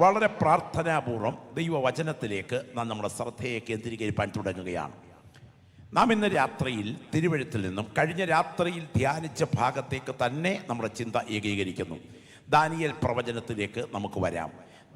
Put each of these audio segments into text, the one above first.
വളരെ പ്രാർത്ഥനാപൂർവം ദൈവവചനത്തിലേക്ക് നാം നമ്മുടെ ശ്രദ്ധയെ കേന്ദ്രീകരിക്കാൻ തുടങ്ങുകയാണ്. നാം ഇന്ന് രാത്രിയിൽ തിരുവെഴുത്തിൽ നിന്നും കഴിഞ്ഞ രാത്രിയിൽ ധ്യാനിച്ച ഭാഗത്തേക്ക് തന്നെ നമ്മുടെ ചിന്ത ഏകീകരിക്കുന്നു. ദാനിയേൽ പ്രവചനത്തിലേക്ക് നമുക്ക് വരാം.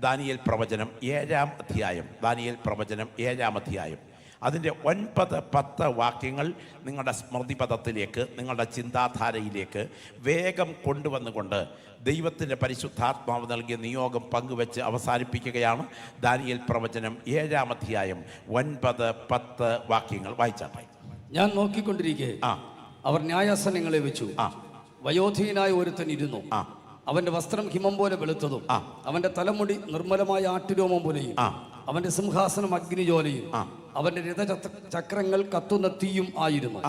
ദാനിയേൽ പ്രവചനം 7-ാം അധ്യായം. ദാനിയേൽ പ്രവചനം 7-ാം അധ്യായം അതിൻ്റെ 9-10 വാക്യങ്ങൾ നിങ്ങളുടെ സ്മൃതിപഥത്തിലേക്ക്, നിങ്ങളുടെ ചിന്താധാരയിലേക്ക് വേഗം കൊണ്ടുവന്നുകൊണ്ട് ദൈവത്തിൻ്റെ പരിശുദ്ധാത്മാവ് നൽകിയ നിയോഗം പങ്കുവെച്ച് അവസാനിപ്പിക്കുകയാണ്. ദാനിയേൽ പ്രവചനം 7-ാം അധ്യായം 9-10 വാക്യങ്ങൾ വായിച്ചാട്ടെ. ഞാൻ നോക്കിക്കൊണ്ടിരിക്കെ അവർ ന്യായാസനങ്ങളെ വെച്ചു. വയോധികനായ ഒരുത്തൻ ഇരുന്നു. അവന്റെ വസ്ത്രം ഹിമം പോലെ വെളുത്തതും അവന്റെ തലമുടി നിർമ്മലമായ ആട്ടുരോമം പോലെയും അവന്റെ സിംഹാസനം അഗ്നിജ്വാലയും അവന്റെ രഥചക്രങ്ങൾ കത്തുന്ന തീയും ആയിരുന്നു.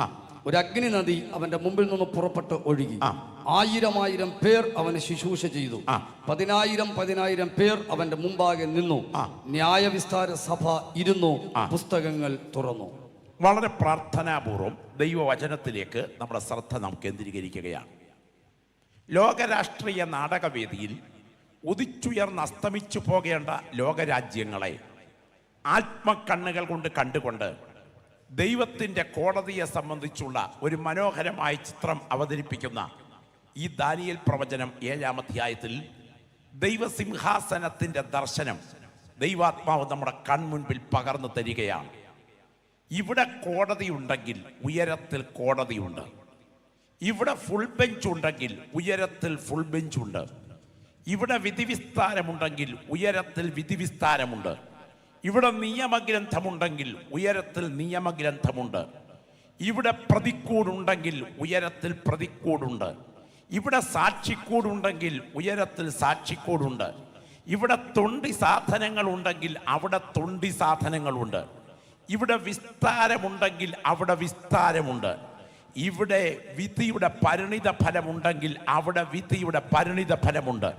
ഒരു അഗ്നി നദി അവന്റെ മുമ്പിൽ നിന്ന് പുറപ്പെട്ട് ഒഴുകി. 1000 പേർ അവന് ശുശ്രൂഷ ചെയ്തു. 10,000 പേർ അവന്റെ മുമ്പാകെ നിന്നു. ന്യായവിസ്താര സഭ ഇരുന്നു. പുസ്തകങ്ങൾ തുറന്നു. വളരെ പ്രാർത്ഥനാപൂർവം ദൈവവചനത്തിലേക്ക് നമ്മുടെ ശ്രദ്ധ നാം കേന്ദ്രീകരിക്കുകയാണ്. ലോകരാഷ്ട്രീയ നാടകവേദിയിൽ ഉദിച്ചുയർന്ന് അസ്തമിച്ചു പോകേണ്ട ലോകരാജ്യങ്ങളെ ആത്മക്കണ്ണുകൾ കൊണ്ട് കണ്ടുകൊണ്ട് ദൈവത്തിൻ്റെ കോടതിയെ സംബന്ധിച്ചുള്ള ഒരു മനോഹരമായ ചിത്രം അവതരിപ്പിക്കുന്ന ഈ ദാനിയേൽ പ്രവചനം 7-ാം അധ്യായത്തിൽ ദൈവസിംഹാസനത്തിൻ്റെ ദർശനം ദൈവാത്മാവ് നമ്മുടെ കൺമുൻപിൽ പകർന്നു തരികയാണ്. ഇവിടെ കോടതിയുണ്ടെങ്കിൽ ഉയരത്തിൽ കോടതിയുണ്ട്. ഇവിടെ ഫുൾ ബെഞ്ച് ഉണ്ടെങ്കിൽ ഉയരത്തിൽ ഫുൾ ബെഞ്ചുണ്ട്. ഇവിടെ വിധിവിസ്താരമുണ്ടെങ്കിൽ ഉയരത്തിൽ വിധിവിസ്താരമുണ്ട്. ഇവിടെ നിയമഗ്രന്ഥമുണ്ടെങ്കിൽ ഉയരത്തിൽ നിയമഗ്രന്ഥമുണ്ട്. ഇവിടെ പ്രതിക്കൂടുണ്ടെങ്കിൽ ഉയരത്തിൽ പ്രതിക്കൂടുണ്ട്. ഇവിടെ സാക്ഷിക്കൂടുണ്ടെങ്കിൽ ഉയരത്തിൽ സാക്ഷിക്കൂടുണ്ട്. ഇവിടെ തൊണ്ടി സാധനങ്ങളുണ്ടെങ്കിൽ അവിടെ തൊണ്ടി സാധനങ്ങളുണ്ട്. ഇവിടെ വിസ്താരമുണ്ടെങ്കിൽ അവിടെ വിസ്താരമുണ്ട്. ഇവിടെ വിധിയുടെ പരിണിത ഫലമുണ്ടെങ്കിൽ അവിടെ വിധിയുടെ പരിണിത ഫലമുണ്ട്.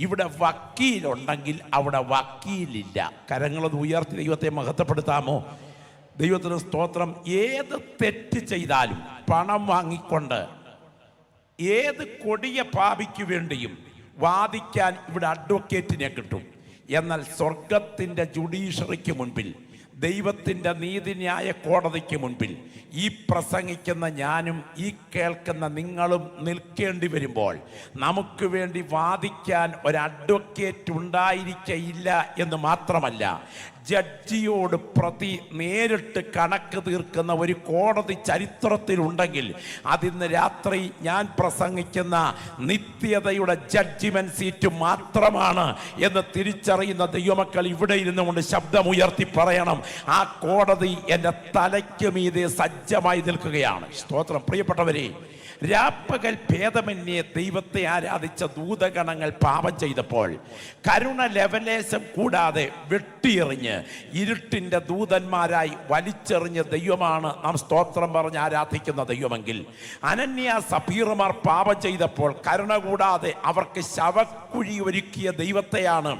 ഇവിടെ വക്കീലുണ്ടെങ്കിൽ അവിടെ വക്കീലില്ല. കരങ്ങളത് ഉയർത്തി ദൈവത്തെ മഹത്വപ്പെടുത്താമോ? ദൈവത്തിന് സ്തോത്രം. ഏത് തെറ്റ് ചെയ്താലും പണം വാങ്ങിക്കൊണ്ട് ഏത് കൊടിയ പാപിക്ക് വേണ്ടിയും വാദിക്കാൻ ഇവിടെ അഡ്വക്കേറ്റിനെ കിട്ടും. എന്നാൽ സ്വർഗത്തിൻ്റെ ജുഡീഷ്യറിക്ക് മുൻപിൽ, ദൈവത്തിൻ്റെ നീതിന്യായ കോടതിക്ക് മുൻപിൽ ഈ പ്രസംഗിക്കുന്ന ഞാനും ഈ കേൾക്കുന്ന നിങ്ങളും നിൽക്കേണ്ടി വരുമ്പോൾ നമുക്ക് വേണ്ടി വാദിക്കാൻ ഒരു അഡ്വക്കേറ്റ് ഉണ്ടായിരിക്കയില്ല എന്ന് മാത്രമല്ല, ജഡ്ജിയോട് പ്രതി നേരിട്ട് കണക്ക് തീർക്കുന്ന ഒരു കോടതി ചരിത്രത്തിലുണ്ടെങ്കിൽ അതിന്ന് രാത്രി ഞാൻ പ്രസംഗിക്കുന്ന നിത്യതയുടെ ജഡ്ജിമെന്റ് സീറ്റ് മാത്രമാണ് എന്ന് തിരിച്ചറിയുന്ന ദൈവമക്കൾ ഇവിടെ ഇരുന്നുകൊണ്ട് ശബ്ദമുയർത്തി പറയണം, ആ കോടതി എൻ്റെ തലയ്ക്ക് മീതെ സജ്ജമായി നിൽക്കുകയാണ്. സ്തോത്രം. പ്രിയപ്പെട്ടവരെ, രാപ്പകൽ ഭേദമന്യേ ദൈവത്തെ ആരാധിച്ച ദൂതഗണങ്ങൾ പാപം ചെയ്തപ്പോൾ കരുണ ലെവലേശം കൂടാതെ വെട്ടിയെറിഞ്ഞ് ഇരുട്ടിൻ്റെ ദൂതന്മാരായി വലിച്ചെറിഞ്ഞ ദൈവമാണ് നാം സ്തോത്രം പറഞ്ഞ് ആരാധിക്കുന്ന ദൈവമെങ്കിൽ, അനന്യ സഫീറുമാർ പാപം ചെയ്തപ്പോൾ കരുണ കൂടാതെ അവർക്ക് ശവക്കുഴി ഒരുക്കിയ ദൈവത്തെയാണ്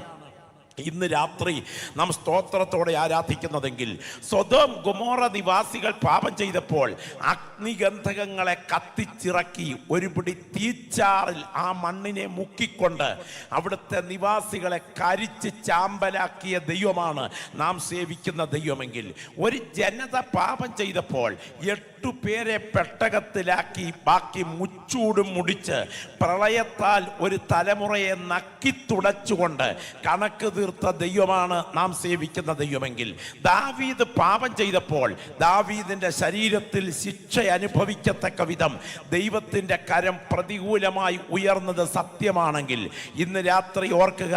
ഇന്ന് രാത്രി നാം സ്തോത്രത്തോടെ ആരാധിക്കുന്നതെങ്കിൽ, സ്വദോം ഗൊമോറ നിവാസികൾ പാപം ചെയ്തപ്പോൾ അഗ്നിഗന്ധകങ്ങളെ കത്തിച്ചിറക്കി ഒരു പിടി തീച്ചാറിൽ ആ മണ്ണിനെ മുക്കിക്കൊണ്ട് അവിടുത്തെ നിവാസികളെ കരിച്ച് ചാമ്പലാക്കിയ ദൈവമാണ് നാം സേവിക്കുന്ന ദൈവമെങ്കിൽ, ഒരു ജനത പാപം ചെയ്തപ്പോൾ 8 പേരെ പെട്ടകത്തിലാക്കി ബാക്കി മുച്ചൂടും മുടിച്ച് പ്രളയത്താൽ ഒരു തലമുറയെ നക്കി തുടച്ചുകൊണ്ട് കണക്ക് തീർത്ത ദൈവമാണ് നാം സേവിക്കുന്ന ദൈവമെങ്കിൽ, ദാവീദ് പാപം ചെയ്തപ്പോൾ ദാവീദിന്റെ ശരീരത്തിൽ ശിക്ഷ അനുഭവിക്കത്തക്ക വിധം ദൈവത്തിൻ്റെ കരം പ്രതികൂലമായി ഉയർന്നത് സത്യമാണെങ്കിൽ, ഇന്ന് രാത്രി ഓർക്കുക,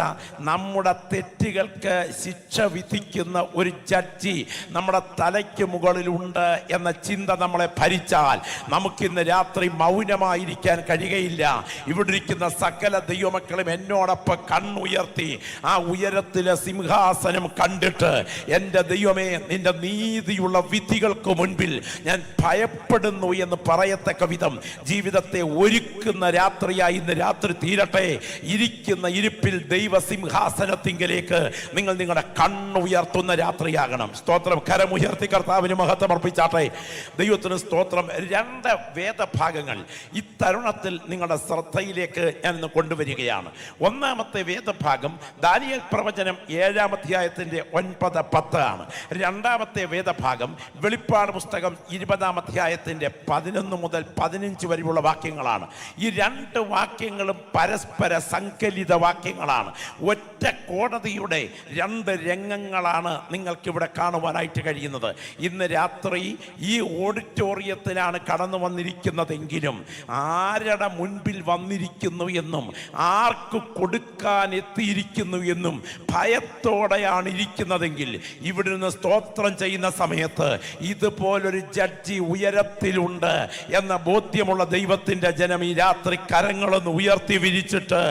നമ്മുടെ തെറ്റുകൾക്ക് ശിക്ഷ വിധിക്കുന്ന ഒരു ജഡ്ജി നമ്മുടെ തലയ്ക്ക് മുകളിലുണ്ട് എന്ന ചിന്ത നമ്മളെ ഭരിച്ചാൽ നമുക്കിന്ന് രാത്രി മൗനമായിരിക്കാൻ കഴിയുകയില്ല. ഇവിടെ ഇരിക്കുന്ന സകല ദൈവമക്കളും എന്നോടൊപ്പം കണ്ണുയർത്തി ആ ഉയരത്തിലെ സിംഹാസനം കണ്ടിട്ട്, എൻ്റെ ദൈവമേ, നിന്റെ നീതിയുള്ള വിധികൾക്ക് മുൻപിൽ ഞാൻ ഭയപ്പെടുന്നു എന്ന് പറയത്തക്ക വിധം ജീവിതത്തെ ഒരുക്കുന്ന രാത്രിയായി ഇന്ന് രാത്രി തീരട്ടെ. ഇരിക്കുന്ന ഇരിപ്പിൽ ദൈവസിംഹാസനത്തിങ്കിലേക്ക് നിങ്ങൾ നിങ്ങളുടെ കണ്ണുയർത്തുന്ന രാത്രിയാകണം. സ്തോത്രം. കരമുയർത്തി കർത്താവിന് മഹത്വം അർപ്പിച്ചാട്ടെ. ദൈവത്തിന് ദൈവത്തിന് സ്തോത്രം. 2 വേദഭാഗങ്ങൾ ഈ തരുണത്തിൽ നിങ്ങളുടെ ശ്രദ്ധയിലേക്ക് ഞാൻ ഇന്ന് കൊണ്ടുവരികയാണ്. ഒന്നാമത്തെ വേദഭാഗം ദാനിയേൽ പ്രവചനം 7-ാം അധ്യായത്തിന്റെ 9-10 ആണ്. രണ്ടാമത്തെ വേദഭാഗം വെളിപ്പാട് പുസ്തകം 20-ാം അധ്യായത്തിന്റെ 11 മുതൽ 15 വരെയുള്ള വാക്യങ്ങളാണ്. ഈ 2 വാക്യങ്ങളും പരസ്പര സങ്കലിത വാക്യങ്ങളാണ്. ഒറ്റ കോടതിയുടെ 2 രംഗങ്ങളാണ് നിങ്ങൾക്കിവിടെ കാണുവാനായിട്ട് കഴിയുന്നത്. ഇന്ന് രാത്രി ഈ ഓഡിറ്റോറിയത്തിലാണ് കടന്നു വന്നിരിക്കുന്നതെങ്കിലും ആരുടെ മുൻപിൽ വന്നിരിക്കുന്നു എന്നും ആർക്ക് കൊടുക്കാൻ എത്തിയിരിക്കുന്നു എന്നും ഭയത്തോടെയാണ് ഇരിക്കുന്നതെങ്കിൽ ഇവിടെ നിന്ന് സ്തോത്രം ചെയ്യുന്ന സമയത്ത് ഇതുപോലൊരു ജഡ്ജി ഉയരത്തിലുണ്ട് എന്ന ബോധ്യമുള്ള ദൈവത്തിന്റെ ജനം ഈ രാത്രി കരങ്ങളൊന്ന് ഉയർത്തി വിരിച്ചിട്ട്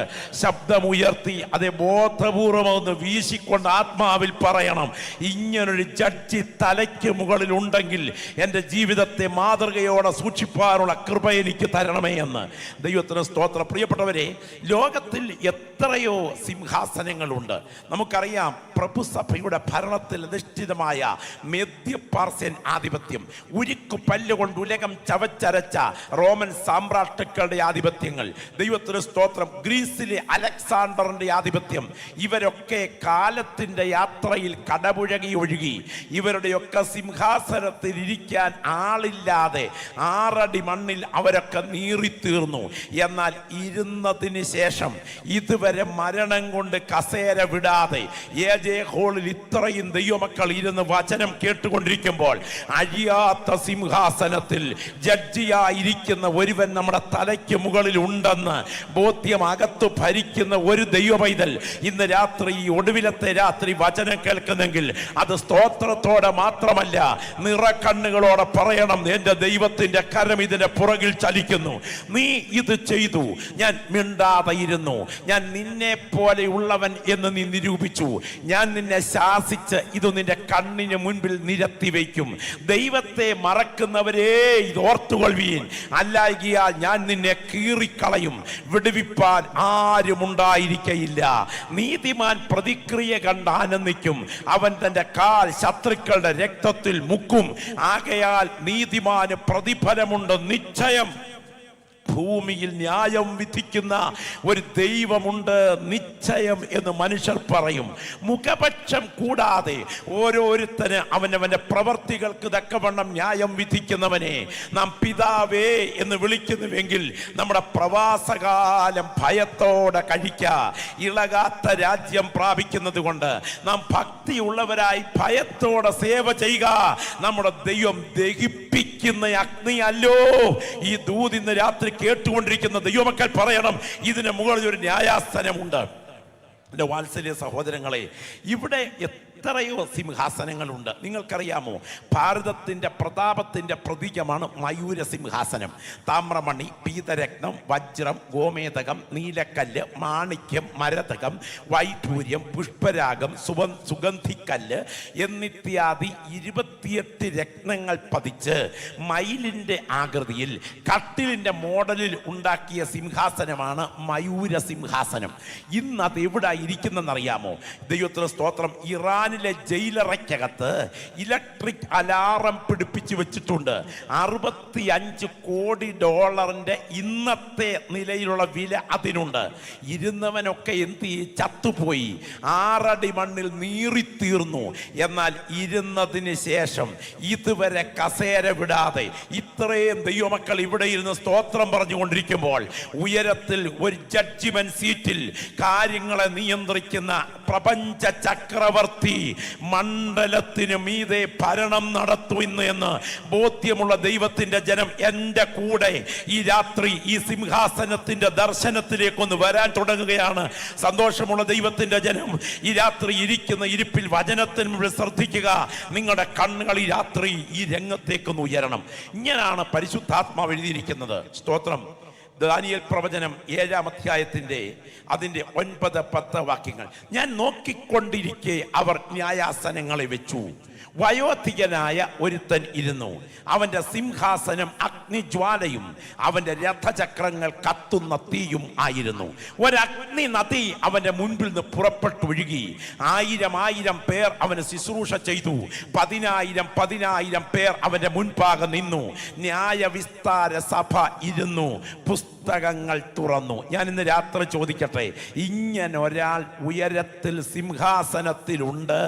ശബ്ദമുയർത്തി അതേ ബോധപൂർവം ഒന്ന് വീശിക്കൊണ്ട് ആത്മാവിൽ പറയണം, ഇങ്ങനൊരു ജഡ്ജി തലയ്ക്ക് മുകളിൽ ഉണ്ടെങ്കിൽ എൻ്റെ ജീവിതത്തെ മാതൃകയോടെ സൂക്ഷിപ്പാനുള്ള കൃപ എനിക്ക് തരണമേ എന്ന്. ദൈവത്തിന് സ്തോത്രം. പ്രിയപ്പെട്ടവരെ, ലോകത്തിൽ എത്രയോ സിംഹാസനങ്ങളുണ്ട്. നമുക്കറിയാം, പ്രഭുസഭയുടെ ഭരണത്തിൽ അധിഷ്ഠിതമായ മെദ്യപാർസ്യൻ ആധിപത്യം, ഉരുക്കു പല്ലുകൊണ്ട് ഉലകം ചവച്ചരച്ച റോമൻ സാമ്രാട്ടുക്കളുടെ ആധിപത്യങ്ങൾ, ദൈവത്തിന് സ്തോത്രം, ഗ്രീസിലെ അലക്സാണ്ടറിന്റെ ആധിപത്യം, ഇവരൊക്കെ കാലത്തിന്റെ യാത്രയിൽ കടപുഴകി ഒഴുകി. ഇവരുടെയൊക്കെ സിംഹാസനത്തിൽ ഇരിക്കാൻ ആളില്ലാതെ 6 അടി മണ്ണിൽ അവരൊക്കെ നീറിത്തീർന്നു. എന്നാൽ ഇരുന്നതിന് ശേഷം ഇതുവരെ മരണം കൊണ്ട് കസേര വിടാതെ ഏജെ ഹോളിൽ ഇത്രയും ദൈവമക്കൾ ഇരുന്ന് വചനം കേട്ടുകൊണ്ടിരിക്കുമ്പോൾ അഴിയാത്ത സിംഹാസനത്തിൽ ജഡ്ജിയായിരിക്കുന്ന ഒരുവൻ നമ്മുടെ തലയ്ക്ക് മുകളിൽ ഉണ്ടെന്ന് ബോധ്യം അകത്തു ഭരിക്കുന്ന ഒരു ദൈവപൈതൽ ഇന്ന് രാത്രി, ഈ ഒടുവിലത്തെ രാത്രി വചനം കേൾക്കുന്നെങ്കിൽ അത് സ്തോത്രത്തോടെ മാത്രമല്ല നിറക്കണ്ണുകളോടെ പറയണം, എൻ്റെ ദൈവത്തിന്റെ കരം ഇതിന്റെ പുറകിൽ ചലിക്കുന്നു. നീ ഇത് ചെയ്തു, ഞാൻ മിണ്ടാതെ ഇരുന്നു, ഞാൻ നിന്നെ പോലെ ഉള്ളവൻ എന്ന് നീ നിരൂപിച്ചു, ഞാൻ നിന്നെ ശാസിച്ച് ഇത് നിന്റെ കണ്ണിന് മുൻപിൽ നിരത്തി വയ്ക്കും. ദൈവത്തെ മറക്കുന്നവരേ ഇത് ഓർത്തുകൊള്ളുവീൻ, അല്ലായികയാൽ ഞാൻ നിന്നെ കീറിക്കളയും, വിടുവിപ്പാൻ ആരുമുണ്ടായിരിക്കയില്ല. നീതിമാൻ പ്രതിക്രിയ കണ്ട് ആനന്ദിക്കും, അവൻ തന്റെ കാൽ ശത്രുക്കളുടെ രക്തത്തിൽ മുക്കും. ആകയാൽ നീതിമാന് പ്രതിഫലമുണ്ട് നിശ്ചയം. ഭൂമിയിൽ ന്യായം വിധിക്കുന്ന ഒരു ദൈവമുണ്ട് നിശ്ചയം എന്ന് മനുഷ്യർ പറയും. മുഖപക്ഷം കൂടാതെ ഓരോരുത്തന് അവനവന്റെ പ്രവർത്തികൾക്ക് തക്കവണ്ണം ന്യായം വിധിക്കുന്നവനെ നാം പിതാവേ എന്ന് വിളിക്കുന്നുവെങ്കിൽ നമ്മുടെ പ്രവാസകാലം ഭയത്തോടെ കഴിക്ക. ഇളകാത്ത രാജ്യം പ്രാപിക്കുന്നത് കൊണ്ട് നാം ഭക്തിയുള്ളവരായി ഭയത്തോടെ സേവ ചെയ്യുക. നമ്മുടെ ദൈവം ദഹിപ്പിക്കുന്ന അഗ്നിയല്ലോ ഈ ദൂത്. ഇന്ന് രാത്രി കേട്ടുകൊണ്ടിരിക്കുന്ന ദൈവമക്കൾ പറയണം, ഇതിന് മുകളിൽ ഒരു ന്യായാസനമുണ്ട്. എൻ്റെ വാത്സല്യ സഹോദരങ്ങളെ, ഇവിടെ എത്രയോ സിംഹാസനങ്ങളുണ്ട്. നിങ്ങൾക്കറിയാമോ, ഭാരതത്തിൻ്റെ പ്രതാപത്തിൻ്റെ പ്രതീകമാണ് മയൂര സിംഹാസനം. താമ്രമണി, പീതരത്നം, വജ്രം, ഗോമേതകം, നീലക്കല്ല്, മാണിക്യം, മരതകം, വൈഢൂര്യം, പുഷ്പരാഗം, സുഗന്ധിക്കല്ല് എന്നിത്യാദി 28 രത്നങ്ങൾ പതിച്ച് മയിലിൻ്റെ ആകൃതിയിൽ കട്ടിലിൻ്റെ മോഡലിൽ ഉണ്ടാക്കിയ സിംഹാസനമാണ് മയൂര സിംഹാസനം. ഇന്ന് അത് എവിടെ ഇരിക്കുന്നറിയാമോ? ദൈവത്തിന് സ്തോത്രം. ഇറാനിലെ ജയിലറയ്ക്കകത്ത് ഇലക്ട്രിക് അലാറം പിടിപ്പിച്ചു വെച്ചിട്ടുണ്ട്. $65 കോടി ഇന്നത്തെ നിലയിലുള്ള വില അതിനുണ്ട്. ഇരുന്നവനൊക്കെ എന്ത് ചത്തുപോയി, 6 അടി മണ്ണിൽ നീറിത്തീർന്നു. എന്നാൽ ഇരുന്നതിന് ശേഷം ഇതുവരെ കസേര വിടാതെ ഇത്രയും ദൈവമക്കൾ ഇവിടെ ഇരുന്ന് സ്തോത്രം പറഞ്ഞുകൊണ്ടിരിക്കുമ്പോൾ ഉയരത്തിൽ ഒരു ജഡ്ജിമെന്റ് സീറ്റിൽ കാര്യങ്ങളെ നിയന്ത്രിക്കുന്ന പ്രപഞ്ച ചക്രവർത്തി മണ്ഡലത്തിന് മീതെ ഭരണം നടത്തുന്നു എന്ന് ബോധ്യമുള്ള ദൈവത്തിന്റെ ജനം എൻ്റെ കൂടെ ഈ രാത്രി ഈ സിംഹാസനത്തിന്റെ ദർശനത്തിലേക്കൊന്ന് വരാൻ തുടങ്ങുകയാണ്. സന്തോഷമുള്ള ദൈവത്തിന്റെ ജനം ഈ രാത്രി ഇരിക്കുന്ന ഇരിപ്പിൽ വചനത്തിന് ശ്രദ്ധിക്കുക. നിങ്ങളുടെ കണ്ണുകൾ ഈ രാത്രി ഈ രംഗത്തേക്കൊന്ന് ഉയരണം. ഇങ്ങനെയാണ് പരിശുദ്ധാത്മാവ് എഴുതിയിരിക്കുന്നത്. സ്തോത്രം. ദാനിയേൽ പ്രവചനം 7-ാം അധ്യായത്തിന്റെ അതിന്റെ 9-10 വാക്യങ്ങൾ. ഞാൻ നോക്കിക്കൊണ്ടിരിക്കെ അവർ ന്യായാസനങ്ങളെ വെച്ചു. വയോധികനായ ഒരുത്തൻ ഇരുന്നു. അവന്റെ സിംഹാസനം അഗ്നിജ്വാലയും അവന്റെ രഥചക്രങ്ങൾ കത്തുന്ന തീയും ആയിരുന്നു. ഒരഗ്നി നദി അവന്റെ മുൻപിൽ നിന്ന് പുറപ്പെട്ടൊഴുകി. 1000 പേർ അവന് ശുശ്രൂഷ ചെയ്തു. 10,000 പേർ അവന്റെ മുൻപാകെ നിന്നു. ന്യായവിസ്താര സഭ ഇരുന്നു. പുസ്തകങ്ങൾ തുറന്നു. ഞാൻ ഇന്ന് രാത്രി ചോദിക്കട്ടെ, ഇങ്ങനെ ഒരാൾ ഉയരത്തിൽ സിംഹാസനത്തിലുണ്ട്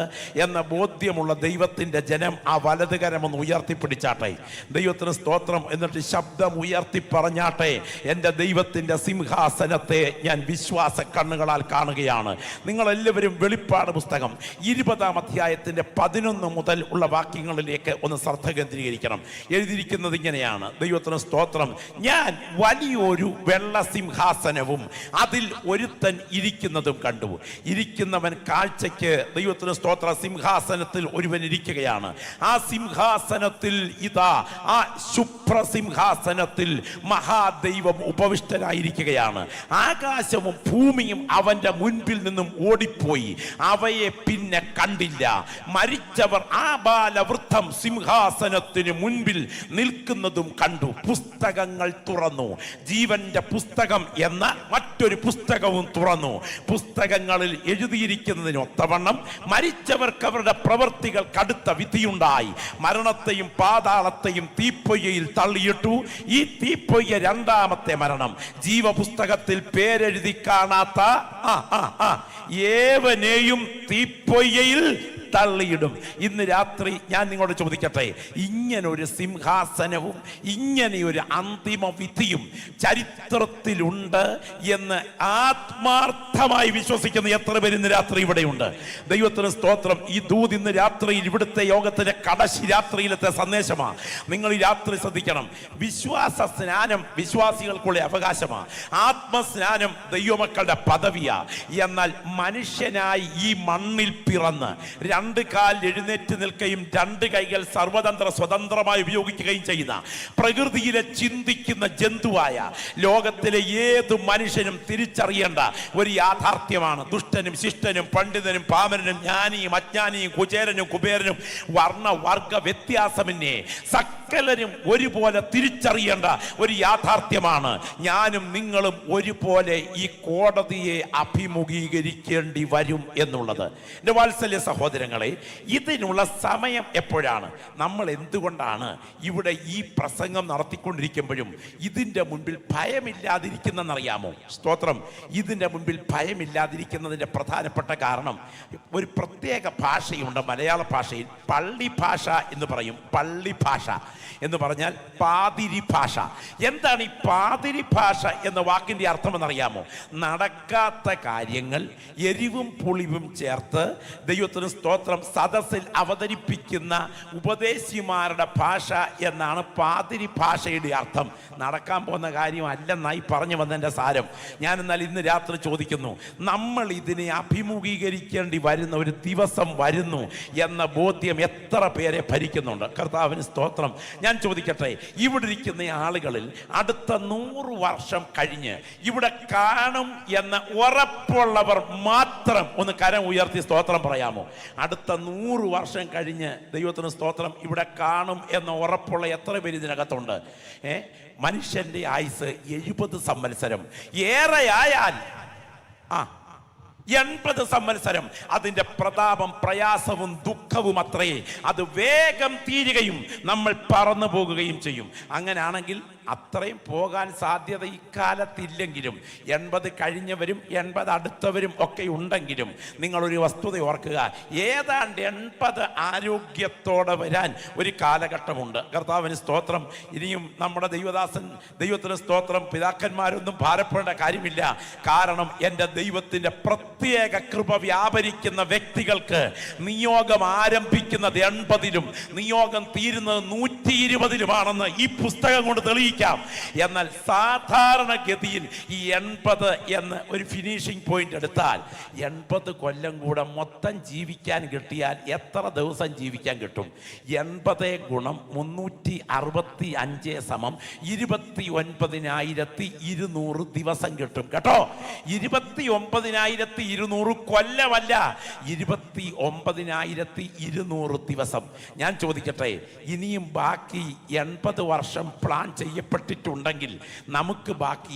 എന്ന ബോധ്യമുള്ള ദൈവത്തിന്റെ ജനം ആ വലതുകരമൊന്ന് ഉയർത്തിപ്പിടിച്ചാട്ടെ. ദൈവത്തിന് സ്തോത്രം. എന്നിട്ട് ശബ്ദം ഉയർത്തി പറഞ്ഞാട്ടെ, എൻ്റെ ദൈവത്തിന്റെ സിംഹാസനത്തെ ഞാൻ വിശ്വാസ കണ്ണുകളാൽ കാണുകയാണ്. നിങ്ങളെല്ലാവരും വെളിപ്പാട് പുസ്തകം 20-ാം അധ്യായത്തിന്റെ 11 മുതൽ ഉള്ള വാക്യങ്ങളിലേക്ക് ഒന്ന് ശ്രദ്ധ കേന്ദ്രീകരിക്കണം. എഴുതിയിരിക്കുന്നത് ഇങ്ങനെയാണ്. ദൈവത്തിന് സ്തോത്രം. ഞാൻ വലിയൊരു വെള്ള സിംഹാസനവും അതിൽ ഒരുത്തൻ ഇരിക്കുന്നതും കണ്ടു. ഇരിക്കുന്നവൻ കാഴ്ചയ്ക്ക്, ദൈവത്തിന് സ്തോത്ര, സിംഹാസനത്തിൽ ഒരുവൻ ഇരിക്കുകയാണ്. ആ സിംഹാസനത്തിൽ ഇതാ, ആ ശുഭ്രസിംഹാസനത്തിൽ മഹാദൈവം ഉപവിഷ്ടനായിരിക്കുകയാണ്. ആകാശവും ഭൂമിയും അവന്റെ മുൻപിൽ നിന്നും ഓടിപ്പോയി, അവയെ പിന്നെ കണ്ടില്ല. മരിച്ചവർ ആബാലവൃദ്ധം സിംഹാസനത്തിന് മുൻപിൽ നിൽക്കുന്നതും കണ്ടു. പുസ്തകങ്ങൾ തുറന്നു. ജീവന്റെ പുസ്തകം എന്ന മറ്റൊരു പുസ്തകവും തുറന്നു. പുസ്തകങ്ങളിൽ എഴുതിയിരിക്കുന്നതിന് ഒത്തവണ്ണം മരിച്ചവർക്ക് അവരുടെ പ്രവൃത്തികൾ കടുത്ത വിധിയുണ്ടായി. മരണത്തെയും പാതാളത്തെയും തീപ്പൊയ്യയിൽ തള്ളിയിട്ടു. ഈ തീപ്പൊയ്യ 2ാമത്തെ മരണം. ജീവപുസ്തകത്തിൽ പേരെഴുതി കാണാത്ത ഏവനെയും തീപ്പൊയ്യയിൽ തള്ളിയിടും. ഇന്ന് രാത്രി ഞാൻ നിങ്ങളോട് ചോദിക്കട്ടെ, ഇങ്ങനൊരു സിംഹാസനവും ഇങ്ങനെയൊരു അന്തിമ വിധിയും ചരിത്രത്തിലുണ്ട് എന്ന് ആത്മാർത്ഥമായി വിശ്വസിക്കുന്ന എത്ര പേര് ഇന്ന് രാത്രി ഇവിടെയുണ്ട്? ദൈവത്തിന് സ്തോത്രം. ഈ ദൂത് ഇന്ന് രാത്രിയിൽ ഇവിടുത്തെ യോഗത്തിന്റെ കടശി രാത്രിയിലത്തെ സന്ദേശമാണ്. നിങ്ങൾ ഈ രാത്രി ശ്രദ്ധിക്കണം. വിശ്വാസ സ്നാനം വിശ്വാസികൾക്കുള്ള അവകാശമാണ്. ആത്മസ്നാനം ദൈവമക്കളുടെ പദവിയാ. എന്നാൽ മനുഷ്യനായി ഈ മണ്ണിൽ പിറന്ന് 2 കാൽ എഴുന്നേറ്റ് നിൽക്കുകയും 2 കൈകൾ സർവതന്ത്ര സ്വതന്ത്രമായി ഉപയോഗിക്കുകയും ചെയ്യുന്ന, പ്രകൃതിയിലെ ചിന്തിക്കുന്ന ജന്തുവായ ലോകത്തിലെ ഏത് മനുഷ്യനും തിരിച്ചറിയേണ്ട ഒരു യാഥാർത്ഥ്യമാണ്. ദുഷ്ടനും ശിഷ്ടനും പണ്ഡിതനും പാമരനും ജ്ഞാനിയും അജ്ഞാനിയും കുചേരനും കുബേരനും വർണ്ണവർഗ വ്യത്യാസമെന്നേ സകലരും ഒരുപോലെ തിരിച്ചറിയേണ്ട ഒരു യാഥാർത്ഥ്യമാണ്. ഞാനും നിങ്ങളും ഒരുപോലെ ഈ കോടതിയെ അഭിമുഖീകരിക്കേണ്ടി വരും എന്നുള്ളത്. എൻ്റെ വാത്സല്യ സഹോദരങ്ങളെ, ഇതിനുള്ള സമയം എപ്പോഴാണ്? നമ്മൾ എന്തുകൊണ്ടാണ് ഇവിടെ ഈ പ്രസംഗം നടത്തിക്കൊണ്ടിരിക്കുമ്പോഴും ഇതിൻ്റെ മുൻപിൽ ഭയമില്ലാതിരിക്കുന്നതെന്നറിയാമോ? സ്തോത്രം. ഇതിൻ്റെ മുൻപിൽ ഭയമില്ലാതിരിക്കുന്നതിൻ്റെ പ്രധാനപ്പെട്ട കാരണം, ഒരു പ്രത്യേക ഭാഷയുണ്ട് മലയാള ഭാഷയിൽ. പള്ളി ഭാഷ എന്ന് പറയും. പള്ളി ഭാഷ എന്ന് പറഞ്ഞാൽ പാതിരി ഭാഷ. എന്താണ് ഈ പാതിരി ഭാഷ എന്ന വാക്കിൻ്റെ അർത്ഥമെന്നറിയാമോ? നടക്കാത്ത കാര്യങ്ങൾ എരിവും പുളിവും ചേർത്ത് ദൈവത്തിന് സ്തോത്രം സദസ്സിൽ അവതരിപ്പിക്കുന്ന ഉപദേശിമാരുടെ ഭാഷ എന്നാണ് പാതിരി ഭാഷയുടെ അർത്ഥം. നടക്കാൻ പോകുന്ന കാര്യം അല്ലെന്നായി പറഞ്ഞു വന്നതിൻ്റെ സാരം. ഞാൻ എന്നാൽ ഇന്ന് രാത്രി ചോദിക്കുന്നു, നമ്മൾ ഇതിനെ അഭിമുഖീകരിക്കേണ്ടി വരുന്ന ഒരു ദിവസം വരുന്നു എന്ന ബോധ്യം എത്ര പേരെ ഭരിക്കുന്നുണ്ട്? കർത്താവിന് സ്തോത്രം. ഞാൻ ചോദിക്കട്ടെ, ഇവിടെ ഇരിക്കുന്ന ആളുകളിൽ അടുത്ത 100 വർഷം കഴിഞ്ഞ് ഇവിടെ കാണും എന്ന് ഉറപ്പുള്ളവർ മാത്രം ഒന്ന് കരം ഉയർത്തി സ്തോത്രം പറയാമോ? അടുത്ത 100 വർഷം കഴിഞ്ഞ് ദൈവത്തിന് സ്തോത്രം ഇവിടെ കാണും എന്ന് ഉറപ്പുള്ള എത്ര പേര് ഇതിനകത്തുണ്ട്? മനുഷ്യന്റെ ആയുസ് 70 സംവത്സരം. ഏറെയായാൽ 80 സംവത്സരം. അതിൻ്റെ പ്രതാപം പ്രയാസവും ദുഃഖവും അത്രേ. അത് വേഗം തീരുകയും നമ്മൾ പറന്നു പോകുകയും ചെയ്യും. അങ്ങനെയാണെങ്കിൽ അത്രയും പോകാൻ സാധ്യത ഇക്കാലത്തില്ലെങ്കിലും 80 കഴിഞ്ഞവരും 80 അടുത്തവരും ഒക്കെ ഉണ്ടെങ്കിലും നിങ്ങളൊരു വസ്തുത ഓർക്കുക, ഏതാണ്ട് 80 ആരോഗ്യത്തോടെ വരാൻ ഒരു കാലഘട്ടമുണ്ട്. കർത്താവിന് സ്തോത്രം. ഇനിയും നമ്മുടെ ദൈവത്തിന് സ്തോത്രം, പിതാക്കന്മാരൊന്നും ഭാരപ്പെടേണ്ട കാര്യമില്ല. കാരണം എൻ്റെ ദൈവത്തിൻ്റെ പ്രത്യേക കൃപ വ്യാപരിക്കുന്ന വ്യക്തികൾക്ക് നിയോഗം ആരംഭിക്കുന്നത് 80-ലും നിയോഗം തീരുന്നത് 120-ലുമാണെന്ന് ഈ പുസ്തകം കൊണ്ട് തെളിയിക്കും. ജീവിക്കാം. എന്നാൽ സാധാരണഗതിയിൽ ഈ 80 എന്ന് ഒരു ഫിനിഷിംഗ് പോയിന്റ് എടുത്താൽ 80 കൊല്ലം കൂടെ മൊത്തം ജീവിക്കാൻ കിട്ടിയാൽ എത്ര ദിവസം ജീവിക്കാൻ കിട്ടും? 80 ഗുണം 365 സമം 29,200 ദിവസം കിട്ടും കേട്ടോ. 29,200 കൊല്ലമല്ല, 29,200 ദിവസം. ഞാൻ ചോദിക്കട്ടെ, ഇനിയും ബാക്കി 80 വർഷം പ്ലാൻ ചെയ്യപ്പെട്ടിട്ടുണ്ടെങ്കിൽ നമുക്ക് ബാക്കി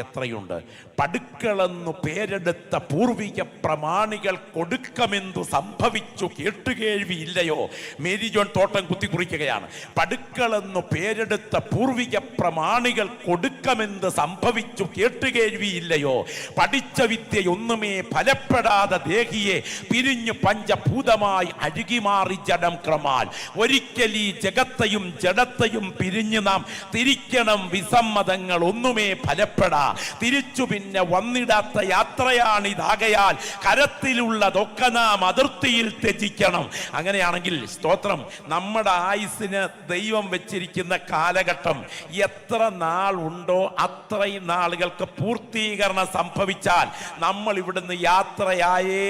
എത്രയുണ്ട്? പടുക്കളെന്നു പേരെടുത്ത പൂർവിക പ്രമാണികൾ കൊടുക്കമെന്തു സംഭവിച്ചു കേട്ടുകേഴ്വിയില്ലയോ? മേരി ജോൺ തോട്ടം കുത്തിക്കുറിക്കുകയാണ്. പടുക്കളെന്നു പേരെടുത്ത പൂർവിക പ്രമാണികൾ കൊടുക്കമെന്ത് സംഭവിച്ചു കേട്ടുകേഴ്വിയില്ലയോ? പഠിച്ച വിദ്യയൊന്നുമേ ഫലപ്പെടാതെ ദേഹിയെ പിരിഞ്ഞു പഞ്ചഭൂതമായി അഴുകിമാറി ജഡം ക്രമാൽ. ഒരിക്കൽ ഈ ജഗത്തെയും ജഡത്തെയും പിരിഞ്ഞു നാം തിരിക്കണം. വിസമ്മതങ്ങൾ ഒന്നുമേ ഫലപ്പെടാ, തിരിച്ചു പിന്നെ വന്നിടാത്ത യാത്രയാണിതാകയാൽ കരത്തിലുള്ളതൊക്കെ നാം അതിർത്തിയിൽ ത്യജിക്കണം. അങ്ങനെയാണെങ്കിൽ സ്തോത്രം, നമ്മുടെ ആയുസ്സിന് ദൈവം വെച്ചിരിക്കുന്ന കാലഘട്ടം എത്ര നാൾ ഉണ്ടോ അത്രയും നാളുകൾക്ക് പൂർത്തീകരണം സംഭവിച്ചാൽ നമ്മൾ ഇവിടുന്ന് യാത്രയായേ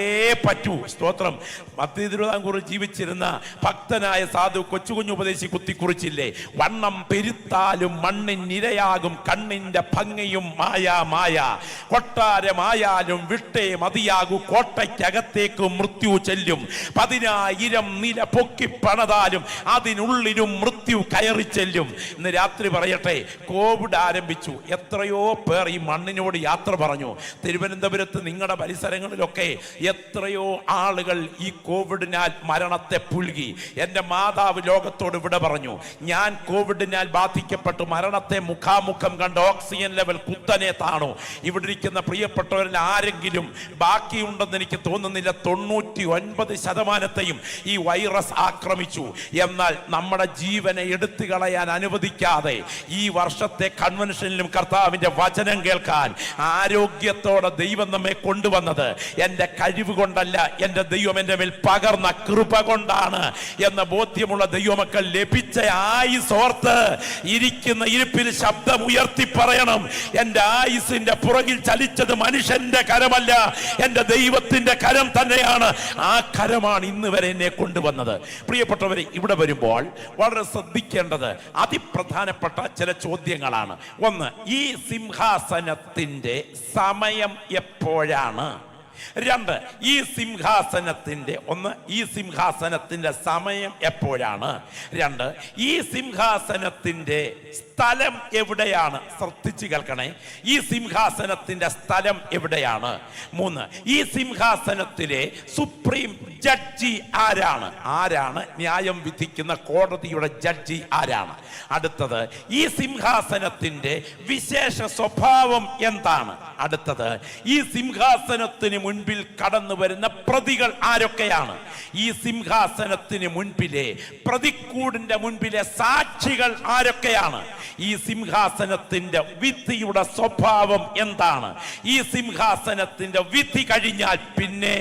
പറ്റൂ. സ്തോത്രം. മധ്യ തിരുവിതാംകൂർ ജീവിച്ചിരുന്ന ഭക്തനായ സാധു കൊച്ചുകുഞ്ഞു ഉപദേശി കുത്തിക്കുറിച്ചില്ലേ? വണ്ണം പെരുത്താലും മണ്ണിനിരയാകും കണ്ണിന്റെ ഭംഗിയും മായ. കൊട്ടാരമായാലും വിട്ടേ മതിയാകൂ കോട്ടയ്ക്കകത്തേക്ക് മൃത്യു ചെല്ലും. 10,000 നില പൊക്കി പണതാലും അതിനുള്ളിലും മൃത്യു കയറി ചെല്ലും. ഇന്ന് രാത്രി പറയട്ടെ, കോവിഡ് ആരംഭിച്ചു. എത്രയോ പേർ ഈ മണ്ണിനോട് യാത്ര പറഞ്ഞു. തിരുവനന്തപുരത്ത് നിങ്ങളുടെ പരിസരങ്ങളിലൊക്കെ എത്രയോ ആളുകൾ ഈ കോവിഡിനാൽ മരണത്തെ പുൽകി. എൻ്റെ മാതാവ് ലോകത്തോട് ഇവിടെ പറഞ്ഞു, ഞാൻ കോവിഡിനാൽ ബാധിക്കപ്പെട്ടു മരണത്തെ മുഖാമുഖം കണ്ട് ഓക്സിജൻ ലെവൽ കുത്തനെ താണു. ഇവിടെ ഇരിക്കുന്ന പ്രിയപ്പെട്ടവരിൽ ആരെങ്കിലും ബാക്കിയുണ്ടെന്ന് എനിക്ക് തോന്നുന്നില്ല. 99% ഈ വൈറസ് ആക്രമിച്ചു. എന്നാൽ നമ്മുടെ ജീവനെ എടുത്തു കളയാൻ അനുവദിക്കാതെ ഈ വർഷത്തെ കൺവെൻഷനിലും കർത്താവിന്റെ വചനം കേൾക്കാൻ ആരോഗ്യത്തോടെ ദൈവം നമ്മെ കൊണ്ടുവന്നത് എൻ്റെ കഴിവ് കൊണ്ടല്ല, എൻ്റെ ദൈവം എൻ്റെ മേൽ പകർന്ന കൃപ കൊണ്ടാണ് എന്ന ബോധ്യമുള്ള ദൈവമക്കൾ ലഭിച്ച ആയുസോർത്ത് ഇരിക്കുന്ന ഇരിപ്പിൽ ശബ്ദം ഉയർത്തി പറയണം, എൻ്റെ ആയുസിന്റെ പുറകിൽ ചലിച്ചത് മനുഷ്യന്റെ കരമല്ല, എൻ്റെ ദൈവത്തിന്റെ കരം തന്നെയാണ്. ആ കരമാണ് ഇന്ന് വരെ എന്നെ കൊണ്ടുവന്നത്. പ്രിയപ്പെട്ടവരെ, ഇവിടെ വരുമ്പോൾ വളരെ ശ്രദ്ധിക്കേണ്ടത് അതിപ്രധാനപ്പെട്ട ചില ചോദ്യങ്ങളാണ്. ഒന്ന്, ഈ സിംഹാസനത്തിന്റെ സമയം എപ്പോഴാണ്? 2, ഈ സിംഹാസനത്തിന്റെ സമയം എപ്പോഴാണ്? 2, ഈ സിംഹാസനത്തിന്റെ സ്ഥലം എവിടെയാണ്? ശ്രദ്ധിച്ചു കേൾക്കണേ, ഈ സിംഹാസനത്തിന്റെ സ്ഥലം എവിടെയാണ്? 3, ഈ സിംഹാസനത്തിലെ സുപ്രീം ജഡ്ജി ആരാണ്? ന്യായം വിധിക്കുന്ന കോടതിയുടെ ജഡ്ജി ആരാണ്? അടുത്തത്, ഈ സിംഹാസനത്തിന്റെ വിശേഷ സ്വഭാവം എന്താണ്? അടുത്തത്, ഈ സിംഹാസനത്തിന് മുൻപിൽ കടന്നു വരുന്ന പ്രതികൾ ആരൊക്കെയാണ്? ഈ സിംഹാസനത്തിന് മുൻപിലെ പ്രതിക്കൂടിന്റെ മുൻപിലെ സാക്ഷികൾ ആരൊക്കെയാണ്? ഈ സിംഹാസനത്തിന്റെ വിധിയുടെ സ്വഭാവം എന്താണ്? ഈ സിംഹാസനത്തിന്റെ വിധി കഴിഞ്ഞാൽ പിന്നെ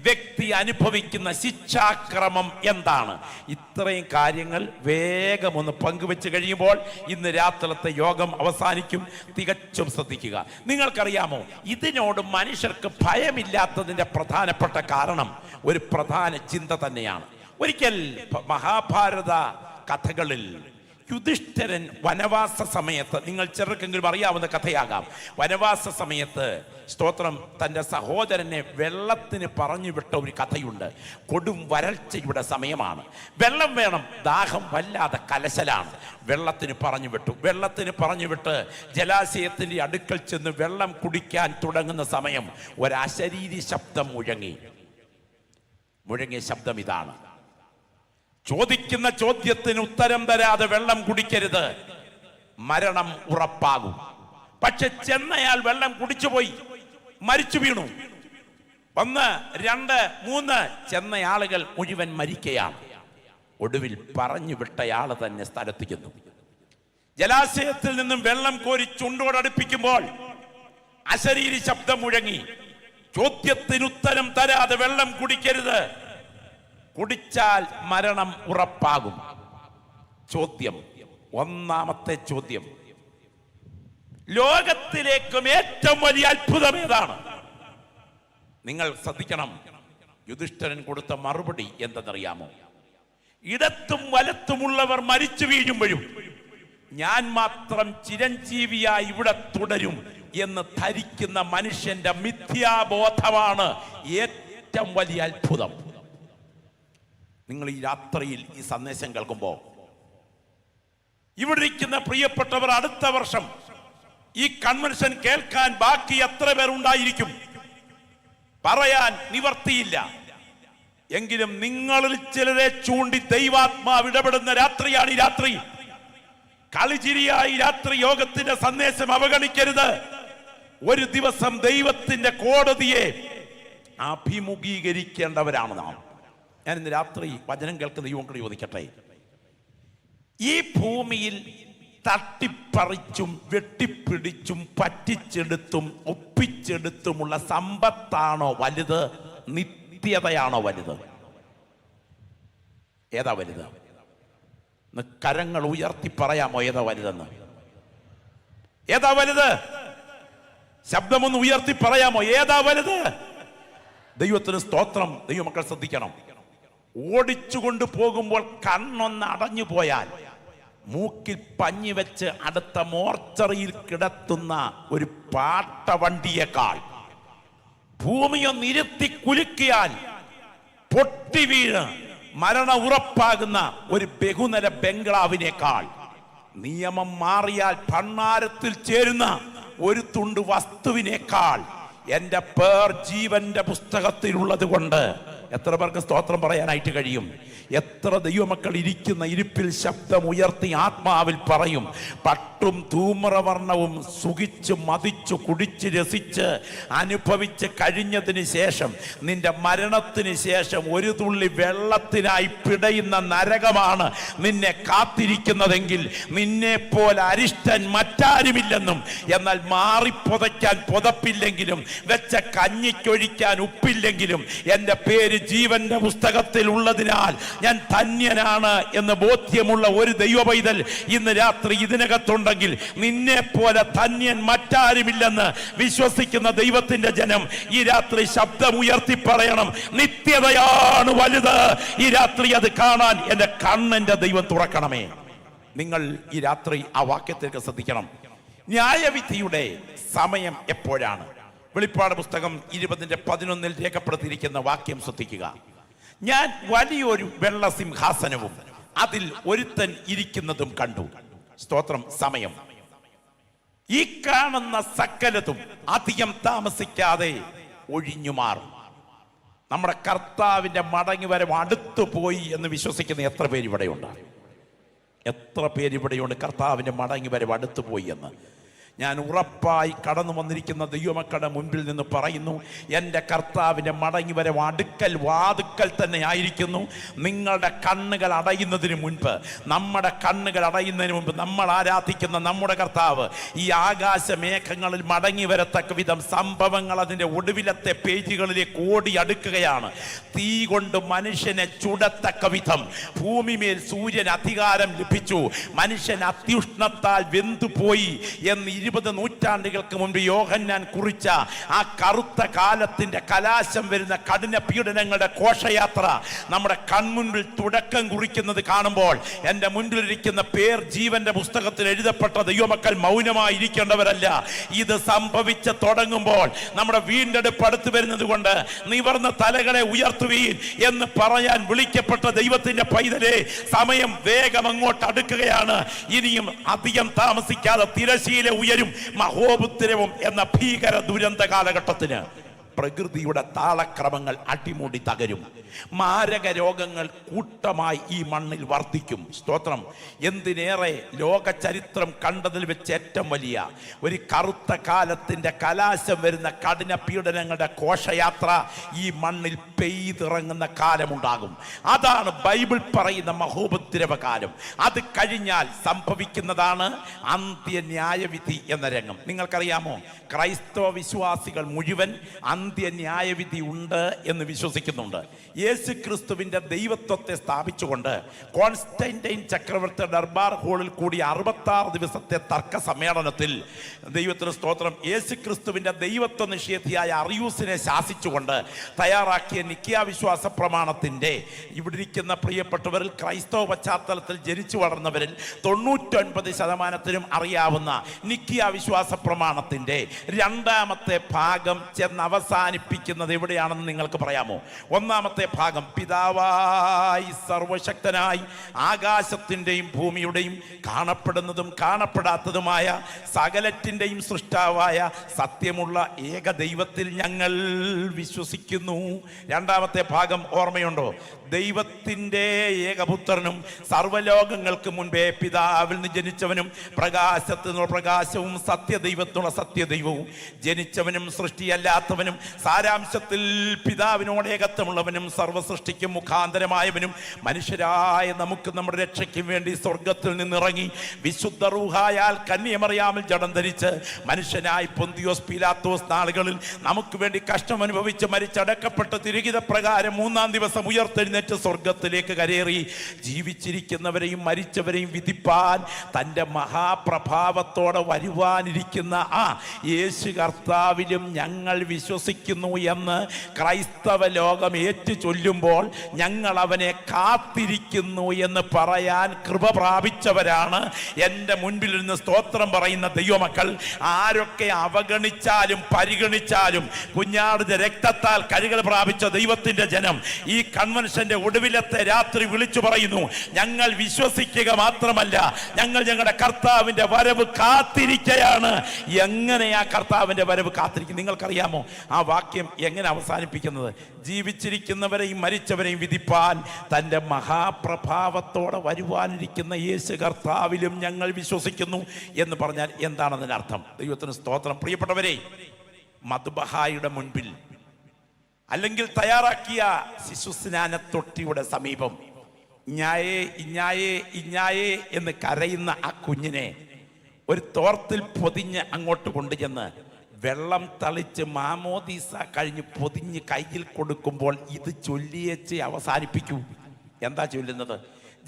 വ്യക്തി അനുഭവിക്കുന്ന ശിക്ഷാക്രമം എന്താണ്? ഇത്രയും കാര്യങ്ങൾ വേഗം ഒന്ന് പങ്കുവെച്ച് കഴിയുമ്പോൾ ഇന്ന് രാത്രിത്തെ യോഗം അവസാനിക്കും. തികച്ചും ശ്രദ്ധിക്കുക. നിങ്ങൾക്കറിയാമോ, ഇതിനോട് മനുഷ്യർക്ക് ഭയമില്ലാത്തതിന്റെ പ്രധാനപ്പെട്ട കാരണം ഒരു പ്രധാന ചിന്ത തന്നെയാണ്. ഒരിക്കൽ മഹാഭാരത കഥകളിൽ യുധിഷ്ഠിരൻ വനവാസ സമയത്ത്, നിങ്ങൾ ചെറുക്കെങ്കിലും അറിയാവുന്ന കഥയാകാം, വനവാസ സമയത്ത് സ്തോത്രം തൻ്റെ സഹോദരനെ വെള്ളത്തിന് പറഞ്ഞു വിട്ട ഒരു കഥയുണ്ട്. കൊടും വരൾച്ചയുടെ സമയമാണ്, വെള്ളം വേണം, ദാഹം വല്ലാതെ കലശലാണ്. വെള്ളത്തിന് പറഞ്ഞു വിട്ട് ജലാശയത്തിൻ്റെ അടുക്കൽ ചെന്ന് വെള്ളം കുടിക്കാൻ തുടങ്ങുന്ന സമയം ഒരു അശരീരി ശബ്ദം മുഴങ്ങിയ ശബ്ദം ഇതാണ്: ചോദിക്കുന്ന ചോദ്യത്തിന് ഉത്തരം തരാതെ വെള്ളം കുടിക്കരുത്, മരണം ഉറപ്പാകും. പക്ഷെ ചെന്നയാൾ വെള്ളം കുടിച്ചുപോയി, മരിച്ചു വീണു. 1, 2, 3 ചെന്നയാളുകൾ മുഴുവൻ മരിക്കയാണ്. ഒടുവിൽ പറഞ്ഞു വിട്ടയാൾ തന്നെ സ്ഥലത്തിക്കുന്നു. ജലാശയത്തിൽ നിന്നും വെള്ളം കോരി ചുണ്ടോടടുപ്പിക്കുമ്പോൾ അശരീരി ശബ്ദം മുഴങ്ങി: ചോദ്യത്തിന് ഉത്തരം തരാതെ വെള്ളം കുടിക്കരുത്, കുടിച്ചാൽ മരണം ഉറപ്പാകും. ചോദ്യം: ഒന്നാമത്തെ ചോദ്യം, ലോകത്തിലേക്കും ഏറ്റവും വലിയ അത്ഭുതം ഏതാണ്? നിങ്ങൾ ശ്രദ്ധിക്കണം. യുധിഷ്ഠിരൻ കൊടുത്ത മറുപടി എന്തെന്നറിയാമോ? ഇടത്തും വലത്തുമുള്ളവർ മരിച്ചു വീഴുമ്പോഴും ഞാൻ മാത്രം ചിരഞ്ജീവിയായി ഇവിടെ തുടരും എന്ന് ധരിക്കുന്ന മനുഷ്യന്റെ മിഥ്യാബോധമാണ് ഏറ്റവും വലിയ അത്ഭുതം. നിങ്ങൾ ഈ രാത്രിയിൽ ഈ സന്ദേശം കേൾക്കുമ്പോൾ ഇവിടെ ഇരിക്കുന്ന പ്രിയപ്പെട്ടവർ, അടുത്ത വർഷം ഈ കൺവെൻഷൻ കേൾക്കാൻ ബാക്കി എത്ര പേരുണ്ടായിരിക്കും പറയാൻ നിവർത്തിയില്ല. എങ്കിലും നിങ്ങളിൽ ചിലരെ ചൂണ്ടി ദൈവാത്മാവ് ഇടപെടുന്ന രാത്രിയാണ് ഈ രാത്രി. കളിചിരിയായി രാത്രി യോഗത്തിന്റെ സന്ദേശം അവഗണിക്കരുത്. ഒരു ദിവസം ദൈവത്തിന്റെ കോടതിയെ അഭിമുഖീകരിക്കേണ്ടവരാണ് നാം. ഞാൻ ഇന്ന് രാത്രി വചനം കേൾക്കുന്ന യുവക്കൾ ചോദിക്കട്ടെ, ഈ ഭൂമിയിൽ തട്ടിപ്പറിച്ചും വെട്ടിപ്പിടിച്ചും പറ്റിച്ചെടുത്തും ഒപ്പിച്ചെടുത്തുമുള്ള സമ്പത്താണോ വലുത്, നിത്യതയാണോ വലുത്? ഏതാ വലുത്? കരങ്ങൾ ഉയർത്തി പറയാമോ ഏതാ വലുതെന്ന്? ഏതാ വലുത്? ശബ്ദമൊന്ന് ഉയർത്തി പറയാമോ ഏതാ വലുത്? ദൈവത്തിന് സ്തോത്രം. ദൈവമക്കൾ ശ്രദ്ധിക്കണം. ഓടിച്ചുകൊണ്ട് പോകുമ്പോൾ കണ്ണൊന്ന് അടഞ്ഞു പോയാൽ മൂക്കിൽ പഞ്ഞി വെച്ച് അടുത്ത മോർച്ചറിയിൽ കിടത്തുന്ന ഒരു പാട്ടവണ്ടിയേക്കാൾ, ഭൂമിയൊന്ന് ഇരുത്തി കുലുക്കിയാൽ പൊട്ടി വീണ് മരണ ഉറപ്പാകുന്ന ഒരു ബഹുനില ബംഗ്ലാവിനേക്കാൾ, നിയമം മാറിയാൽ ഭണ്ഡാരത്തിൽ ചേരുന്ന ഒരു തുണ്ട് വസ്തുവിനേക്കാൾ എന്റെ പേർ ജീവന്റെ പുസ്തകത്തിലുള്ളത് കൊണ്ട് എത്ര പേർക്ക് സ്തോത്രം പറയാനായിട്ട് കഴിയും? എത്ര ദൈവമക്കൾ ഇരിക്കുന്ന ഇരിപ്പിൽ ശബ്ദം ഉയർത്തി ആത്മാവിൽ പറയും, പട്ടും ധൂമ്രവർണ്ണവും സുഖിച്ച് മതിച്ചു കുടിച്ച് രസിച്ച് അനുഭവിച്ച് കഴിഞ്ഞതിന് ശേഷം നിന്റെ മരണത്തിന് ശേഷം ഒരു തുള്ളി വെള്ളത്തിനായി പിടയുന്ന നരകമാണ് നിന്നെ കാത്തിരിക്കുന്നതെങ്കിൽ നിന്നെ പോലെ അരിഷ്ടൻ മറ്റാരുമില്ലെന്നും, എന്നാൽ മാറിപ്പൊതയ്ക്കാൻ പുതപ്പില്ലെങ്കിലും വെച്ച കഞ്ഞിക്കൊഴിക്കാൻ ഉപ്പില്ലെങ്കിലും എൻ്റെ പേര് ജീവന്റെ പുസ്തകത്തിൽ ഉള്ളതിനാൽ ഞാൻ ധന്യനാണ് എന്ന് ബോധ്യമുള്ള ഒരു ദൈവ പൈതൽ ഇന്ന് രാത്രി ഇതിനകത്തുണ്ടെങ്കിൽ, നിന്നെ പോലെ ധന്യൻ മറ്റാരുമില്ലെന്ന് വിശ്വസിക്കുന്ന ദൈവത്തിന്റെ ജനം ഈ രാത്രി ശബ്ദമുയർത്തി പറയണം, നിത്യതയാണ് വലുത്. ഈ രാത്രി അത് കാണാൻ എന്റെ കണ്ണിന്റെ ദൈവം തുറക്കണമേ. നിങ്ങൾ ഈ രാത്രി ആ വാക്യത്തിലേക്ക് ശ്രദ്ധിക്കണം. ന്യായവിധിയുടെ സമയം എപ്പോഴാണ്? വെളിപ്പാട് പുസ്തകം 20:11 രേഖപ്പെടുത്തിയിരിക്കുന്ന വാക്യം ശ്രദ്ധിക്കുക. ഞാൻ വലിയൊരു വെള്ള സിംഹാസനവും അതിൽ ഒരുത്തൻ ഇരിക്കുന്നതും കണ്ടു. സ്തോത്രം. സമയം. ഈ കാണുന്ന സകലതും അധികം താമസിക്കാതെ ഒഴിഞ്ഞു മാറും. നമ്മുടെ കർത്താവിന്റെ മടങ്ങി വരവ് അടുത്തു പോയി എന്ന് വിശ്വസിക്കുന്ന എത്ര പേര് ഇവിടെയുണ്ട്? എത്ര പേര് ഇവിടെയുണ്ട് കർത്താവിന്റെ മടങ്ങി വരവ് അടുത്തു പോയി എന്ന്? ഞാൻ ഉറപ്പായി കടന്നു വന്നിരിക്കുന്ന ദൈവമക്കളുടെ മുൻപിൽ നിന്ന് പറയുന്നു, എൻ്റെ കർത്താവിൻ്റെ മടങ്ങി വരവ് അടുക്കൽ വാതുക്കൽ തന്നെ ആയിരിക്കുന്നു. നിങ്ങളുടെ കണ്ണുകൾ അടയുന്നതിന് മുൻപ്, നമ്മുടെ കണ്ണുകൾ അടയുന്നതിന് മുൻപ് നമ്മൾ ആരാധിക്കുന്ന നമ്മുടെ കർത്താവ് ഈ ആകാശമേഘങ്ങളിൽ മടങ്ങി വരത്തക്ക വിധം സംഭവങ്ങൾ അതിൻ്റെ ഒടുവിലത്തെ പേജുകളിലേക്ക് ഓടി അടുക്കുകയാണ്. തീ കൊണ്ട് മനുഷ്യനെ ചുടത്തക്ക വിധം ഭൂമിമേൽ സൂര്യൻ അധികാരം ലഭിച്ചു. മനുഷ്യൻ അത്യുഷ്ണത്താൽ വെന്തുപോയി എന്ന് 20 നൂറ്റാണ്ടുകൾക്ക് മുൻപ് യോഹന്നാൻ കുറിച്ച ആ കറുത്ത കാലത്തിന്റെ കലാശം വരുന്ന കഠിന പീഡനങ്ങളുടെ ഘോഷയാത്ര നമ്മുടെ കൺമുൻപിൽ തുടക്കം കുറിക്കുന്നത് കാണുമ്പോൾ എൻ്റെ മുൻപിലിരിക്കുന്ന പേർ ജീവന്റെ പുസ്തകത്തിൽ എഴുതപ്പെട്ട ദൈവമക്കൾ മൗനമായി ഇരിക്കേണ്ടവരല്ല. ഇത് സംഭവിച്ച് തുടങ്ങുമ്പോൾ നമ്മുടെ വീണ്ടെടുപ്പ് അടുത്ത് വരുന്നത് കൊണ്ട് നിവർന്ന തലകളെ ഉയർത്തുവീൻ എന്ന് പറയാൻ വിളിക്കപ്പെട്ട ദൈവത്തിന്റെ പൈതലേ, സമയം വേഗം അങ്ങോട്ട് അടുക്കുകയാണ്. ഇനിയും അധികം താമസിക്കാതെ തിരശീല ഉയരും മഹോപുത്രവും എന്ന ഭീകര ദുരന്ത കാലഘട്ടത്തിന് പ്രകൃതിയുടെ താളക്രമങ്ങൾ അടിമുടി തകരും. മാരക രോഗങ്ങൾ കൂട്ടമായി ഈ മണ്ണിൽ വർദ്ധിക്കും. സ്തോത്രം. എന്തിനേറെ ലോക ചരിത്രം കണ്ടതിൽ വെച്ച് ഏറ്റവും വലിയ ഒരു കറുത്ത കാലത്തിന്റെ കലാശം വരുന്ന കഠിന പീഡനങ്ങളുടെ ഘോഷയാത്ര ഈ മണ്ണിൽ പെയ്തിറങ്ങുന്ന കാലമുണ്ടാകും. അതാണ് ബൈബിൾ പറയുന്ന മഹോപദ്രവ കാലം. അത് കഴിഞ്ഞാൽ സംഭവിക്കുന്നതാണ് അന്ത്യന്യായവിധി എന്ന രംഗം. നിങ്ങൾക്കറിയാമോ, ക്രൈസ്തവ വിശ്വാസികൾ മുഴുവൻ അന്ത്യന്യായവിധി ഉണ്ട് എന്ന് വിശ്വസിക്കുന്നുണ്ട്. യേശു ക്രിസ്തുവിൻ്റെ ദൈവത്വത്തെ സ്ഥാപിച്ചുകൊണ്ട് കോൺസ്റ്റന്റൈൻ ചക്രവർത്തി ദർബാർ ഹാളിൽ കൂടി 66 ദിവസത്തെ തർക്ക സമ്മേളനത്തിൽ ദൈവത്തിന് സ്തോത്രം യേശു ക്രിസ്തുവിൻ്റെ ദൈവത്വ നിഷേധിയായ അറിയൂസിനെ ശാസിച്ചുകൊണ്ട് തയ്യാറാക്കിയ നിക്കിയ വിശ്വാസ പ്രമാണത്തിൻ്റെ ഇവിടെ ഇരിക്കുന്ന പ്രിയപ്പെട്ടവരിൽ ക്രൈസ്തവ പശ്ചാത്തലത്തിൽ ജനിച്ചു വളർന്നവരിൽ 99% അറിയാവുന്ന നിക്കിയ വിശ്വാസ പ്രമാണത്തിൻ്റെ രണ്ടാമത്തെ ഭാഗം ചെന്ന് അവസാനിപ്പിക്കുന്നത് എവിടെയാണെന്ന് നിങ്ങൾക്ക് പറയാമോ? ഒന്നാമത്തെ ഭാഗം, പിതാവായി സർവശക്തനായി ആകാശത്തിൻ്റെയും ഭൂമിയുടെയും കാണപ്പെടുന്നതും കാണപ്പെടാത്തതുമായ സകലത്തിൻ്റെയും സൃഷ്ടാവായ സത്യമുള്ള ഏക ദൈവത്തിൽ ഞങ്ങൾ വിശ്വസിക്കുന്നു. രണ്ടാമത്തെ ഭാഗം ഓർമ്മയുണ്ടോ? ദൈവത്തിൻ്റെ ഏകപുത്രനും സർവ്വലോകങ്ങൾക്ക് മുൻപേ പിതാവിൽ നിന്ന് ജനിച്ചവനും പ്രകാശത്തിൽ നിന്നുള്ള പ്രകാശവും സത്യദൈവത്തിനുള്ള സത്യദൈവവും ജനിച്ചവനും സൃഷ്ടിയല്ലാത്തവനും സാരാംശത്തിൽ പിതാവിനോട് ഏകത്വമുള്ളവനും സർവ്വസൃഷ്ടിക്കും മുഖാന്തരമായവനും മനുഷ്യരായ നമുക്ക് നമ്മുടെ രക്ഷയ്ക്കും വേണ്ടി സ്വർഗത്തിൽ നിന്നിറങ്ങി വിശുദ്ധ റൂഹായാൽ കന്യമറിയാമിൽ ജഡം ധരിച്ച് മനുഷ്യനായി പൊന്തിയോസ് പീലാത്തോസ് നാളുകളിൽ നമുക്ക് വേണ്ടി കഷ്ടം അനുഭവിച്ച് മരിച്ചടക്കപ്പെട്ട് തിരുഹിത പ്രകാരം 3-ാം ദിവസം ഉയർത്തെഴുന്നേറ്റ് സ്വർഗത്തിലേക്ക് കരേറി ജീവിച്ചിരിക്കുന്നവരെയും മരിച്ചവരെയും വിധിപ്പാൻ തൻ്റെ മഹാപ്രഭാവത്തോടെ വരുവാനിരിക്കുന്ന ആ യേശു കർത്താവിലും ഞങ്ങൾ വിശ്വസിക്കുന്നു എന്ന് ക്രൈസ്തവ ലോകം ഏറ്റു ചൊല്ലുമ്പോൾ ഞങ്ങൾ അവനെ കാത്തിരിക്കുന്നു എന്ന് പറയാൻ കൃപ പ്രാപിച്ചവരാണ് എൻ്റെ മുൻപിൽ നിന്ന് സ്തോത്രം പറയുന്ന ദൈവമക്കൾ. ആരൊക്കെ അവഗണിച്ചാലും പരിഗണിച്ചാലും കുഞ്ഞാടിന്റെ രക്തത്താൽ കഴുകൽ പ്രാപിച്ച ദൈവത്തിന്റെ ജനം ഈ കൺവെൻഷന്റെ ഒടുവിലത്തെ രാത്രി വിളിച്ചു പറയുന്നു, ഞങ്ങൾ വിശ്വസിക്കുക മാത്രമല്ല, ഞങ്ങൾ ഞങ്ങളുടെ കർത്താവിന്റെ വരവ് കാത്തിരിക്കുകയാണ്. എങ്ങനെയാ കർത്താവിന്റെ വരവ് കാത്തിരിക്കും? നിങ്ങൾക്കറിയാമോ ആ വാക്യം എങ്ങനെ അവസാനിപ്പിക്കുന്നത്? ജീവിച്ചിരിക്കുന്നവരെയും മരിച്ചവരെയും വിധിപ്പാൻ തൻ്റെ മഹാപ്രഭാവത്തോടെ വരുവാനിരിക്കുന്ന യേശു കർത്താവിലും ഞങ്ങൾ വിശ്വസിക്കുന്നു എന്ന് പറഞ്ഞാൽ എന്താണ് അതിനർത്ഥം? ദൈവത്തിന് സ്തോത്രം. പ്രിയപ്പെട്ടവരെ, മദ്ബഹായുടെ മുൻപിൽ അല്ലെങ്കിൽ തയ്യാറാക്കിയ ശിശുസ്നാന തൊട്ടിയുടെ സമീപം ഇഞ്ഞായേ ഇഞ്ഞായേ ഇഞ്ഞായേ എന്ന് കരയുന്ന ആ കുഞ്ഞിനെ ഒരു തോർത്തിൽ പൊതിഞ്ഞ് അങ്ങോട്ട് കൊണ്ടുചെന്ന് വെള്ളം തളിച്ച് മാമോദീസ കഴിഞ്ഞ് പൊതിഞ്ഞ് കയ്യിൽ കൊടുക്കുമ്പോൾ ഇത് ചൊല്ലിയേച്ച് അവസാനിപ്പിക്കൂ. എന്താ ചൊല്ലുന്നത്?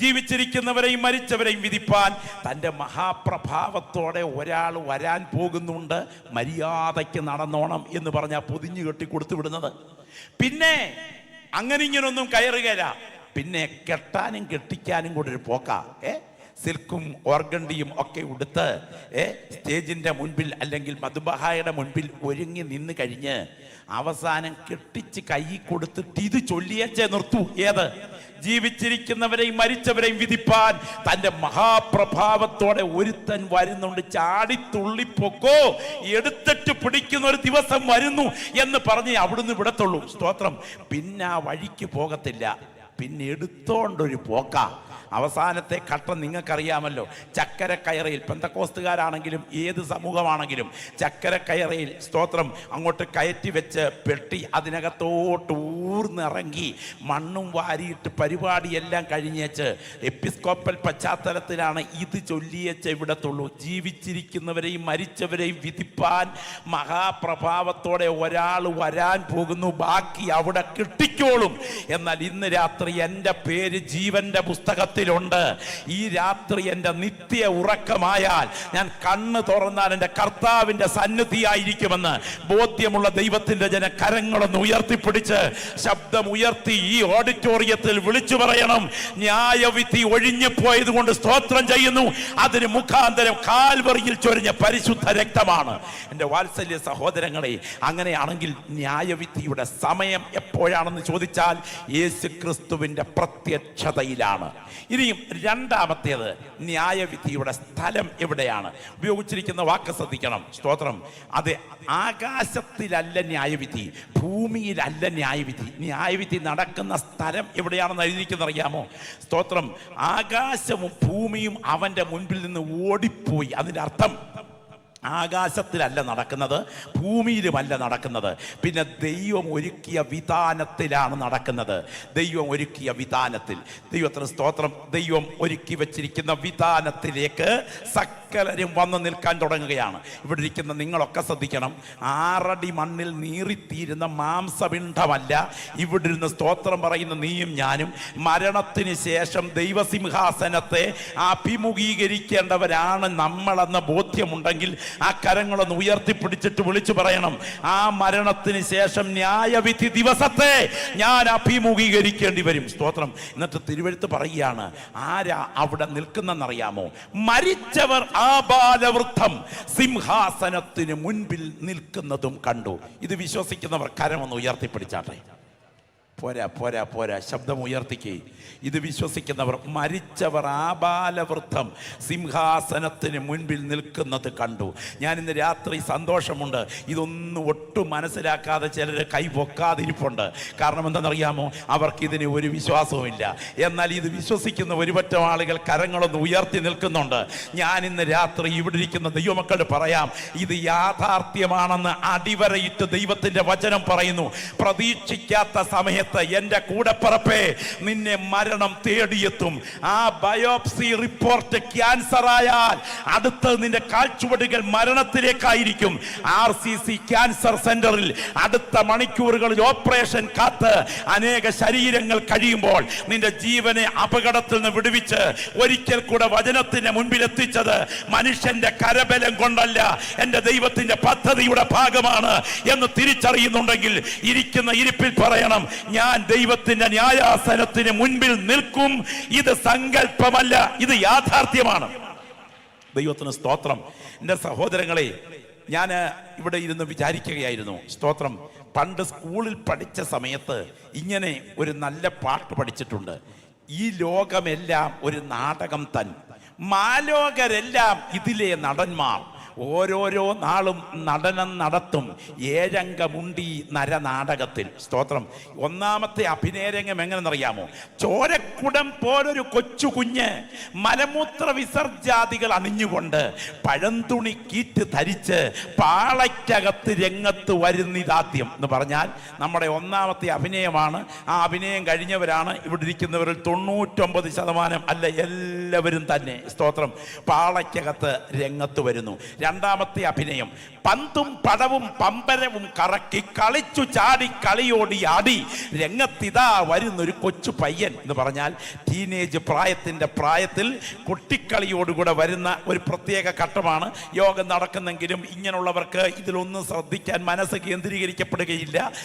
ജീവിച്ചിരിക്കുന്നവരെയും മരിച്ചവരെയും വിധിപ്പാൻ തൻ്റെ മഹാപ്രഭാവത്തോടെ ഒരാൾ വരാൻ പോകുന്നുണ്ട്, മര്യാദയ്ക്ക് നടന്നോണം എന്ന് പറഞ്ഞാൽ പൊതിഞ്ഞു കെട്ടി കൊടുത്തു വിടുന്നത്. പിന്നെ അങ്ങനെ ഇങ്ങനൊന്നും കയറുകയില്ല. പിന്നെ കെട്ടാനും കെട്ടിക്കാനും കൂടെ ഒരു പോക്കാ. സിൽക്കും ഓർഗണ്ടിയും ഒക്കെ ഉടുത്ത് സ്റ്റേജിൻ്റെ മുൻപിൽ അല്ലെങ്കിൽ മദ്ബഹായുടെ മുൻപിൽ ഒരുങ്ങി നിന്ന് കഴിഞ്ഞ് അവസാനം കെട്ടിച്ച് കൈ കൊടുത്തിട്ട് ഇത് ചൊല്ലിയച്ചേ നിർത്തൂ. ഏത്? ജീവിച്ചിരിക്കുന്നവരെയും മരിച്ചവരെയും വിധിപ്പാൻ തൻ്റെ മഹാപ്രഭാവത്തോടെ ഒരുത്തൻ വരുന്നുണ്ട്, ചാടിത്തുള്ളിപ്പൊക്കോ, എടുത്തിട്ട് പിടിക്കുന്ന ഒരു ദിവസം വരുന്നു എന്ന് പറഞ്ഞ് അവിടുന്ന് വിടത്തുള്ളൂ. സ്തോത്രം. പിന്നെ ആ വഴിക്ക് പോകത്തില്ല, പിന്നെ എടുത്തോണ്ടൊരു പോക്ക. അവസാനത്തെ ഘട്ടം നിങ്ങൾക്കറിയാമല്ലോ. ചക്കരക്കയറയിൽ പെന്തക്കോസ്തുകാരാണെങ്കിലും ഏത് സമൂഹമാണെങ്കിലും ചക്കരക്കയറയിൽ സ്തോത്രം അങ്ങോട്ട് കയറ്റി വെച്ച് പെട്ടി അതിനകത്തോട്ട് ഊർന്നിറങ്ങി മണ്ണും വാരിയിട്ട് പരിപാടിയെല്ലാം കഴിഞ്ഞേച്ച് എപ്പിസ്കോപ്പൽ പശ്ചാത്തലത്തിലാണ് ഇത് ചൊല്ലിയേച്ച് വിടത്തുള്ളൂ. ജീവിച്ചിരിക്കുന്നവരെയും മരിച്ചവരെയും വിധിപ്പാൻ മഹാപ്രഭാവത്തോടെ ഒരാൾ വരാൻ പോകുന്നു, ബാക്കി അവിടെ കിട്ടിക്കോളും. എന്നാൽ ഇന്ന് രാത്രി എൻ്റെ പേര് ജീവന്റെ പുസ്തകത്തിലുണ്ട്. ഈ രാത്രി എൻ്റെ നിത്യ ഉറക്കമായാൽ ഞാൻ കണ്ണ് തുറന്നാൽ എൻ്റെ കർത്താവിൻ്റെ സന്നിധിയായിരിക്കുമെന്ന് ബോധ്യമുള്ള ദൈവത്തിൻ്റെ ജന കരങ്ങളൊന്ന് ഉയർത്തിപ്പിടിച്ച് ശബ്ദം ഉയർത്തി ഈ ഓഡിറ്റോറിയത്തിൽ വിളിച്ചു പറയണം, ന്യായവിധി ഒഴിഞ്ഞു പോയത് കൊണ്ട് സ്തോത്രം ചെയ്യുന്നു. അതിന് മുഖാന്തരം കാൽവറിയിൽ ചൊരിഞ്ഞ പരിശുദ്ധ രക്തമാണ്. എൻ്റെ വാത്സല്യ സഹോദരങ്ങളെ, അങ്ങനെയാണെങ്കിൽ ന്യായവിധിയുടെ സമയം എപ്പോഴാണെന്ന് ചോദിച്ചാൽ യേശു ക്രിസ്തുവിൻ്റെ പ്രത്യക്ഷതയിലാണ്. ഇനിയും രണ്ടാമത്തേത്, ന്യായവിധിയുടെ സ്ഥലം എവിടെയാണ്? ഉപയോഗിച്ചിരിക്കുന്ന വാക്ക് ശ്രദ്ധിക്കണം. സ്തോത്രം. അത് ആകാശത്തിലല്ല ന്യായവിധി, ഭൂമിയിലല്ല ന്യായവിധി. ന്യായവിധി നടക്കുന്ന സ്ഥലം എവിടെയാണെന്ന് എഴുതിയിരിക്കുന്നത് അറിയാമോ? സ്തോത്രം. ആകാശവും ഭൂമിയും അവൻ്റെ മുൻപിൽ നിന്ന് ഓടിപ്പോയി. അതിൻ്റെ അർത്ഥം ആകാശത്തിലല്ല നടക്കുന്നത്, ഭൂമിയിലുമല്ല നടക്കുന്നത്, പിന്നെ ദൈവം ഒരുക്കിയ വിധാനത്തിലാണ് നടക്കുന്നത്. ദൈവം ഒരുക്കിയ വിധാനത്തിൽ, ദൈവത്തിന് സ്തോത്രം, ദൈവം ഒരുക്കി വച്ചിരിക്കുന്ന വിധാനത്തിലേക്ക് സകലരും വന്ന് നിൽക്കാൻ തുടങ്ങുകയാണ്. ഇവിടെ ഇരിക്കുന്ന നിങ്ങളൊക്കെ ശ്രദ്ധിക്കണം, 6 അടി മണ്ണിൽ നീറിത്തീരുന്ന മാംസപിണ്ഡമല്ല ഇവിടെ ഇരുന്ന് സ്തോത്രം പറയുന്ന നീയും ഞാനും. മരണത്തിന് ശേഷം ദൈവസിംഹാസനത്തെ അഭിമുഖീകരിക്കേണ്ടവരാണ് നമ്മളെന്ന ബോധ്യമുണ്ടെങ്കിൽ ആ കരങ്ങളൊന്ന് ഉയർത്തിപ്പിടിച്ചിട്ട് വിളിച്ചു പറയണം, ആ മരണത്തിന് ശേഷം ന്യായവിധി ദിവസത്തെ ഞാൻ അഭിമുഖീകരിക്കേണ്ടി വരും. സ്തോത്രം. എന്നിട്ട് തിരുവെഴുത്ത് പറയുകയാണ്, ആരാ അവിടെ നിൽക്കുന്നെന്നറിയാമോ? മരിച്ചവർ ആബാലവൃദ്ധം സിംഹാസനത്തിന് മുൻപിൽ നിൽക്കുന്നതും കണ്ടു. ഇത് വിശ്വസിക്കുന്നവർ കരമൊന്ന് ഉയർത്തിപ്പിടിച്ചാട്ടെ. പോരാ പോരാ പോരാ, ശബ്ദം ഉയർത്തിക്കേ. ഇത് വിശ്വസിക്കുന്നവർ, മരിച്ചവർ ആബാലവൃദ്ധം സിംഹാസനത്തിന് മുൻപിൽ നിൽക്കുന്നത് കണ്ടു. ഞാൻ ഇന്ന് രാത്രി സന്തോഷമുണ്ട്, ഇതൊന്നും ഒട്ടും മനസ്സിലാക്കാതെ ചിലർ കൈ പൊക്കാതിരിപ്പുണ്ട്. കാരണം എന്താണെന്നറിയാമോ? അവർക്കിതിന് ഒരു വിശ്വാസവുമില്ല. എന്നാൽ ഇത് വിശ്വസിക്കുന്ന ഒരുപറ്റം ആളുകൾ കരങ്ങളൊന്ന് ഉയർത്തി നിൽക്കുന്നുണ്ട്. ഞാൻ ഇന്ന് രാത്രി ഇവിടെ ഇരിക്കുന്ന ദൈവമക്കളോട് പറയാം, ഇത് യാഥാർത്ഥ്യമാണെന്ന് അടിവരയിട്ട് ദൈവത്തിന്റെ വചനം പറയുന്നു. പ്രതീക്ഷിക്കാത്ത സമയത്ത് എന്റെ കൂടപ്പിറപ്പേ, നിന്നെ മരണം തേടിയെത്തും. ആ ബയോപ്സി റിപ്പോർട്ട് ക്യാൻസർ ആയാൽ അടുത്ത നിന്റെ കാൽച്ചുവടുകൾ മരണത്തിലേക്കായിരിക്കും. RCC ക്യാൻസർ സെന്ററിൽ അടുത്ത മണിക്കൂറുകളിൽ ഓപ്പറേഷൻ കാത്ത് അനേക ശരീരങ്ങൾ കഴിയുമ്പോൾ നിന്റെ ജീവനെ അപകടത്തിൽ നിന്ന് വിടുവിച്ച് ഒരിക്കൽ കൂടെ വചനത്തിന്റെ മുൻപിൽ എത്തിച്ചത് മനുഷ്യന്റെ കരബലം കൊണ്ടല്ല, എന്റെ ദൈവത്തിന്റെ പദ്ധതിയുടെ ഭാഗമാണ് എന്ന് തിരിച്ചറിയുന്നുണ്ടെങ്കിൽ ഇരിക്കുന്ന ഇരിപ്പിൽ പറയണം, ഞാൻ ദൈവത്തിന്റെ ന്യായാസനത്തിന് മുൻപിൽ നിൽക്കും. ഇത് സങ്കല്പമല്ല, ഇത് യാഥാർത്ഥ്യമാണ്. ദൈവത്തിന് സ്തോത്രം. എൻ്റെ സഹോദരങ്ങളെ, ഞാൻ ഇവിടെ ഇരുന്ന് വിചാരിക്കുകയായിരുന്നു. സ്തോത്രം. പണ്ട് സ്കൂളിൽ പഠിച്ച സമയത്ത് ഇങ്ങനെ ഒരു നല്ല പാട്ട് പഠിച്ചിട്ടുണ്ട്. ഈ ലോകമെല്ലാം ഒരു നാടകം തൻ, മാലോകരെല്ലാം ഇതിലെ നടന്മാർ, ഓരോരോ നാളും നടനം നടത്തും 7 അംഗമുണ്ടി നരനാടകത്തിൽ. സ്തോത്രം. ഒന്നാമത്തെ അഭിനയരംഗം എങ്ങനെന്നറിയാമോ? ചോരക്കുടം പോലൊരു കൊച്ചു കുഞ്ഞ് മലമൂത്ര വിസർജാദികൾ അണിഞ്ഞുകൊണ്ട് പഴന്തുണി കീറ്റ് ധരിച്ച് പാളയ്ക്കകത്ത് രംഗത്ത് വരുന്നിതാദ്യം എന്ന് പറഞ്ഞാൽ നമ്മുടെ ഒന്നാമത്തെ അഭിനയമാണ്. ആ അഭിനയം കഴിഞ്ഞവരാണ് ഇവിടെ ഇരിക്കുന്നവരിൽ 99% അല്ല എല്ലാവരും തന്നെ. സ്തോത്രം. പാളയ്ക്കകത്ത് രംഗത്ത് വരുന്നു. രണ്ടാമത്തെ അഭിനയം, പന്തും പടവും പമ്പരവും കറക്കി കളിച്ചു ചാടി കളിയോടി ആടി രംഗത്തിതാ വരുന്നൊരു കൊച്ചു പയ്യൻ എന്ന് പറഞ്ഞാൽ ടീനേജ് പ്രായത്തിൽ കുട്ടിക്കളിയോടുകൂടെ വരുന്ന ഒരു പ്രത്യേക ഘട്ടമാണ്. യോഗം നടക്കുന്നെങ്കിലും ഇങ്ങനെയുള്ളവർക്ക് ഇതിലൊന്നും ശ്രദ്ധിക്കാൻ മനസ്സ് കേന്ദ്രീകരിക്കപ്പെടുകയില്ല.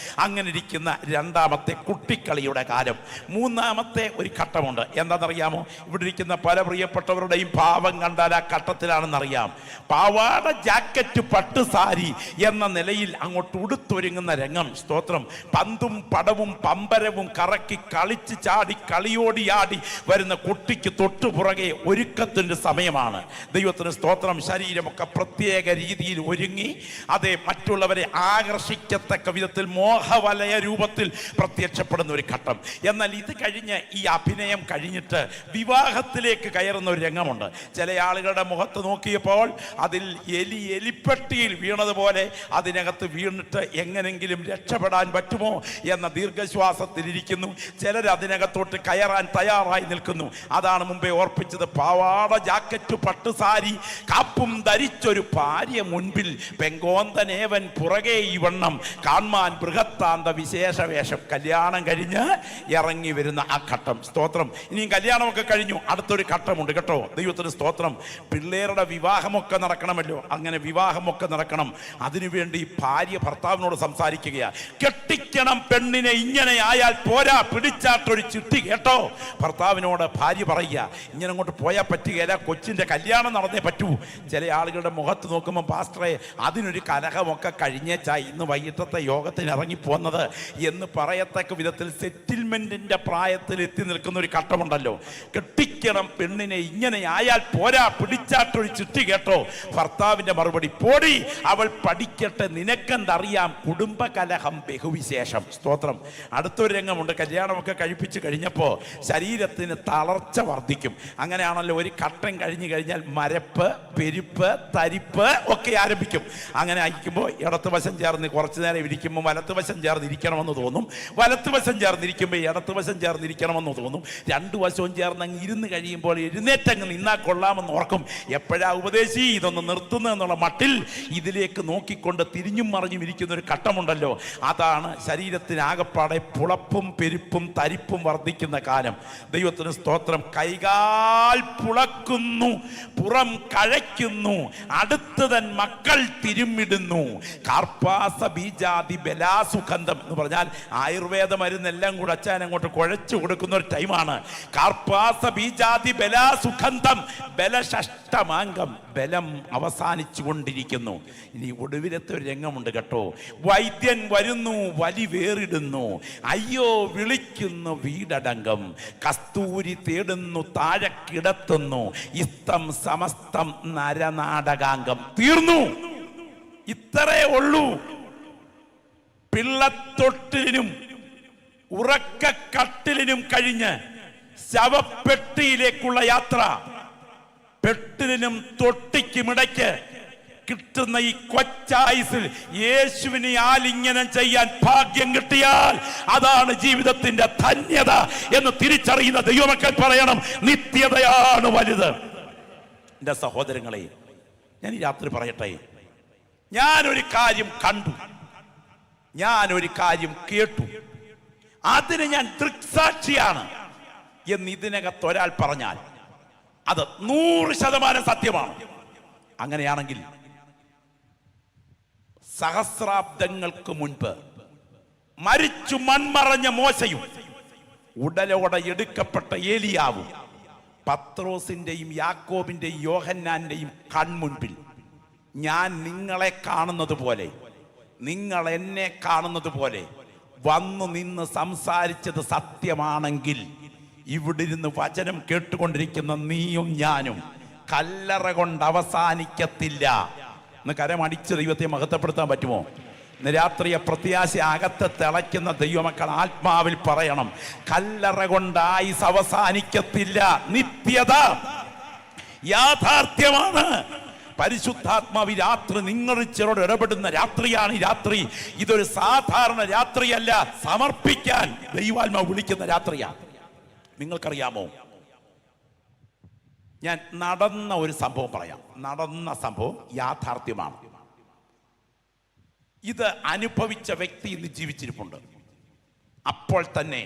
അങ്ങനെ ഇരിക്കുന്ന രണ്ടാമത്തെ കുട്ടിക്കളിയുടെ കാലം. മൂന്നാമത്തെ ഒരു ഘട്ടമുണ്ട്. എന്താണെന്നറിയാമോ? ഇവിടെ ഇരിക്കുന്ന പല പ്രിയപ്പെട്ടവരുടെയും ഭാവം കണ്ടാൽ ആ ഘട്ടത്തിലാണെന്നറിയാം. പാവാട ജാക്കറ്റ് പട്ട് സാരി എന്ന നിലയിൽ അങ്ങോട്ട് ഉടുത്തൊരുങ്ങുന്ന രംഗം. സ്തോത്രം. പന്തും പടവും പമ്പരവും കറക്കി കളിച്ച് ചാടി കളിയോടിയാടി വരുന്ന കുട്ടിക്ക് തൊട്ടു പുറകെ ഒരുക്കത്തിൻ്റെ സമയമാണ്. ദൈവത്തിന് സ്തോത്രം. ശരീരമൊക്കെ പ്രത്യേക രീതിയിൽ ഒരുങ്ങി അതേ മറ്റുള്ളവരെ ആകർഷിക്കത്തക്ക വിധത്തിൽ മോഹവലയ രൂപത്തിൽ പ്രത്യക്ഷപ്പെടുന്ന ഒരു ഘട്ടം. എന്നാൽ ഇത് കഴിഞ്ഞ് ഈ അഭിനയം കഴിഞ്ഞിട്ട് വിവാഹത്തിലേക്ക് കയറുന്ന ഒരു രംഗമുണ്ട്. ചില ആളുകളുടെ മുഖത്ത് നോക്കിയപ്പോൾ അതിൽ എലിപ്പെട്ടിയിൽ വീണതുപോലെ അതിനകത്ത് വീണിട്ട് എങ്ങനെങ്കിലും രക്ഷപ്പെടാൻ പറ്റുമോ എന്ന ദീർഘശ്വാസത്തിലിരിക്കുന്നു. ചിലർ അതിനകത്തോട്ട് കയറാൻ തയ്യാറായി നിൽക്കുന്നു. അതാണ് മുമ്പേ ഓർപ്പിച്ചത്. പാവാട ജാക്കറ്റ് പട്ടുസാരി കാപ്പും ധരിച്ചൊരു ഭാര്യ മുൻപിൽ, പെങ്കോന്തനേവൻ പുറകെ ഈ വണ്ണം കാൺമാൻ ബൃഹത്താന്ത വിശേഷവേഷം. കല്യാണം കഴിഞ്ഞ് ഇറങ്ങി വരുന്ന ആ ഘട്ടം. സ്തോത്രം. ഇനിയും കല്യാണമൊക്കെ കഴിഞ്ഞു, അടുത്തൊരു ഘട്ടമുണ്ട് കേട്ടോ. ദൈവത്തിന് സ്തോത്രം. പിള്ളേരുടെ വിവാഹമൊക്കെ നടക്കണമല്ലോ. അങ്ങനെ വിവാഹമൊക്കെ നടക്കണം. അതിനുവേണ്ടി ഭാര്യ ഭർത്താവിനോട് സംസാരിക്കുകയാ. കെട്ടിക്കണം പെണ്ണിനെ, ഇങ്ങനെ ആയാൽ പോരാ, പിടിച്ചാട്ടൊരു ചിട്ടി കേട്ടോ. ഭർത്താവിനോട് ഭാര്യ പറയുക, ഇങ്ങനെ അങ്ങോട്ട് പോയാൽ പറ്റുകയില്ല, കൊച്ചിൻ്റെ കല്യാണം നടന്നേ പറ്റൂ. ചില ആളുകളുടെ മുഖത്ത് നോക്കുമ്പോൾ പാസ്റ്ററെ അതിനൊരു കലഹമൊക്കെ കഴിഞ്ഞേച്ചാ ഇന്ന് വൈകിട്ടത്തെ യോഗത്തിന് ഇറങ്ങിപ്പോന്നത് എന്ന് പറയത്തക്ക വിധത്തിൽ സെറ്റിൽമെന്റിന്റെ പ്രായത്തിൽ എത്തി നിൽക്കുന്ന ഒരു ഘട്ടമുണ്ടല്ലോ. കെട്ടിക്കണം പെണ്ണിനെ, ഇങ്ങനെ ആയാൽ പോരാ, പിടിച്ചാട്ടൊരു ചിട്ടി കേട്ടോ. ഭർത്താവ് ഭർത്താവിന്റെ മറുപടി, പോടി, അവൾ പഠിക്കട്ടെ, നിനക്കെന്തറിയാം, കുടുംബകലഹം ബഹുവിശേഷം. സ്തോത്രം. അടുത്തൊരു രംഗമുണ്ട്. കല്യാണമൊക്കെ കഴിപ്പിച്ച് കഴിഞ്ഞപ്പോൾ ശരീരത്തിന് തളർച്ച വർദ്ധിക്കും. അങ്ങനെയാണല്ലോ, ഒരു ഘട്ടം കഴിഞ്ഞു കഴിഞ്ഞാൽ മരപ്പ്, പെരുപ്പ്, തരിപ്പ് ഒക്കെ ആരംഭിക്കും. അങ്ങനെ അയക്കുമ്പോൾ ഇടത്തുവശം ചേർന്ന് കുറച്ചു നേരം ഇരിക്കുമ്പോൾ വലത്തുവശം ചേർന്നിരിക്കണമെന്ന് തോന്നും, വലത്തുവശം ചേർന്നിരിക്കുമ്പോൾ ഇടത്തുവശം ചേർന്നിരിക്കണമെന്ന് തോന്നും. രണ്ടു വശവും ചേർന്ന് അങ്ങ് ഇരുന്ന് കഴിയുമ്പോൾ എഴുന്നേറ്റങ്ങ് നിന്നാൽ കൊള്ളാമെന്ന് ഓർക്കും. എപ്പോഴാ ഉപദേശി ഇതൊന്ന് നിർത്തുന്നത് എന്നുള്ള മട്ടിൽ ഇതിലേക്ക് നോക്കിക്കൊണ്ട് തിരിഞ്ഞും മറിഞ്ഞും ഇരിക്കുന്ന ഒരു ഘട്ടമുണ്ടല്ലോ, അതാണ് ശരീരത്തിന് ആകപ്പാടെ പുളപ്പും പെരുപ്പും തരിപ്പും വർദ്ധിക്കുന്ന കാലം. ദൈവത്തിന് സ്തോത്രം. കൈകാൽ പുളക്കുന്നു, പുറം കഴയ്ക്കുന്നു, അടുത്ത് തൻ മക്കൾ തിരുമ്മിടുന്നു. കാർപ്പാസ ബീജാതി ബലാസുഗന്ധം എന്ന് പറഞ്ഞാൽ ആയുർവേദ മരുന്നെല്ലാം കൂടെ അച്ഛൻ അങ്ങോട്ട് കുഴച്ചു കൊടുക്കുന്ന ഒരു ടൈമാണ്. കാർപ്പാസ ബീജാതി ബലാസുഗന്ധം, ബലഷഷ്ടമാംഗം, ബലം അവസാനിച്ചു കൊണ്ടിരിക്കുന്നു. ഇനി ഒടുവിലത്തെ ഒരു രംഗമുണ്ട് കേട്ടോ. വൈദ്യൻ വരുന്നു, വലി വേറിടുന്നു, അയ്യോ വിളിക്കുന്നു വീടടങ്കം, കസ്തൂരി തേടുന്നു, താഴെ കിടത്തുന്നു, ഇസ്തം സമസ്തം നരനാടകാംഗം. തീർന്നു. ഇത്രേ ഉള്ളൂ. പിള്ളത്തൊട്ടിലിനും ഉറക്കക്കട്ടിലിനും കഴിഞ്ഞ് ശവപ്പെട്ടിയിലേക്കുള്ള യാത്ര. പെട്ടിലിനും തൊട്ടിക്കുമിടയ്ക്ക് കിട്ടുന്ന ഈ കൊച്ചായുസിൽ യേശുവിനെ ആലിംഗനം ചെയ്യാൻ ഭാഗ്യം കിട്ടിയാൽ അതാണ് ജീവിതത്തിന്റെ ധന്യത എന്ന് തിരിച്ചറിയുന്ന ദൈവമക്കൾ പറയണം, നിത്യതയാണ് വലുത്. എന്റെ സഹോദരങ്ങളെ, ഞാൻ ഈ രാത്രി പറയട്ടെ, ഞാനൊരു കാര്യം കണ്ടു, ഞാനൊരു കാര്യം കേട്ടു, അതിന് ഞാൻ ദൃക്സാക്ഷിയാണ് എന്ന് ഇതിനകത്ത് ഒരാൾ പറഞ്ഞാൽ അത് 100% സത്യമാണ്. അങ്ങനെയാണെങ്കിൽ സഹസ്രാബ്ദങ്ങൾക്ക് മുൻപ് മരിച്ചു മൺമറഞ്ഞ മോശയും ഉടലോടെ എടുക്കപ്പെട്ട ഏലിയാവും പത്രോസിന്റെയും യാക്കോബിന്റെയും യോഹന്നാന്റെയും കൺമുൻപിൽ ഞാൻ നിങ്ങളെ കാണുന്നത് പോലെ, നിങ്ങൾ എന്നെ കാണുന്നത് പോലെ വന്നു നിന്ന് സംസാരിച്ചത് സത്യമാണെങ്കിൽ ഇവിടെ ഇരുന്ന് വചനം കേട്ടുകൊണ്ടിരിക്കുന്ന നീയും ഞാനും കല്ലറ കൊണ്ട് അവസാനിക്കത്തില്ല. എന്ന് കരമടിച്ച് ദൈവത്തെ മഹത്വപ്പെടുത്താൻ പറ്റുമോ? ഇന്ന് രാത്രിയെ പ്രത്യാശ അകത്ത് തിളയ്ക്കുന്ന ദൈവമക്കൾ ആത്മാവിൽ പറയണം, കല്ലറ കൊണ്ടായി അവസാനിക്കത്തില്ല. നിത്യത യാഥാർത്ഥ്യമാണ്. പരിശുദ്ധാത്മാവ് രാത്രി നിങ്ങൾ ചിലരോട് ഇടപെടുന്ന രാത്രിയാണ് ഈ രാത്രി. ഇതൊരു സാധാരണ രാത്രിയല്ല, സമർപ്പിക്കാൻ ദൈവാത്മാവ് വിളിക്കുന്ന രാത്രിയാണ്. നിങ്ങൾക്കറിയാമോ, ഞാൻ നടന്ന ഒരു സംഭവം പറയാം. നടന്ന സംഭവം യാഥാർത്ഥ്യമാണ്. ഇത് അനുഭവിച്ച വ്യക്തി ഇന്ന് ജീവിച്ചിരിപ്പുണ്ട്. അപ്പോൾ തന്നെ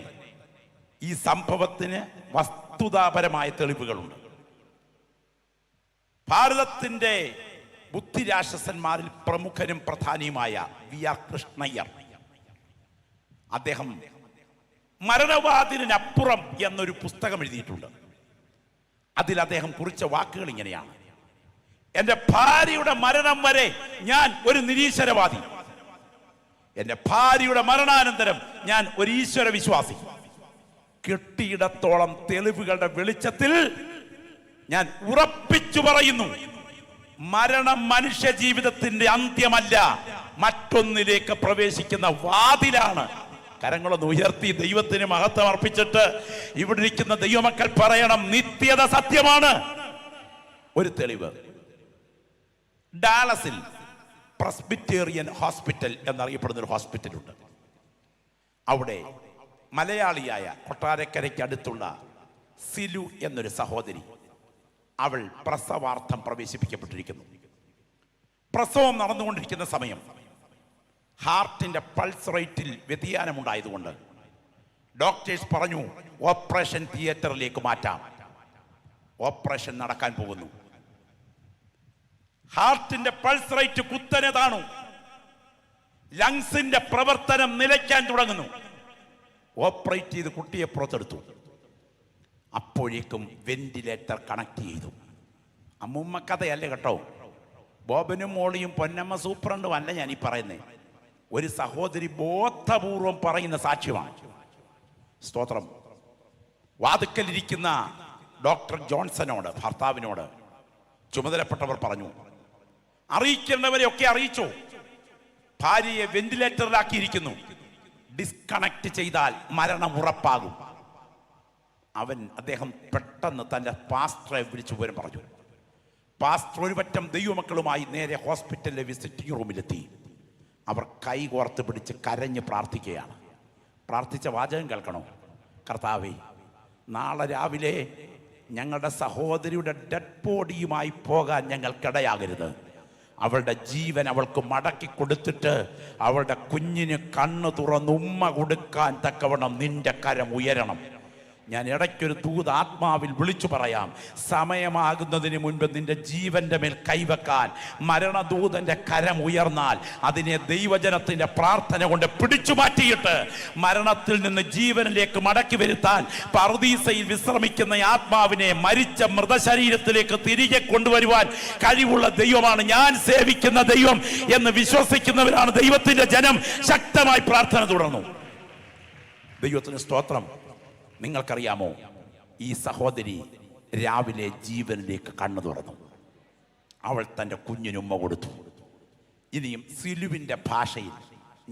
ഈ സംഭവത്തിന് വസ്തുതാപരമായ തെളിവുകളുണ്ട്. ഭാരതത്തിന്റെ ബുദ്ധിരാക്ഷസന്മാരിൽ പ്രമുഖനും പ്രധാനിയുമായ VR കൃഷ്ണയ്യർ, അദ്ദേഹം മരണവാതിലിനപ്പുറം എന്നൊരു പുസ്തകം എഴുതിയിട്ടുണ്ട്. അതിൽ അദ്ദേഹം കുറിച്ച വാക്കുകൾ ഇങ്ങനെയാണ്: എൻ്റെ ഭാര്യയുടെ മരണം വരെ ഞാൻ ഒരു നിരീശ്വരവാദി, എൻ്റെ ഭാര്യയുടെ മരണാനന്തരം ഞാൻ ഒരു ഈശ്വര വിശ്വാസി. കെട്ടിയിടത്തോളം തെളിവുകളുടെ വെളിച്ചത്തിൽ ഞാൻ ഉറപ്പിച്ചു പറയുന്നു, മരണം മനുഷ്യ ജീവിതത്തിന്റെ അന്ത്യമല്ല, മറ്റൊന്നിലേക്ക് പ്രവേശിക്കുന്ന വാതിലാണ്. കരങ്ങളൊന്ന് ഉയർത്തി ദൈവത്തിന് മഹത്വം അർപ്പിച്ചിട്ട് ഇവിടെ ഇരിക്കുന്ന ദൈവമക്കൾ പറയണം, നിത്യത സത്യമാണ്. ഒരു തെളിവ്, ഡാലസിൽ പ്രസ്ബിറ്റേറിയൻ ഹോസ്പിറ്റൽ എന്നറിയപ്പെടുന്ന ഒരു ഹോസ്പിറ്റലുണ്ട്. അവിടെ മലയാളിയായ കൊട്ടാരക്കരയ്ക്ക് അടുത്തുള്ള സിലു എന്നൊരു സഹോദരി, അവൾ പ്രസവാർത്ഥം പ്രവേശിപ്പിക്കപ്പെട്ടിരിക്കുന്നു. പ്രസവം നടന്നുകൊണ്ടിരിക്കുന്ന സമയം ഹാർട്ടിന്റെ പൾസ് റേറ്റിൽ വ്യതിയാനമുണ്ടായതുകൊണ്ട് ഡോക്ടേഴ്സ് പറഞ്ഞു, ഓപ്പറേഷൻ തിയേറ്ററിലേക്ക് മാറ്റാം. ഓപ്പറേഷൻ നടക്കാൻ പോകുന്നു. ഹാർട്ടിന്റെ പൾസ് റേറ്റ് കുത്തനെ താണു, ലങ്സിന്റെ പ്രവർത്തനം നിലയ്ക്കാൻ തുടങ്ങുന്നു. ഓപ്പറേറ്റ് ചെയ്ത് കുട്ടിയെ പുറത്തെടുത്തു. അപ്പോഴേക്കും വെന്റിലേറ്റർ കണക്ട് ചെയ്തു. അമ്മൂമ്മ കഥയല്ല കേട്ടോ, ബോബനും മോളിയും പൊന്നമ്മ സൂപ്രണ്ടും അല്ല ഞാൻ ഈ പറയുന്നത്. ഒരു സഹോദരി ബോധപൂർവം പറയുന്ന സാക്ഷ്യമാണ്. സ്തോത്രം. വാതുക്കലിരിക്കുന്ന ഡോക്ടർ ജോൺസനോട്, ഭർത്താവിനോട് ചുമതലപ്പെട്ടവർ പറഞ്ഞു, അറിയിക്കേണ്ടവരെയൊക്കെ അറിയിച്ചു. ഭാര്യയെ വെന്റിലേറ്ററിലാക്കിയിരിക്കുന്നു. ഡിസ്കണക്ട് ചെയ്താൽ മരണം ഉറപ്പാകും. അദ്ദേഹം പെട്ടെന്ന് തൻ്റെ പാസ്റ്ററെ വിളിച്ചു പോലും പറഞ്ഞു. പാസ്റ്റർ ഒരു പറ്റം ദൈവമക്കളുമായി നേരെ ഹോസ്പിറ്റലിലെ വിസിറ്റിംഗ് റൂമിലെത്തി. അവർ കൈ കോർത്ത് പിടിച്ച് കരഞ്ഞ് പ്രാർത്ഥിക്കുകയാണ്. പ്രാർത്ഥിച്ച വാചകം കേൾക്കണോ? കർത്താവേ, നാളെ രാവിലെ ഞങ്ങളുടെ സഹോദരിയുടെ ഡെഡ് ബോഡിയുമായി പോകാൻ ഞങ്ങൾക്കിടയാകരുത്. അവളുടെ ജീവൻ അവൾക്ക് മടക്കി കൊടുത്തിട്ട് അവളുടെ കുഞ്ഞിന് കണ്ണ് തുറന്ന് ഉമ്മ കൊടുക്കാൻ തക്കവണ്ണം നിന്റെ കരം ഉയരണം. ഞാൻ ഇടയ്ക്കൊരു ദൂത് ആത്മാവിൽ വിളിച്ചു പറയാം. സമയമാകുന്നതിന് മുൻപ് നിന്റെ ജീവന്റെ മേൽ കൈവെക്കാൻ മരണദൂതന്റെ കരം ഉയർന്നാൽ അതിനെ ദൈവജനത്തിന്റെ പ്രാർത്ഥന കൊണ്ട് പിടിച്ചു മാറ്റിയിട്ട് മരണത്തിൽ നിന്ന് ജീവനിലേക്ക് മടക്കി വരുത്താൻ പറുദീസയിൽ വിശ്രമിക്കുന്ന ആത്മാവിനെ മരിച്ച മൃതശരീരത്തിലേക്ക് തിരികെ കൊണ്ടുവരുവാൻ കഴിവുള്ള ദൈവമാണ് ഞാൻ സേവിക്കുന്ന ദൈവം എന്ന് വിശ്വസിക്കുന്നവരാണ് ദൈവത്തിന്റെ ജനം. ശക്തമായി പ്രാർത്ഥന തുടർന്നു. ദൈവത്തിന് സ്തോത്രം. നിങ്ങൾക്കറിയാമോ, ഈ സഹോദരി രാവിലെ ജീവനിലേക്ക് കണ്ണു തുറന്നു. അവൾ തൻ്റെ കുഞ്ഞിന് ഉമ്മ കൊടുത്തു. ഇനിയും സിലുവിൻ്റെ ഭാഷയിൽ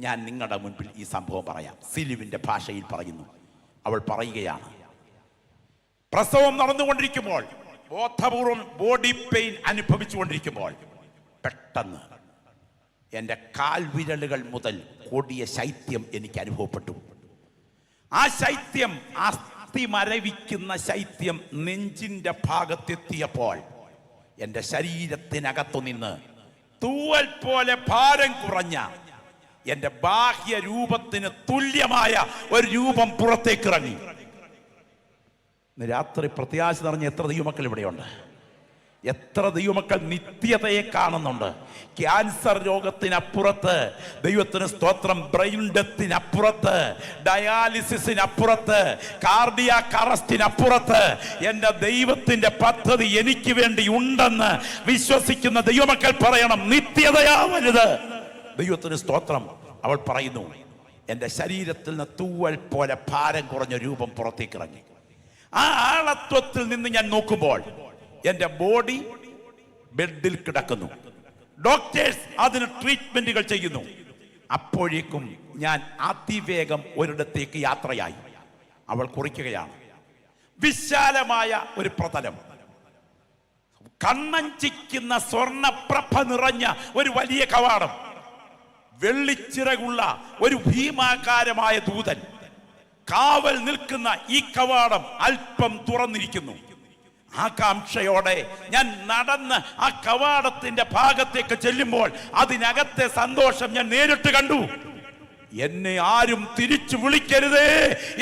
ഞാൻ നിങ്ങളുടെ മുൻപിൽ ഈ സംഭവം പറയാം. സിലുവിൻ്റെ ഭാഷയിൽ പറയുന്നു. അവൾ പറയുകയാണ്, പ്രസവം നടന്നുകൊണ്ടിരിക്കുമ്പോൾ, ബോധപൂർവം ബോഡി പെയിൻ അനുഭവിച്ചുകൊണ്ടിരിക്കുമ്പോൾ പെട്ടെന്ന് എൻ്റെ കാൽവിരലുകൾ മുതൽ കൊടിയ ശൈത്യം എനിക്ക് അനുഭവപ്പെട്ടു. ആ ശൈത്യം, അസ്ഥി മരവിക്കുന്ന ശൈത്യം നെഞ്ചിന്റെ ഭാഗത്തെത്തിയപ്പോൾ എൻ്റെ ശരീരത്തിനകത്തു നിന്ന് തൂവൽ പോലെ ഭാരം കുറഞ്ഞ എൻ്റെ ബാഹ്യ രൂപത്തിന് തുല്യമായ ഒരു രൂപം പുറത്തേക്കിറങ്ങി. രാത്രി പ്രത്യാശ നിറഞ്ഞ എത്ര ദൈവമക്കൾ ഇവിടെയുണ്ട്? എത്ര ദൈവമക്കൾ നിത്യതയെ കാണുന്നുണ്ട്? ക്യാൻസർ രോഗത്തിനപ്പുറത്ത്, ദൈവത്തിന് സ്തോത്രം, ബ്രെയിൻ ഡെത്തിനപ്പുറത്ത്, ഡയാലിസിസിനപ്പുറത്ത്, കാർഡിയാക് അറസ്റ്റിനപ്പുറത്ത് എൻ്റെ ദൈവത്തിന്റെ പദ്ധതി എനിക്ക് വേണ്ടി ഉണ്ടെന്ന് വിശ്വസിക്കുന്ന ദൈവമക്കൾ പറയണം, നിത്യതയാവരുത്. ദൈവത്തിന് സ്തോത്രം. അവൾ പറയുന്നു, എൻ്റെ ശരീരത്തിൽ നിന്ന് തൂവൽ പോലെ ഭാരം കുറഞ്ഞ രൂപം പുറത്തേക്ക് ഇറങ്ങി. ആ ആളത്വത്തിൽ നിന്ന് ഞാൻ നോക്കുമ്പോൾ എൻ്റെ ബോഡി ബെഡിൽ കിടക്കുന്നു. ഡോക്ടേഴ്സ് അതിന് ട്രീറ്റ്മെന്റുകൾ ചെയ്യുന്നു. അപ്പോഴേക്കും ഞാൻ അതിവേഗം ഒരിടത്തേക്ക് യാത്രയായി. അവൾ കുറിക്കുകയാണ്, വിശാലമായ ഒരു പ്രതലം, കണ്ണഞ്ചിക്കുന്ന സ്വർണപ്രഭ നിറഞ്ഞ ഒരു വലിയ കവാടം, വെള്ളിച്ചിറകുള്ള ഒരു ഭീമാകാരമായ ദൂതൻ കാവൽ നിൽക്കുന്ന ഈ കവാടം അല്പം തുറന്നിരിക്കുന്നു. ആകാംക്ഷയോടെ ഞാൻ നടന്ന് ആ കവാടത്തിന്റെ ഭാഗത്തേക്ക് ചെല്ലുമ്പോൾ അതിനകത്തെ സന്തോഷം ഞാൻ നേരിട്ട് കണ്ടു. എന്നെ ആരും തിരിച്ചു വിളിക്കരുതേ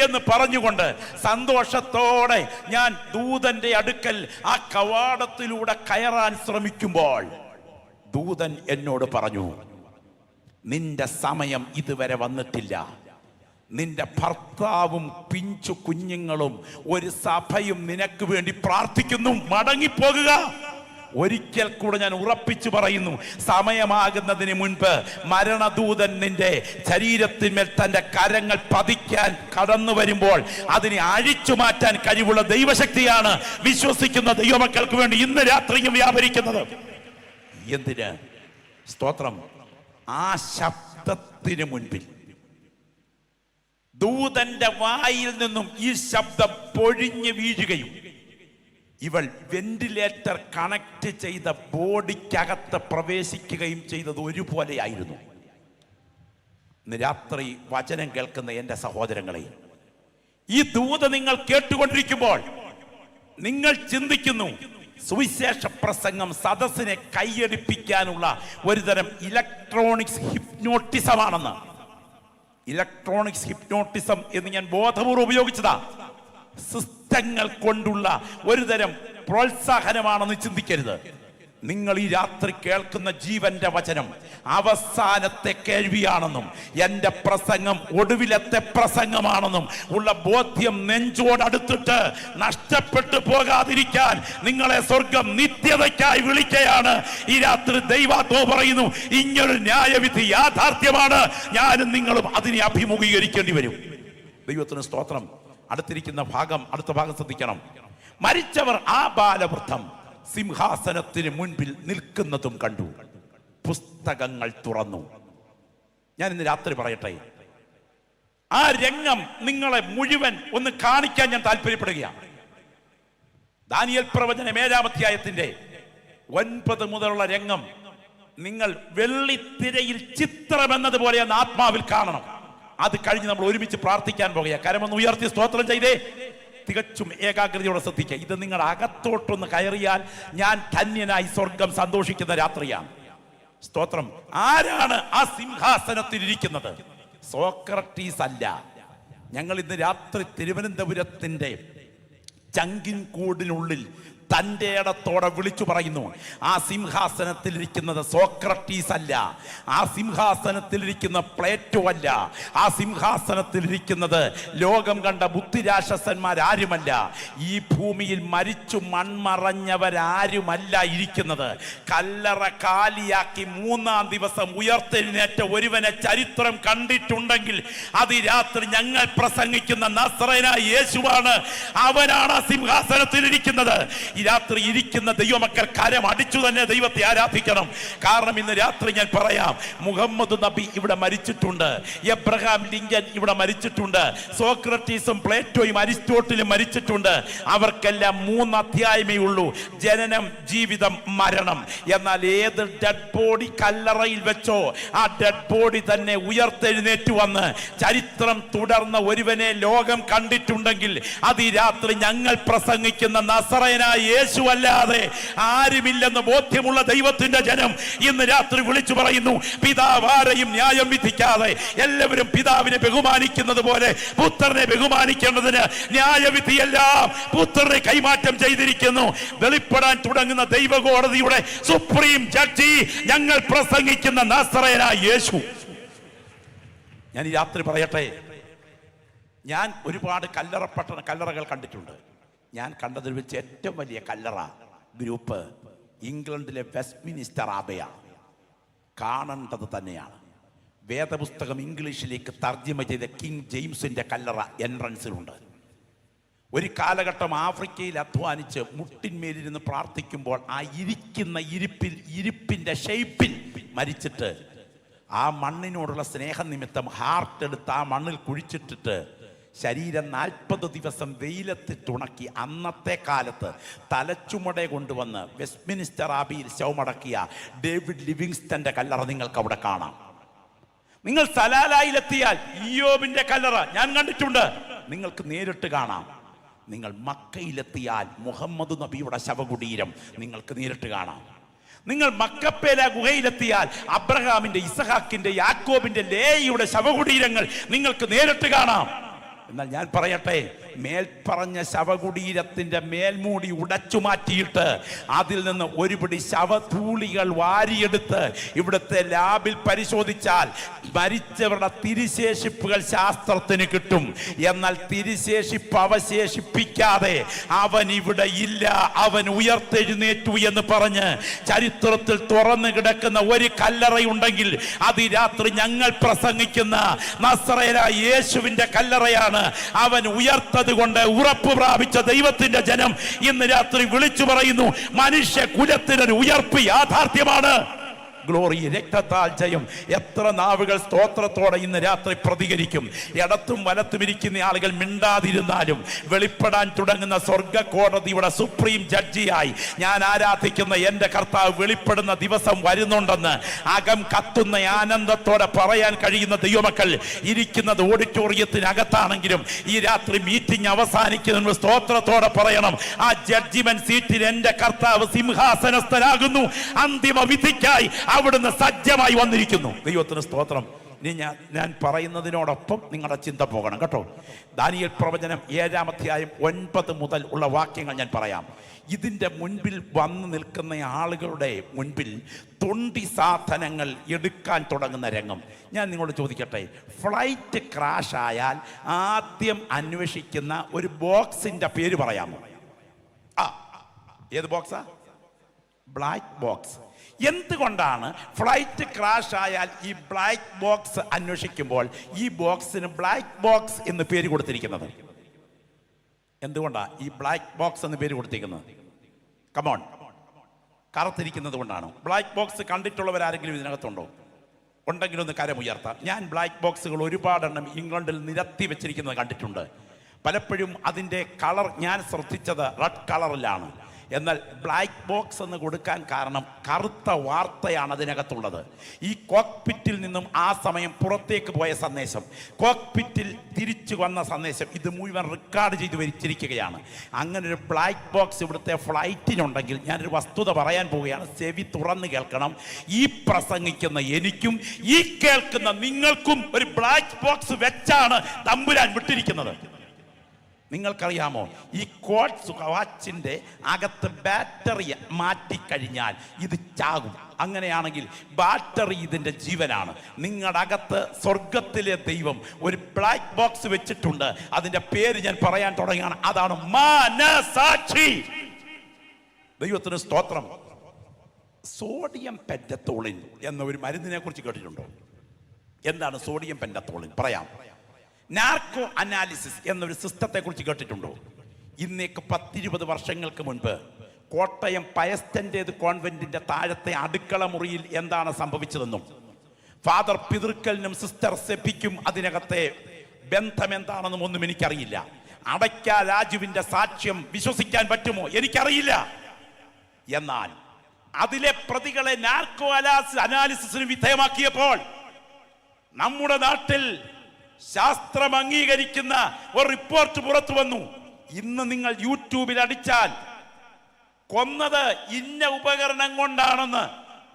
എന്ന് പറഞ്ഞുകൊണ്ട് സന്തോഷത്തോടെ ഞാൻ ദൂതന്റെ അടുക്കൽ ആ കവാടത്തിലൂടെ കയറാൻ ശ്രമിക്കുമ്പോൾ ദൂതൻ എന്നോട് പറഞ്ഞു, നിന്റെ സമയം ഇതുവരെ വന്നിട്ടില്ല. നിന്റെ ഭർത്താവും പിഞ്ചു കുഞ്ഞുങ്ങളും ഒരു സഭയും നിനക്ക് വേണ്ടി പ്രാർത്ഥിക്കുന്നു, മടങ്ങിപ്പോകുക. ഒരിക്കൽ കൂടെ ഞാൻ ഉറപ്പിച്ചു പറയുന്നു, സമയമാകുന്നതിന് മുൻപ് മരണദൂതൻ നിന്റെ ശരീരത്തിന്മേൽ തന്റെ കരങ്ങൾ പതിക്കാൻ കടന്നു വരുമ്പോൾ അതിനെ അഴിച്ചു മാറ്റാൻ കഴിവുള്ള ദൈവശക്തിയാണ് വിശ്വസിക്കുന്ന ദൈവമക്കൾക്ക് വേണ്ടി ഇന്ന് രാത്രിയും വ്യാപരിക്കുന്നത്. എന്തിന്? സ്തോത്രം. ആ ശബ്ദത്തിന് മുൻപിൽ, ദൂതന്റെ വായിൽ നിന്നും ഈ ശബ്ദം പൊഴിഞ്ഞു വീഴുകയും ഇവൾ വെന്റിലേറ്റർ കണക്ട് ചെയ്ത ബോഡിക്കകത്ത് പ്രവേശിക്കുകയും ചെയ്തത് ഒരുപോലെയായിരുന്നു. ഇന്ന് രാത്രി വചനം കേൾക്കുന്ന എൻ്റെ സഹോദരങ്ങളെ, ഈ ദൂത് നിങ്ങൾ കേട്ടുകൊണ്ടിരിക്കുമ്പോൾ നിങ്ങൾ ചിന്തിക്കുന്നു, സുവിശേഷ പ്രസംഗം സദസ്സിനെ കൈയടിപ്പിക്കാനുള്ള ഒരുതരം ഇലക്ട്രോണിക്സ് ഹിപ്നോട്ടിസമാണെന്ന്. ഇലക്ട്രോണിക്സ് ഹിപ്നോട്ടിസം എന്ന് ഞാൻ ബോധപൂർവ്വം ഉപയോഗിച്ചതാ. സിസ്റ്റങ്ങൾ കൊണ്ടുള്ള ഒരുതരം പ്രോത്സാഹനമാണെന്ന് ചിന്തിക്കരുത്. നിങ്ങൾ ഈ രാത്രി കേൾക്കുന്ന ജീവന്റെ വചനം അവസാനത്തെ കേൾവിയാണെന്നും എൻ്റെ പ്രസംഗം ഒടുവിലത്തെ പ്രസംഗമാണെന്നും ഉള്ള ബോധ്യം നെഞ്ചോടടുത്തിട്ട് നഷ്ടപ്പെട്ടു പോകാതിരിക്കാൻ നിങ്ങളെ സ്വർഗം നിത്യതയ്ക്കായി വിളിക്കുകയാണ്. ഈ രാത്രി ദൈവാത്മാ പറയുന്നു, ഇങ്ങനൊരു ന്യായവിധി യാഥാർത്ഥ്യമാണ്. ഞാനും നിങ്ങളും അതിനെ അഭിമുഖീകരിക്കേണ്ടി വരും. ദൈവത്തിന് സ്തോത്രം. അടുത്ത ഭാഗം ശ്രദ്ധിക്കണം. മരിച്ചവർ ആ ബാലവൃദ്ധം സിംഹാസനത്തിന് മുൻപിൽ നിൽക്കുന്നതും കണ്ടു. പുസ്തകങ്ങൾ തുറന്നു. ഞാൻ ഇന്ന് രാത്രി പറയട്ടെ, ആ രംഗം നിങ്ങളെ മുഴുവൻ ഒന്ന് കാണിക്കാൻ ഞാൻ താല്പര്യപ്പെടുകയാണ്. ദാനിയേൽ പ്രവചനം 7-ാം അധ്യായത്തിന്റെ 9 മുതലുള്ള രംഗം നിങ്ങൾ വെള്ളിത്തിരയിൽ ചിത്രം എന്നതുപോലെ ഒന്ന് ആത്മാവിൽ കാണണം. അത് കഴിഞ്ഞ് നമ്മൾ ഒരുമിച്ച് പ്രാർത്ഥിക്കാൻ പോകുക. കരമൊന്ന് ഉയർത്തി സ്തോത്രം ചെയ്തേ. തികച്ചും ഏകാഗ്രതയോടെ ശ്രദ്ധിക്കുക. ഇത് നിങ്ങൾ അകത്തോട്ടൊന്ന് കയറിയാൽ ഞാൻ ധന്യനായി സ്വർഗം സന്തോഷിക്കുന്ന രാത്രിയാണ്. സ്തോത്രം. ആരാണ് ആ സിംഹാസനത്തിൽ ഇരിക്കുന്നത്? സോക്രട്ടീസ് അല്ല. ഞങ്ങൾ ഇന്ന് രാത്രി തിരുവനന്തപുരത്തിന്റെ ചങ്കിൻകൂടിനുള്ളിൽ തൻ്റെ ഇടത്തോടെ വിളിച്ചു പറയുന്നു, ആ സിംഹാസനത്തിലിരിക്കുന്നത് സോക്രട്ടീസ് അല്ല, ആ സിംഹാസനത്തിലിരിക്കുന്ന പ്ലേറ്റോ അല്ല, ആ സിംഹാസനത്തിലിരിക്കുന്നത് ലോകം കണ്ട ബുദ്ധിരാക്ഷസന്മാരാരുമല്ല, ഈ ഭൂമിയിൽ മരിച്ചു മൺമറഞ്ഞവരാരുമല്ല ഇരിക്കുന്നത്. കല്ലറ കാലിയാക്കി 3-ാം ദിവസം ഉയർത്തെഴുന്നേറ്റ ഒരുവനെ ചരിത്രം കണ്ടിട്ടുണ്ടെങ്കിൽ അത് രാത്രി ഞങ്ങൾ പ്രസംഗിക്കുന്ന നസ്രയനായ യേശുവാണ്. അവനാണ് ആ സിംഹാസനത്തിലിരിക്കുന്നത്. ഈ രാത്രി ഇരിക്കുന്ന ദൈവമക്കൾ കരം അടിച്ചു തന്നെ ദൈവത്തെ ആരാധിക്കണം. കാരണം ഇന്ന് രാത്രി ഞാൻ പറയാം, മുഹമ്മദ് നബി ഇവിടെ മരിച്ചിട്ടുണ്ട്, എബ്രഹാം ലിങ്കൻ ഇവിടെ മരിച്ചിട്ടുണ്ട്, സോക്രട്ടീസും പ്ലേറ്റോയും അരിസ്റ്റോട്ടിലും മരിച്ചിട്ടുണ്ട്. അവർക്കെല്ലാം 3 അധ്യായമേ ഉള്ളൂ: ജനനം, ജീവിതം, മരണം. എന്നാൽ ഏത് ഡെഡ് ബോഡി കല്ലറയിൽ വെച്ചോ ആ ഡെഡ് ബോഡി തന്നെ ഉയർത്തെഴുന്നേറ്റ് വന്ന് ചരിത്രം തുടർന്ന ഒരുവനെ ലോകം കണ്ടിട്ടുണ്ടെങ്കിൽ അത് ഈ രാത്രി ഞങ്ങൾ പ്രസംഗിക്കുന്ന നസറയനായ യേശു അല്ലാതെ ആരുമില്ലെന്ന് ബോധ്യമുള്ള ദൈവത്തിന്റെ ജനം ഇന്ന് രാത്രി വിളിച്ചു പറയുന്നു, പിതാവ് ആരെയും ന്യായം വിധിക്കാതെ എല്ലാവരും പിതാവിനെ ബഹുമാനിക്കുന്നത് പോലെ പുത്രനെ ബഹുമാനിക്കേണ്ടതിന് ന്യായവിധിയെല്ലാം പുത്രനെ കൈമാറ്റം ചെയ്തിരിക്കുന്നു. വെളിപ്പെടാൻ തുടങ്ങുന്ന ദൈവകോടതിയുടെ സുപ്രീം ജഡ്ജി ഞങ്ങൾ പ്രസംഗിക്കുന്ന നസറയനായ യേശു. ഞാൻ ഈ രാത്രി പറയട്ടെ, ഞാൻ ഒരുപാട് കല്ലറകൾ കണ്ടിട്ടുണ്ട്. ഞാൻ കണ്ടതിൽ വെച്ച് ഏറ്റവും വലിയ കല്ലറ ഗ്രൂപ്പ് ഇംഗ്ലണ്ടിലെ വെസ്റ്റ്മിനിസ്റ്റർ ആബയാണ്. കാണേണ്ടത് തന്നെയാണ്. വേദപുസ്തകം ഇംഗ്ലീഷിലേക്ക് തർജ്ജമ ചെയ്ത കിങ് ജെയിംസിന്റെ കല്ലറ എൻട്രൻസിലുണ്ട്. ഒരു കാലഘട്ടം ആഫ്രിക്കയിൽ അധ്വാനിച്ച് മുട്ടിന്മേലിരുന്ന് പ്രാർത്ഥിക്കുമ്പോൾ ആ ഇരിപ്പിന്റെ ഷേപ്പിൽ മരിച്ചിട്ട് ആ മണ്ണിനോടുള്ള സ്നേഹനിമിത്തം ഹാർട്ട് എടുത്ത് ആ മണ്ണിൽ കുഴിച്ചിട്ടിട്ട് ശരീരം 40 ദിവസം വെയിലത്തിട്ടുണക്കി അന്നത്തെ കാലത്ത് തലച്ചുമടെ കൊണ്ടുവന്ന് വെസ്റ്റ്മിനിസ്റ്റർ ആബിയിൽ ശവമടക്കിയ ഡേവിഡ് ലിവിങ്സ്റ്റന്റെ കല്ലറ നിങ്ങൾക്ക് അവിടെ കാണാം. നിങ്ങൾ സലാലയിലെത്തിയാൽ ഇയ്യോബിന്റെ കല്ലറ ഞാൻ കണ്ടിട്ടുണ്ട്, നിങ്ങൾക്ക് നേരിട്ട് കാണാം. നിങ്ങൾ മക്കയിലെത്തിയാൽ മുഹമ്മദ് നബിയുടെ ശവകുടീരം നിങ്ങൾക്ക് നേരിട്ട് കാണാം. നിങ്ങൾ മക്കപ്പേല ഗുഹയിലെത്തിയാൽ അബ്രഹാമിന്റെ, ഇസഹാക്കിന്റെ, യാക്കോബിന്റെ, ലേയുടെ ശവകുടീരങ്ങൾ നിങ്ങൾക്ക് നേരിട്ട് കാണാം. എന്നാൽ ഞാൻ പറയട്ടെ, മേൽപ്പറഞ്ഞ ശവകുടീരത്തിന്റെ മേൽമൂടി ഉടച്ചു മാറ്റിയിട്ട് അതിൽ നിന്ന് ഒരുപിടി ശവധൂളികൾ വാരിയെടുത്ത് ഇവിടുത്തെ ലാബിൽ പരിശോധിച്ചാൽ മരിച്ചവരുടെ തിരുശേഷിപ്പുകൾ ശാസ്ത്രത്തിന് കിട്ടും. എന്നാൽ തിരുശേഷിപ്പ് അവശേഷിപ്പിക്കാതെ അവൻ ഇവിടെ ഇല്ല, അവൻ ഉയർത്തെഴുന്നേറ്റു എന്ന് പറഞ്ഞ് ചരിത്രത്തിൽ തുറന്നു കിടക്കുന്ന ഒരു കല്ലറയുണ്ടെങ്കിൽ അത് ഈ രാത്രി ഞങ്ങൾ പ്രസംഗിക്കുന്ന നസറയനായ യേശുവിന്റെ കല്ലറയാണ്. അവൻ ഉയർത്തതുകൊണ്ട് ഉറപ്പ് പ്രാപിച്ച ദൈവത്തിന്റെ ജനം ഇന്ന് രാത്രി വിളിച്ചു പറയുന്നു, മനുഷ്യ കുലത്തിനൊരു ഉയർപ്പ് യാഥാർത്ഥ്യമാണ്. ഗ്ലോറി, രക്തത്താൽ ജയം. എത്ര നാവുകൾ സ്തോത്രത്തോടെ ഇന്ന് രാത്രി പ്രതികരിക്കും. ഇടത്തും വലത്തും ഇരിക്കുന്ന ആളുകൾ മിണ്ടാതിരുന്നാലും വെളിപ്പെടാൻ തുടങ്ങുന്ന സ്വർഗ കോടതിയുടെ സുപ്രീം ജഡ്ജിയായി ഞാൻ ആരാധിക്കുന്ന എൻ്റെ കർത്താവ് വെളിപ്പെടുന്ന ദിവസം വരുന്നുണ്ടെന്ന് അകം കത്തുന്ന ആനന്ദത്തോടെ പറയാൻ കഴിയുന്ന ദൈവമക്കൾ ഇരിക്കുന്നത് ഓഡിറ്റോറിയത്തിനകത്താണെങ്കിലും ഈ രാത്രി മീറ്റിംഗ് അവസാനിക്കുന്ന സ്തോത്രത്തോടെ പറയണം, ആ ജഡ്ജിമെന്റ് സീറ്റിൽ എൻ്റെ കർത്താവ് സിംഹാസനസ്ഥനാകുന്നു. അന്തിമ വിധിക്കായി അവിടുന്ന് സജ്ജമായി വന്നിരിക്കുന്നു. ദൈവത്തിന് സ്തോത്രം. ഇനി ഞാൻ പറയുന്നതിനോടൊപ്പം നിങ്ങളുടെ ചിന്ത പോകണം കേട്ടോ. ദാനിയേൽ പ്രവചനം 7-ാം അധ്യായം 9 മുതൽ ഉള്ള വാക്യങ്ങൾ ഞാൻ പറയാം. ഇതിൻ്റെ മുൻപിൽ വന്നു നിൽക്കുന്ന ആളുകളുടെ മുൻപിൽ തൊണ്ടി സാധനങ്ങൾ എടുക്കാൻ തുടങ്ങുന്ന രംഗം ഞാൻ നിങ്ങളോട് ചോദിക്കട്ടെ. ഫ്ലൈറ്റ് ക്രാഷ് ആയാൽ ആദ്യം അന്വേഷിക്കുന്ന ഒരു ബോക്സിന്റെ പേര് പറയാമോ? ഏത് ബോക്സാ? Black box. എന്തുകൊണ്ടാണ് ഫ്ലൈറ്റ് ക്രാഷ് ആയാൽ ഈ ബ്ലാക്ക് ബോക്സ് അന്വേഷിക്കുമ്പോൾ ഈ ബോക്സിന് ബ്ലാക്ക് ബോക്സ് എന്ന് പേര് കൊടുത്തിരിക്കുന്നത്? എന്തുകൊണ്ടാണ് ഈ ബ്ലാക്ക് ബോക്സ് എന്ന് പേര് കൊടുത്തിരിക്കുന്നത്? കമോൺ, കറുത്തിരിക്കുന്നത് കൊണ്ടാണ്. ബ്ലാക്ക് ബോക്സ് കണ്ടിട്ടുള്ളവരാരെങ്കിലും ഇതിനകത്തുണ്ടോ? ഉണ്ടെങ്കിലും ഒന്ന് കരമുയർത്താം. ഞാൻ ബ്ലാക്ക് ബോക്സുകൾ ഒരുപാടെണ്ണം ഇംഗ്ലണ്ടിൽ നിരത്തി വെച്ചിരിക്കുന്നത് കണ്ടിട്ടുണ്ട്. പലപ്പോഴും അതിൻ്റെ കളർ ഞാൻ ശ്രദ്ധിച്ചത് റെഡ് കളറിലാണ്. എന്നാൽ ബ്ലാക്ക് ബോക്സ് എന്ന് കൊടുക്കാൻ കാരണം കറുത്ത വാർത്തയാണ് അതിനകത്തുള്ളത്. ഈ കോക്പിറ്റിൽ നിന്നും ആ സമയം പുറത്തേക്ക് പോയ സന്ദേശം, കോക്പിറ്റിൽ തിരിച്ചു വന്ന സന്ദേശം, ഇത് മുഴുവൻ റെക്കോർഡ് ചെയ്ത് വെച്ചിരിക്കുകയാണ്. അങ്ങനെ ഒരു ബ്ലാക്ക് ബോക്സ് ഇവിടുത്തെ ഫ്ലൈറ്റിനുണ്ടെങ്കിൽ ഞാനൊരു വസ്തുത പറയാൻ പോവുകയാണ്. ചെവി തുറന്ന് കേൾക്കണം. ഈ പ്രസംഗിക്കുന്ന എനിക്കും ഈ കേൾക്കുന്ന നിങ്ങൾക്കും ഒരു ബ്ലാക്ക് ബോക്സ് വെച്ചാണ് തമ്പുരാൻ വിട്ടിരിക്കുന്നത്. നിങ്ങൾക്കറിയാമോ, ഈ കോട്സ് വാച്ചിൻ്റെ അകത്ത് ബാറ്ററി മാറ്റിക്കഴിഞ്ഞാൽ ഇത് ചാകും. അങ്ങനെയാണെങ്കിൽ ബാറ്ററി ഇതിൻ്റെ ജീവനാണ്. നിങ്ങളുടെ അകത്ത് സ്വർഗത്തിലെ ദൈവം ഒരു ബ്ലാക്ക് ബോക്സ് വെച്ചിട്ടുണ്ട്. അതിൻ്റെ പേര് ഞാൻ പറയാൻ തുടങ്ങുകയാണ്. അതാണ് മനസാക്ഷി. ദൈവത്തിന് സ്തോത്രം. സോഡിയം പെന്റത്തോളിൻ എന്ന ഒരു മരുന്നിനെ കുറിച്ച് കേട്ടിട്ടുണ്ടോ? എന്താണ് സോഡിയം പെന്റത്തോളിൻ? പറയാം. നാർക്കോ അനാലിസിസ് എന്നൊരു സിസ്റ്റത്തെ കുറിച്ച് കേട്ടിട്ടുണ്ടോ? ഇന്നേക്ക് 10-20 വർഷങ്ങൾക്ക് മുൻപ് കോട്ടയം പയസ്റ്റൻ്റേത് കോൺവെന്റിന്റെ താഴത്തെ അടുക്കള മുറിയിൽ എന്താണ് സംഭവിച്ചതെന്നും ഫാദർ പിതൃക്കലിനും സിസ്റ്റർ സെപ്പിക്കും അതിനകത്തെ ബന്ധം എന്താണെന്നും ഒന്നും എനിക്കറിയില്ല. അടയ്ക്ക രാജുവിന്റെ സാക്ഷ്യം വിശ്വസിക്കാൻ പറ്റുമോ? എനിക്കറിയില്ല. എന്നാൽ അതിലെ പ്രതികളെ നാർക്കോ അനാലിസിസിന് വിധേയമാക്കിയപ്പോൾ നമ്മുടെ നാട്ടിൽ ശാസ്ത്രം അംഗീകരിക്കുന്ന ഒരു റിപ്പോർട്ട് പുറത്തു വന്നു. ഇന്ന് നിങ്ങൾ യൂട്യൂബിൽ അടിച്ചാൽ കൊന്നത് ഇന്ന ഉപകരണം കൊണ്ടാണെന്ന്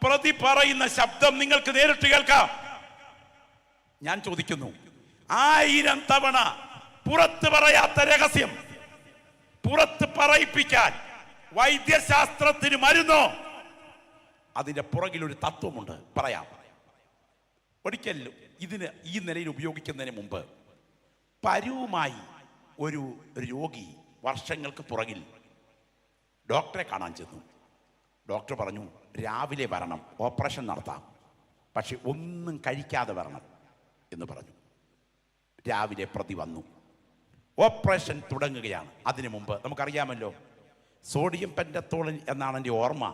പ്രതി പറയുന്ന ശബ്ദം നിങ്ങൾക്ക് നേരിട്ട് കേൾക്കാം. ഞാൻ ചോദിക്കുന്നു, 1000 തവണ പുറത്ത് പറയാത്ത രഹസ്യം പുറത്ത് പറയിപ്പിക്കാൻ വൈദ്യശാസ്ത്രത്തിന് മരുന്നോ? അതിന്റെ പുറകിൽ ഒരു തത്വമുണ്ട്. പറയാം. ഒരിക്കലും ഇതിന് ഈ നിലയിൽ ഉപയോഗിക്കുന്നതിന് മുമ്പ് പരുവുമായി ഒരു രോഗി വർഷങ്ങൾക്ക് പുറകിൽ ഡോക്ടറെ കാണാൻ ചെന്നു. ഡോക്ടർ പറഞ്ഞു, രാവിലെ വരണം, ഓപ്പറേഷൻ നടത്താം, പക്ഷെ ഒന്നും കഴിക്കാതെ വരണം എന്ന് പറഞ്ഞു. രാവിലെ പ്രതി വന്നു. ഓപ്പറേഷൻ തുടങ്ങുകയാണ്. അതിനു മുമ്പ് നമുക്കറിയാമല്ലോ, സോഡിയം പെന്റത്തോളിൻ എന്നാണ് എൻ്റെ ഓർമ്മ.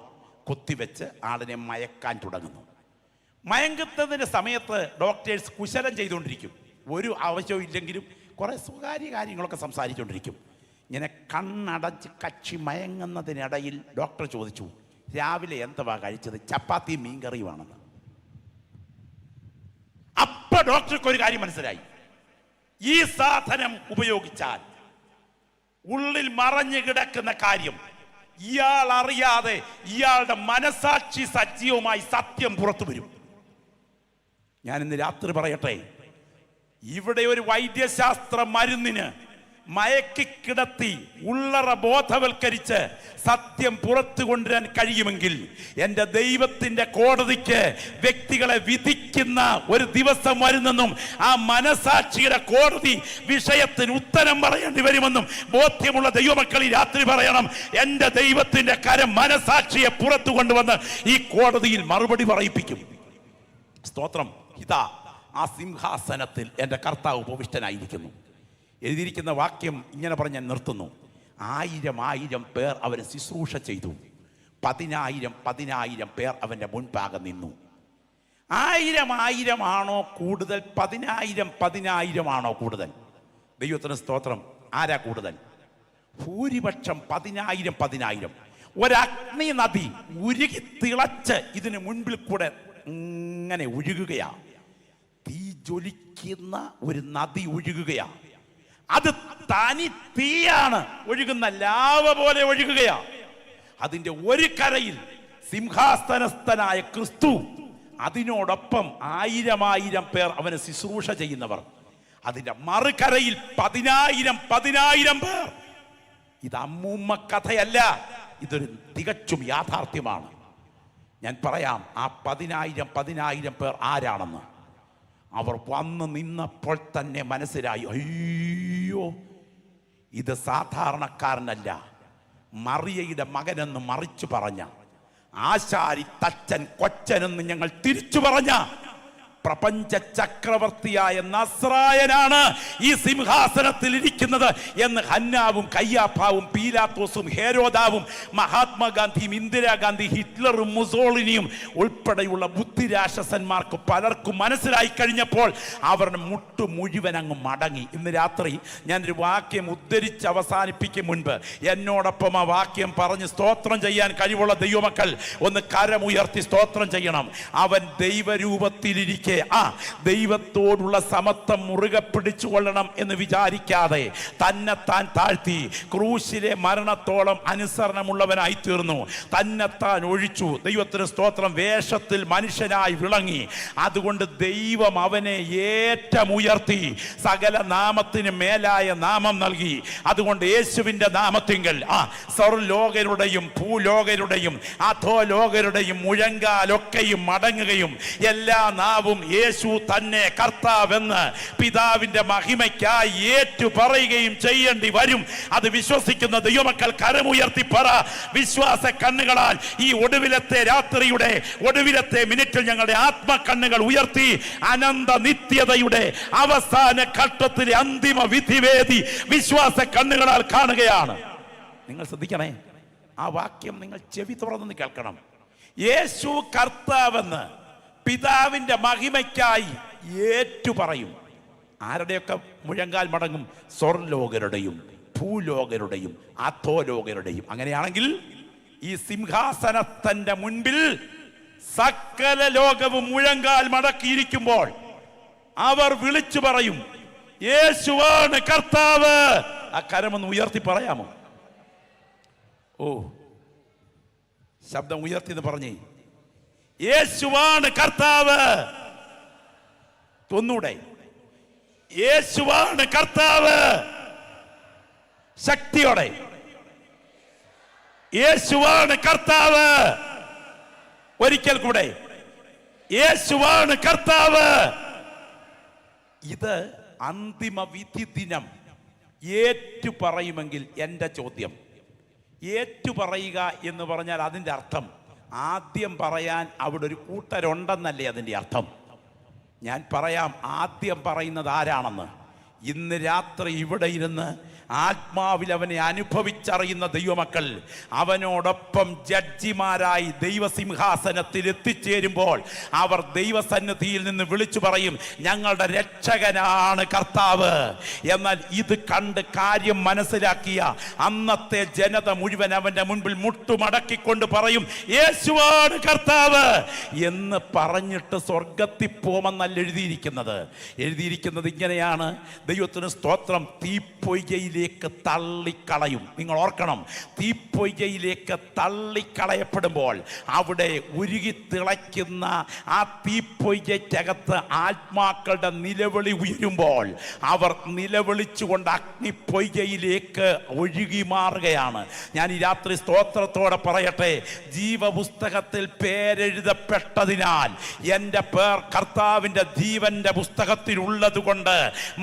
കുത്തിവെച്ച് ആളിനെ മയക്കാൻ തുടങ്ങുന്നു. മയങ്ങുന്നതിൻ്റെ സമയത്ത് ഡോക്ടേഴ്സ് കുശലം ചെയ്തുകൊണ്ടിരിക്കും. ഒരു ആവശ്യവും ഇല്ലെങ്കിലും കുറേ സ്വകാര്യ കാര്യങ്ങളൊക്കെ സംസാരിച്ചുകൊണ്ടിരിക്കും. ഇങ്ങനെ കണ്ണടച്ച് കക്ഷി മയങ്ങുന്നതിനിടയിൽ ഡോക്ടർ ചോദിച്ചു, രാവിലെ എന്തുവാ കഴിച്ചത്? ചപ്പാത്തിയും മീൻകറിയുമാണെന്ന്. അപ്പൊ ഡോക്ടർക്ക് ഒരു കാര്യം മനസ്സിലായി. ഈ സാധനം ഉപയോഗിച്ചാൽ ഉള്ളിൽ മറഞ്ഞു കിടക്കുന്ന കാര്യം ഇയാൾ അറിയാതെ ഇയാളുടെ മനസാക്ഷി സജീവമായി സത്യം പുറത്തു വരും. ഞാൻ ഇന്ന് രാത്രി പറയട്ടെ, ഇവിടെ ഒരു വൈദ്യശാസ്ത്ര മരുന്നിന് മയക്കിക്കിടത്തി ഉള്ളറ ബോധവൽക്കരിച്ച് സത്യം പുറത്തു കൊണ്ടുവരാൻ കഴിയുമെങ്കിൽ എൻ്റെ ദൈവത്തിൻ്റെ കോടതിക്ക് വ്യക്തികളെ വിധിക്കുന്ന ഒരു ദിവസം വരുന്നെന്നും ആ മനസാക്ഷിയുടെ കോടതി വിഷയത്തിന് ഉത്തരം പറയേണ്ടി വരുമെന്നും ബോധ്യമുള്ള ദൈവമക്കൾ ഈ രാത്രി പറയണം. എൻ്റെ ദൈവത്തിൻ്റെ കരം മനസാക്ഷിയെ പുറത്തു കൊണ്ടുവന്ന് ഈ കോടതിയിൽ മറുപടി പറയിപ്പിക്കും. സ്തോത്രം. ഇതാ ആ സിംഹാസനത്തിൽ എൻ്റെ കർത്താവ് ഉപവിഷ്ടനായിരിക്കുന്നു. എഴുതിയിരിക്കുന്ന വാക്യം ഇങ്ങനെ പറഞ്ഞ് ഞാൻ നിർത്തുന്നു. 1000 പേർ അവന് ശുശ്രൂഷ ചെയ്തു. 10,000 പേർ അവൻ്റെ മുൻപാകെ നിന്നു. 1000 ആണോ കൂടുതൽ? 10,000 ആണോ കൂടുതൽ? ദൈവത്തിന് സ്തോത്രം. ആരാ കൂടുതൽ? ഭൂരിപക്ഷം 10,000. ഒരഗ്നി നദി ഉരുകി തിളച്ച് ഇതിന് മുൻപിൽ കൂടെ ഇങ്ങനെ ഒഴുകുകയാ. തീ ജ്വലിക്കുന്ന ഒരു നദി ഒഴുകുകയാ. അത് തനി തീയാണ്, ഒഴുകുന്ന ലാവ പോലെ ഒഴുകുകയാ. അതിന്റെ ഒരു കരയിൽ സിംഹാസനസ്ഥനായ ക്രിസ്തു, അതിനോടൊപ്പം 1000 പേർ അവന് ശുശ്രൂഷ ചെയ്യുന്നവർ. അതിന്റെ മറുകരയിൽ 10,000 പേർ. ഇത് അമ്മൂമ്മ കഥയല്ല, ഇതൊരു തികച്ചും യാഥാർത്ഥ്യമാണ്. ഞാൻ പറയാം, ആ 10,000 പേർ ആരാണെന്ന്. അവർ വന്ന് നിന്നപ്പോൾ തന്നെ മനസ്സിലായി, അയ്യോ ഇത് സാധാരണക്കാരനല്ല, മറിയയുടെ മകനെന്ന് മറിച്ചു പറഞ്ഞ, ആശാരി തച്ചൻ കൊച്ചനെന്ന് ഞങ്ങൾ തിരിച്ചു പറഞ്ഞ പ്രപഞ്ച ചക്രവർത്തിയായ നസ്രായനാണ് ഈ സിംഹാസനത്തിൽ ഇരിക്കുന്നത് എന്ന് ഹന്നാവും കയ്യാപ്പാവും പീലാത്തോസും ഹേരോദാവും മഹാത്മാഗാന്ധിയും ഇന്ദിരാഗാന്ധി ഹിറ്റ്ലറും മുസോളിനിയും ഉൾപ്പെടെയുള്ള ബുദ്ധിരാക്ഷസന്മാർക്ക് പലർക്കും മനസ്സിലായി കഴിഞ്ഞപ്പോൾ അവരുടെ മുട്ടു മുഴുവൻ അങ്ങ് മടങ്ങി. ഇന്ന് രാത്രി ഞാനൊരു വാക്യം ഉദ്ധരിച്ച് അവസാനിപ്പിക്കും മുൻപ് എന്നോടൊപ്പം ആ വാക്യം പറഞ്ഞ് സ്തോത്രം ചെയ്യാൻ കഴിവുള്ള ദൈവമക്കൾ ഒന്ന് കരമുയർത്തി സ്തോത്രം ചെയ്യണം. അവൻ ദൈവരൂപത്തിലിരിക്കെ ദൈവത്തോടുള്ള സമത്വം മുറുകെ പിടിച്ചുകൊള്ളണം എന്ന് വിചാരിക്കാതെ തന്നെത്താൻ താഴ്ത്തി ക്രൂശിലെ മരണത്തോളം അനുസരണമുള്ളവനായി തീർന്നു. തന്നെത്താൻ ഒഴിച്ചു. ദൈവത്തിന് സ്തോത്രം. വേഷത്തിൽ മനുഷ്യനായി വിളങ്ങി. അതുകൊണ്ട് ദൈവം അവനെ ഏറ്റമുയർത്തി സകല നാമത്തിന് മേലായ നാമം നൽകി. അതുകൊണ്ട് യേശുവിന്റെ നാമത്തിങ്കൽ സർവ്വലോകരുടെയും ഭൂലോകരുടെയും അധോലോകരുടെയും മുഴങ്കാലൊക്കെയും മടങ്ങുകയും എല്ലാ നാവും യേശു തന്നെ കർത്താവെന്ന് പിതാവിന്റെ മഹിമയ്ക്കായി ഏറ്റു പറയുകയും ചെയ്യേണ്ടി വരും. അത് വിശ്വസിക്കുന്ന ദൈവമക്കൾ കരമുയർത്തി പറ. വിശ്വാസ കണ്ണുകളാൽ ഈ ഒടുവിലത്തെ രാത്രിയുടെ ഒടുവിലത്തെ മിനിറ്റിൽ ഞങ്ങളുടെ ആത്മകണ്ണുകൾ ഉയർത്തി അനന്ത നിത്യതയുടെ അവസാന ഘട്ടത്തിലെ അന്തിമ വിധിവേദി വിശ്വാസ കണ്ണുകളാൽ കാണുകയാണ്. നിങ്ങൾ ശ്രദ്ധിക്കണേ, ആ വാക്യം നിങ്ങൾ ചെവി തുറന്ന് കേൾക്കണം. യേശു കർത്താവെന്ന് പിതാവിന്റെ മഹിമയ്ക്കായി ഏറ്റു പറയും. ആരുടെയൊക്കെ മുഴങ്കാൽ മടങ്ങും? സ്വർലോകരുടെയും ഭൂലോകരുടെയും അധോലോകരുടെയും. അങ്ങനെയാണെങ്കിൽ ഈ സിംഹാസനത്തിന്റെ മുൻപിൽ സകല ലോകവും മുഴങ്കാൽ മടക്കിയിരിക്കുമ്പോൾ അവർ വിളിച്ചു പറയും, യേശുവാണ് കർത്താവ്. ആ കരമൊന്ന് ഉയർത്തി പറയാമോ? ശബ്ദം ഉയർത്തി എന്ന് പറഞ്ഞേ, യേശുവാണ് കർത്താവ്. ഒന്നൂടെ, യേശുവാണ് കർത്താവ്. ശക്തിയോടെ, യേശുവാണ് കർത്താവ്. ഒരിക്കൽ കൂടെ, യേശുവാണ് കർത്താവ്. ഇത് അന്തിമ വിധി ദിനം ഏറ്റു പറയുമെങ്കിൽ എൻ്റെ ചോദ്യം, ഏറ്റു പറയുക എന്ന് പറഞ്ഞാൽ അതിൻ്റെ അർത്ഥം ആദ്യം പറയാൻ അവിടെ ഒരു കൂട്ടരുണ്ടെന്നല്ലേ അതിൻ്റെ അർത്ഥം? ഞാൻ പറയാം ആദ്യം പറയുന്നത് ആരാണെന്ന്. ഇന്ന് രാത്രി ഇവിടെ ഇരുന്ന് ആത്മാവിൽ അവനെ അനുഭവിച്ചറിയുന്ന ദൈവമക്കൾ അവനോടൊപ്പം ജഡ്ജിമാരായി ദൈവസിംഹാസനത്തിൽ എത്തിച്ചേരുമ്പോൾ അവർ ദൈവസന്നിധിയിൽ നിന്ന് വിളിച്ചു പറയും, ഞങ്ങളുടെ രക്ഷകനാണ് കർത്താവ്. എന്നാൽ ഇത് കണ്ട് കാര്യം മനസ്സിലാക്കിയ അന്നത്തെ ജനത മുഴുവൻ അവന്റെ മുൻപിൽ മുട്ടുമടക്കിക്കൊണ്ട് പറയും, യേശുവാണ് കർത്താവ് എന്ന് പറഞ്ഞിട്ട് സ്വർഗത്തിൽ പോമെന്നല്ല എഴുതിയിരിക്കുന്നത്. എഴുതിയിരിക്കുന്നത് ഇങ്ങനെയാണ്. ദൈവത്തിന് സ്തോത്രം. തീപ്പൊയ്കയിലേക്ക് തള്ളിക്കളയും. നിങ്ങൾ ഓർക്കണം, തീപ്പൊയ്കയിലേക്ക് തള്ളിക്കളയപ്പെടുമ്പോൾ അവിടെ ഉരുകി തിളയ്ക്കുന്ന ആ തീപ്പൊയ്കയ്ക്കകത്ത് ആത്മാക്കളുടെ നിലവിളി ഉയരുമ്പോൾ അവർ നിലവിളിച്ചുകൊണ്ട് അഗ്നിപ്പൊയ്കയിലേക്ക് ഒഴുകി മാറുകയാണ്. ഞാൻ ഈ രാത്രി സ്തോത്രത്തോടെ പറയട്ടെ, ജീവപുസ്തകത്തിൽ പേരെഴുതപ്പെട്ടതിനാൽ എൻ്റെ പേർ കർത്താവിൻ്റെ ജീവന്റെ പുസ്തകത്തിൽ ഉള്ളത് കൊണ്ട്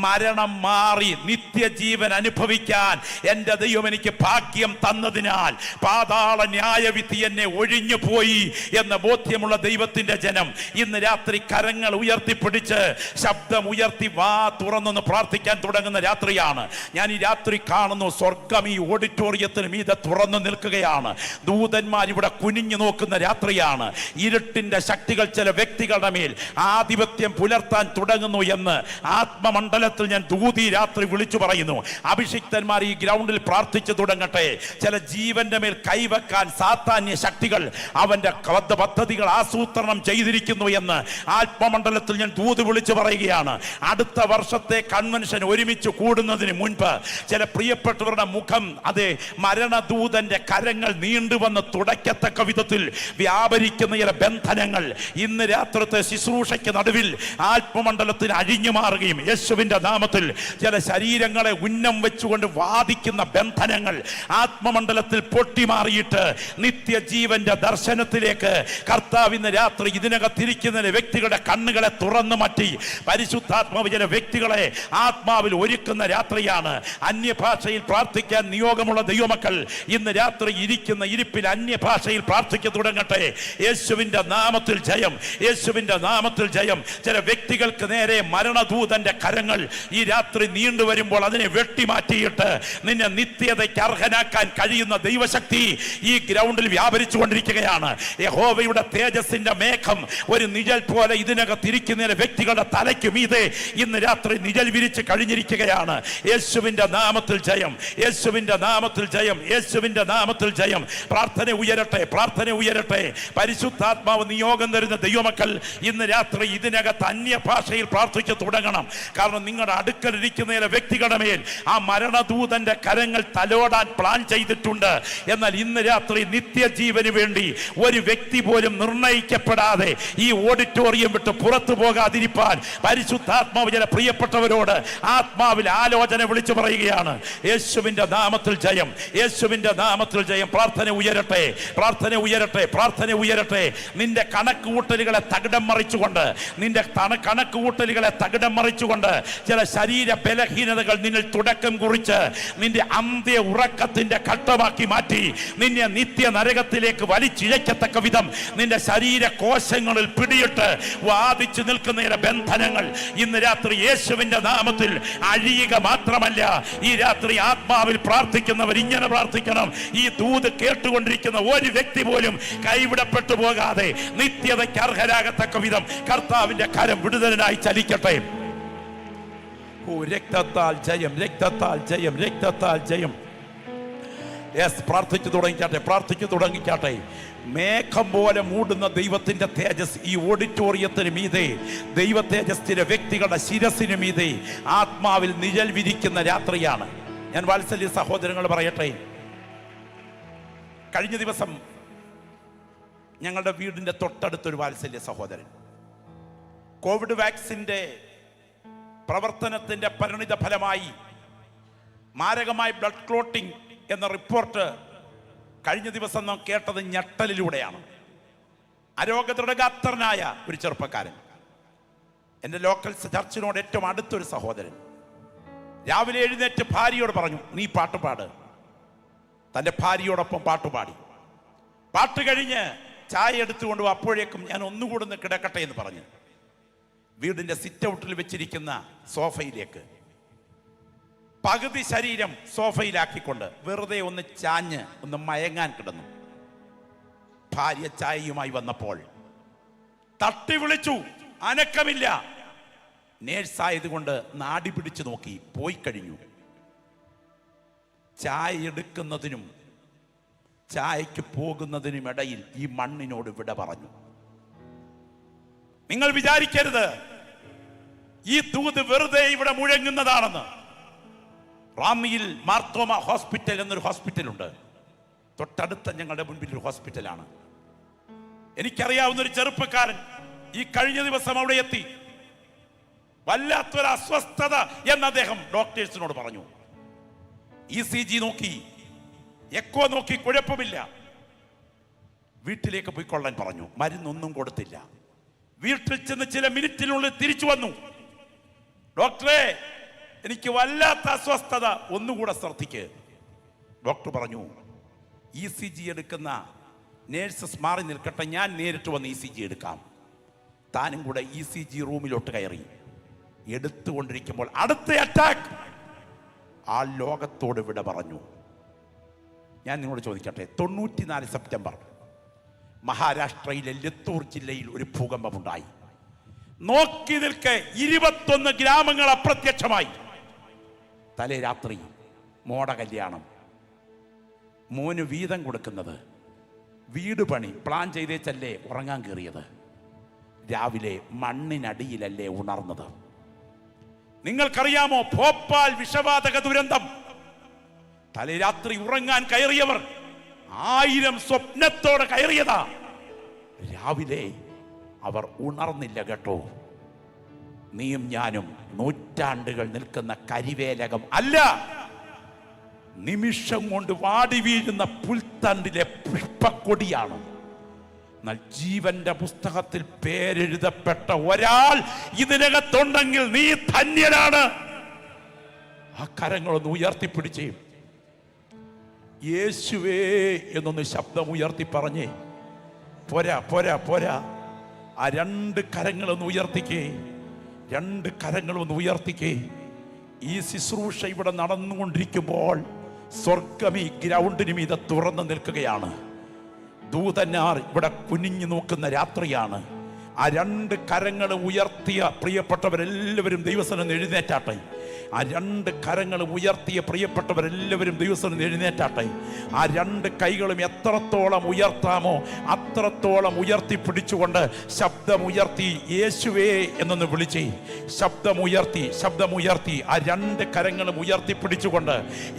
മരണം മാറി നിത്യജീവൻ അനുഭവിക്കാൻ എൻ്റെ ദൈവം എനിക്ക് ഭാഗ്യം തന്നതിനാൽ പാതാള ന്യായവിധി എന്നെ ഒഴിഞ്ഞു പോയി എന്ന ബോധ്യമുള്ള ദൈവത്തിന്റെ ജനം ഇന്ന് രാത്രി കരങ്ങൾ ഉയർത്തിപ്പിടിച്ച് ശബ്ദം ഉയർത്തി വാ തുറന്നൊന്ന് പ്രാർത്ഥിക്കാൻ തുടങ്ങുന്ന രാത്രിയാണ്. ഞാൻ ഈ രാത്രി കാണുന്നു, സ്വർഗം ഈ ഓഡിറ്റോറിയത്തിന് മീതെ തുറന്നു നിൽക്കുകയാണ്. ദൂതന്മാർ ഇവിടെ കുനിഞ്ഞു നോക്കുന്ന രാത്രിയാണ്. ഇരുട്ടിന്റെ ശക്തികൾ ചില വ്യക്തികളുടെ മേൽ ആധിപത്യം പുലർത്താൻ തുടങ്ങുന്നു എന്ന് ആത്മമണ്ഡലത്തിൽ ഞാൻ ദൂതി രാത്രി വിളിച്ചു പറയുന്നു. അഭിഷിക്തന്മാർ ഈ ഗ്രൗണ്ടിൽ പ്രാർത്ഥിച്ചു തുടങ്ങട്ടെ. ചില ജീവന്റെ മേൽ കൈവെക്കാൻ സാത്താന്യ ശക്തികൾ അവന്റെ പദ്ധതികൾ ആസൂത്രണം ചെയ്തിരിക്കുന്നു എന്ന് ആത്മമണ്ഡലത്തിൽ ഞാൻ ദൂത് വിളിച്ചു പറയുകയാണ്. അടുത്ത വർഷത്തെ കൺവെൻഷൻ ഒരുമിച്ച് കൂടുന്നതിന് മുൻപ് ചില പ്രിയപ്പെട്ടവരുടെ മുഖം അതെ മരണദൂതന്റെ കരങ്ങൾ നീണ്ടുവന്ന് തുടയ്ക്കത്തക്ക വിധത്തിൽ വ്യാപരിക്കുന്ന ചില ബന്ധനങ്ങൾ ഇന്ന് രാത്രിത്തെ ശുശ്രൂഷയ്ക്ക് നടുവിൽ ആത്മമണ്ഡലത്തിന് അഴിഞ്ഞു മാറുകയും യേശുവിന്റെ നാമത്തിൽ ചില ശരീരങ്ങളെ ഉന്നം വെച്ച് വെച്ചുകൊണ്ട് വാദിക്കുന്ന ബന്ധനങ്ങൾ ആത്മമണ്ഡലത്തിൽ പൊട്ടിമാറിയിട്ട് നിത്യജീവന്റെ ദർശനത്തിലേക്ക് കർത്താവ് ഇന്ന് രാത്രി ഇതിനകത്തിരിക്കുന്ന വ്യക്തികളുടെ കണ്ണുകളെ തുറന്നു മാറ്റി പരിശുദ്ധാത്മാവ് ചില വ്യക്തികളെ ആത്മാവിൽ ഒരുക്കുന്ന രാത്രിയാണ്. അന്യഭാഷയിൽ പ്രാർത്ഥിക്കാൻ നിയോഗമുള്ള ദൈവമക്കൾ ഇന്ന് രാത്രി ഇരിക്കുന്ന ഇരിപ്പിൽ അന്യഭാഷയിൽ പ്രാർത്ഥിക്കാൻ തുടങ്ങട്ടെ. യേശുവിന്റെ നാമത്തിൽ ജയം, യേശുവിന്റെ നാമത്തിൽ ജയം. ചില വ്യക്തികൾക്ക് നേരെ മരണദൂതന്റെ കരങ്ങൾ ഈ രാത്രി നീണ്ടുവരുമ്പോൾ അതിനെ വെട്ടിമാറ്റിയിട്ട് നിന്നെ നിത്യതയ്ക്ക് അർഹനാക്കാൻ കഴിയുന്ന ദൈവശക്തി ഈ ഗ്രൗണ്ടിൽ വ്യാപരിച്ചു കൊണ്ടിരിക്കുകയാണ്. യഹോവയുടെ തേജസ്സിന്റെ മേഘം ഒരു നിഴൽ പോലെ ഇതിനകത്തിരിക്കുന്ന വ്യക്തികളുടെ തലയ്ക്ക് മീതെ ഇന്ന് രാത്രി നിഴൽ വിരിച്ച് കഴിഞ്ഞിരിക്കുകയാണ്. യേശുവിന്റെ നാമത്തിൽ ജയം, യേശുവിന്റെ നാമത്തിൽ ജയം, യേശുവിന്റെ നാമത്തിൽ ജയം. പ്രാർത്ഥന ഉയരട്ടെ, പ്രാർത്ഥന ഉയരട്ടെ. പരിശുദ്ധാത്മാവ് നിയോഗം തരുന്ന ദൈവമക്കൾ ഇന്ന് രാത്രി ഇതിനകത്ത് അന്യഭാഷയിൽ പ്രാർത്ഥിച്ചു തുടങ്ങണം. കാരണം നിങ്ങളുടെ അടുക്കലിരിക്കുന്ന വ്യക്തികളുടെ മേൽ ആ മരണദൂതന്റെ കരങ്ങൾ തലോടാൻ പ്ലാൻ ചെയ്തിട്ടുണ്ട്. എന്നാൽ ഇന്ന് രാത്രി നിത്യജീവന് വേണ്ടി ഒരു വ്യക്തി പോലും നിർണയിക്കപ്പെടാതെ ഈ ഓഡിറ്റോറിയം വിട്ട് പുറത്തു പോകാതിരിപ്പാൻ പരിശുദ്ധാത്മാവ് ചില പ്രിയപ്പെട്ടവരോട് ആത്മാവിൽ ആലോചന വിളിച്ചു പറയുകയാണ്. യേശുവിന്റെ നാമത്തിൽ ജയം, യേശുവിന്റെ നാമത്തിൽ ജയം. പ്രാർത്ഥന ഉയരട്ടെ, പ്രാർത്ഥന ഉയരട്ടെ, പ്രാർത്ഥന ഉയരട്ടെ. നിന്റെ കണക്കുകൂട്ടലുകളെ തകിടം മറിച്ചുകൊണ്ട്, നിന്റെ കണക്കുകൂട്ടലുകളെ തകിടം മറിച്ചുകൊണ്ട് ചില ശരീര ബലഹീനതകൾ നിന്നിൽ തുടക്കം കുറിച്ച് നിന്റെ അന്ത്യ ഉറക്കത്തിന്റെ ഘട്ടമാക്കി മാറ്റി നിന്നെ നിത്യ നരകത്തിലേക്ക് വലിച്ചിഴക്കത്തക്ക വിധം നിന്റെ ശരീര കോശങ്ങളിൽ പിടിയിട്ട് വാദിച്ചു നിൽക്കുന്ന ബന്ധനങ്ങൾ ഇന്ന് രാത്രി യേശുവിന്റെ നാമത്തിൽ അഴിയുക മാത്രമല്ല, ഈ രാത്രി ആത്മാവിൽ പ്രാർത്ഥിക്കുന്നവർ ഇങ്ങനെ പ്രാർത്ഥിക്കണം. ഈ ദൂത് കേട്ടുകൊണ്ടിരിക്കുന്ന ഒരു വ്യക്തി പോലും കൈവിടപ്പെട്ടു പോകാതെ നിത്യതയ്ക്ക് അർഹരാകത്തക്ക വിധം കർത്താവിന്റെ കരം വിടുതലിനായി ചലിക്കട്ടെ. രക്തത്താൽ ജയം, രക്തത്താൽ ജയം, രക്തത്താൽ ജയം. യെസ്, പ്രാർത്ഥിച്ചു തുടങ്ങിക്കാട്ടെ, പ്രാർത്ഥിച്ചു തുടങ്ങിക്കാട്ടെ. മേഘം പോലെ മൂടുന്ന ദൈവത്തിന്റെ തേജസ് ഈ ഓഡിറ്റോറിയത്തിന് മീതെ, ദൈവ തേജസ്സിന്റെ വ്യക്തികളുടെ ശിരസിന് മീതെ ആത്മാവിൽ നിഴൽ വിരിക്കുന്ന രാത്രിയാണ്. ഞാൻ വാത്സല്യ സഹോദരങ്ങൾ പറയട്ടെ, കഴിഞ്ഞ ദിവസം ഞങ്ങളുടെ വീടിന്റെ തൊട്ടടുത്തൊരു വാത്സല്യ സഹോദരൻ കോവിഡ് വാക്സിന്റെ പ്രവർത്തനത്തിന്റെ പരിണിത ഫലമായി മാരകമായ ബ്ലഡ് ക്ലോട്ടിംഗ് എന്ന റിപ്പോർട്ട് കഴിഞ്ഞ ദിവസം നാം കേട്ടത് ഞെട്ടലിലൂടെയാണ്. അരോഗതൃടഗാത്രനായ ഒരു ചെറുപ്പക്കാരൻ, എൻ്റെ ലോക്കൽ ചർച്ചിനോട് ഏറ്റവും അടുത്തൊരു സഹോദരൻ, രാവിലെ എഴുന്നേറ്റ് ഭാര്യയോട് പറഞ്ഞു, നീ പാട്ടുപാട്. തൻ്റെ ഭാര്യയോടൊപ്പം പാട്ടുപാടി. പാട്ട് കഴിഞ്ഞ് ചായ എടുത്തുകൊണ്ട് അപ്പോഴേക്കും ഞാൻ ഒന്നുകൂടെ ഒന്ന് കിടക്കട്ടെ എന്ന് പറഞ്ഞു വീടിൻ്റെ സിറ്റ് ഔട്ടിൽ വെച്ചിരിക്കുന്ന സോഫയിലേക്ക് പകുതി ശരീരം സോഫയിലാക്കിക്കൊണ്ട് വെറുതെ ഒന്ന് ചാഞ്ഞ് ഒന്ന് മയങ്ങാൻ കിടന്നു. ഭാര്യ ചായയുമായി വന്നപ്പോൾ തട്ടി വിളിച്ചു, അനക്കമില്ല. നേഴ്സായതുകൊണ്ട് നാടി പിടിച്ചു നോക്കി, പോയി കഴിഞ്ഞു. ചായ എടുക്കുന്നതിനും ചായക്ക് പോകുന്നതിനും ഇടയിൽ ഈ മണ്ണിനോട് വിട പറഞ്ഞു. നിങ്ങൾ വിചാരിക്കരുത് ഈ ദൂത് വെറുതെ ഇവിടെ മുഴങ്ങുന്നതാണെന്ന്. റാന്നിയിൽ മാർത്തോമ ഹോസ്പിറ്റൽ എന്നൊരു ഹോസ്പിറ്റലുണ്ട്. തൊട്ടടുത്ത ഞങ്ങളുടെ മുൻപിൽ ഒരു ഹോസ്പിറ്റലാണ്. എനിക്കറിയാവുന്ന ഒരു ചെറുപ്പക്കാരൻ ഈ കഴിഞ്ഞ ദിവസം അവിടെ എത്തി. വല്ലാത്തൊരു അസ്വസ്ഥത എന്ന് അദ്ദേഹം ഡോക്ടേഴ്സിനോട് പറഞ്ഞു. ECG നോക്കി, എക്കോ നോക്കി, കുഴപ്പമില്ല. വീട്ടിലേക്ക് പോയിക്കൊള്ളാൻ പറഞ്ഞു. മരുന്നൊന്നും കൊടുത്തില്ല. വീട്ടിൽ ചെന്ന് ചില മിനിറ്റിനുള്ളിൽ തിരിച്ചു വന്നു. ഡോക്ടറെ, എനിക്ക് വല്ലാത്ത അസ്വസ്ഥത, ഒന്നുകൂടെ ശ്രദ്ധിക്ക്. ഡോക്ടർ പറഞ്ഞു, ECG എടുക്കുന്ന നേഴ്സസ് മാറി നിൽക്കട്ടെ, ഞാൻ നേരിട്ട് വന്ന് ECG എടുക്കാം. താനും കൂടെ ECG റൂമിലോട്ട് കയറി. എടുത്തുകൊണ്ടിരിക്കുമ്പോൾ അടുത്ത അറ്റാക്ക്. ആ ലോകത്തോട് വിട പറഞ്ഞു. ഞാൻ നിങ്ങളോട് ചോദിക്കട്ടെ, 94 സെപ്റ്റംബർ മഹാരാഷ്ട്രയിലെ ലത്തൂർ ജില്ലയിൽ ഒരു ഭൂകമ്പമുണ്ടായി. നോക്കി നിൽക്കെ 21 ഗ്രാമങ്ങൾ അപ്രത്യക്ഷമായി. തലേ രാത്രി മോട കല്യാണം, മോന് വീതം കൊടുക്കുന്നത്, വീട് പണി പ്ലാൻ ചെയ്തേച്ചല്ലേ ഉറങ്ങാൻ കയറിയത്. രാവിലെ മണ്ണിനടിയിലല്ലേ ഉണർന്നത്. നിങ്ങൾക്കറിയാമോ ഭോപ്പാൽ വിഷവാതക ദുരന്തം? തലേ രാത്രി ഉറങ്ങാൻ കയറിയവർ 1000 സ്വപ്നത്തോടെ കയറിയതാ. രാവിലെ അവർ ഉണർന്നില്ല കേട്ടോ. നീയും ഞാനും നൂറ്റാണ്ടുകൾ നിൽക്കുന്ന കരിവേലകം അല്ല. നിമിഷം കൊണ്ട് വാടി വീഴുന്ന പുൽത്തണ്ടിലെ പുഷ്പക്കൊടിയാണ്. എന്നാൽ ജീവന്റെ പുസ്തകത്തിൽ പേരെഴുതപ്പെട്ട ഒരാൾ ഇതിനകത്തുണ്ടെങ്കിൽ നീ ധന്യനാണ്. ആ കരങ്ങളൊന്ന് ഉയർത്തിപ്പിടിച്ചേ, യേശുവേ എന്നൊന്ന് ശബ്ദം ഉയർത്തി പറഞ്ഞേ. പോരാ പോരാ പോരാ, ആ രണ്ട് കരങ്ങളൊന്ന് ഉയർത്തിക്കേ, രണ്ട് കരങ്ങളൊന്ന് ഉയർത്തിക്കേ. ഈ ശുശ്രൂഷ ഇവിടെ നടന്നുകൊണ്ടിരിക്കുമ്പോൾ സ്വർഗം ഈ ഗ്രൗണ്ടിന് മീതെ തുറന്നു നിൽക്കുകയാണ്. ദൂതന്മാർ ഇവിടെ കുനിഞ്ഞു നോക്കുന്ന രാത്രിയാണ്. ആ രണ്ട് കരങ്ങൾ ഉയർത്തിയ പ്രിയപ്പെട്ടവരെല്ലാവരും ദൈവസന്നിധിയിൽ എഴുന്നേറ്റാട്ടെ. ആ രണ്ട് കരങ്ങൾ ഉയർത്തിയ പ്രിയപ്പെട്ടവരെല്ലാവരും ദൈവസന്നിധിയിൽ എഴുന്നേറ്റാട്ടെ. ആ രണ്ട് കൈകളും എത്രത്തോളം ഉയർത്താമോ അത്രത്തോളം ഉയർത്തിപ്പിടിച്ചുകൊണ്ട് ശബ്ദമുയർത്തി യേശുവേ എന്നൊന്ന് വിളിച്ചേ. ശബ്ദമുയർത്തി ആ രണ്ട് കരങ്ങളും ഉയർത്തിപ്പിടിച്ചുകൊണ്ട്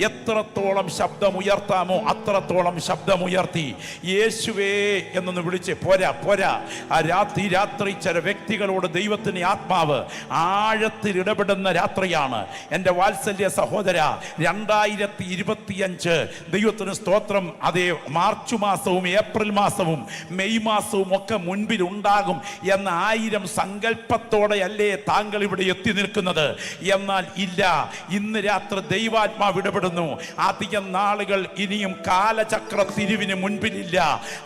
എത്രത്തോളം ശബ്ദമുയർത്താമോ അത്രത്തോളം ശബ്ദമുയർത്തി യേശുവേ എന്നൊന്ന് വിളിച്ചേ. പോരാ പോരാ, ആ രാത്രി ചില വ്യക്തികളോട് ദൈവത്തിന് ആത്മാവ് ആഴത്തിൽ ഇടപെടുന്ന രാത്രിയാണ്. എൻ്റെ വാത്സല്യ സഹോദര, 2025 ദൈവത്തിന് സ്തോത്രം. അതേ, മാർച്ച് മാസവും ഏപ്രിൽ മാസവും മെയ് മാസവും ഒക്കെ മുൻപിൽ ഉണ്ടാകും എന്ന 1000 സങ്കല്പത്തോടെ അല്ലേ താങ്കൾ ഇവിടെ എത്തി നിൽക്കുന്നത്? എന്നാൽ ഇല്ല, ഇന്ന് രാത്രി ദൈവാത്മാവ് ഇടപെടുന്നു. അധികം നാളുകൾ ഇനിയും കാലചക്ര തിരിവിന് മുൻപിലില്ല.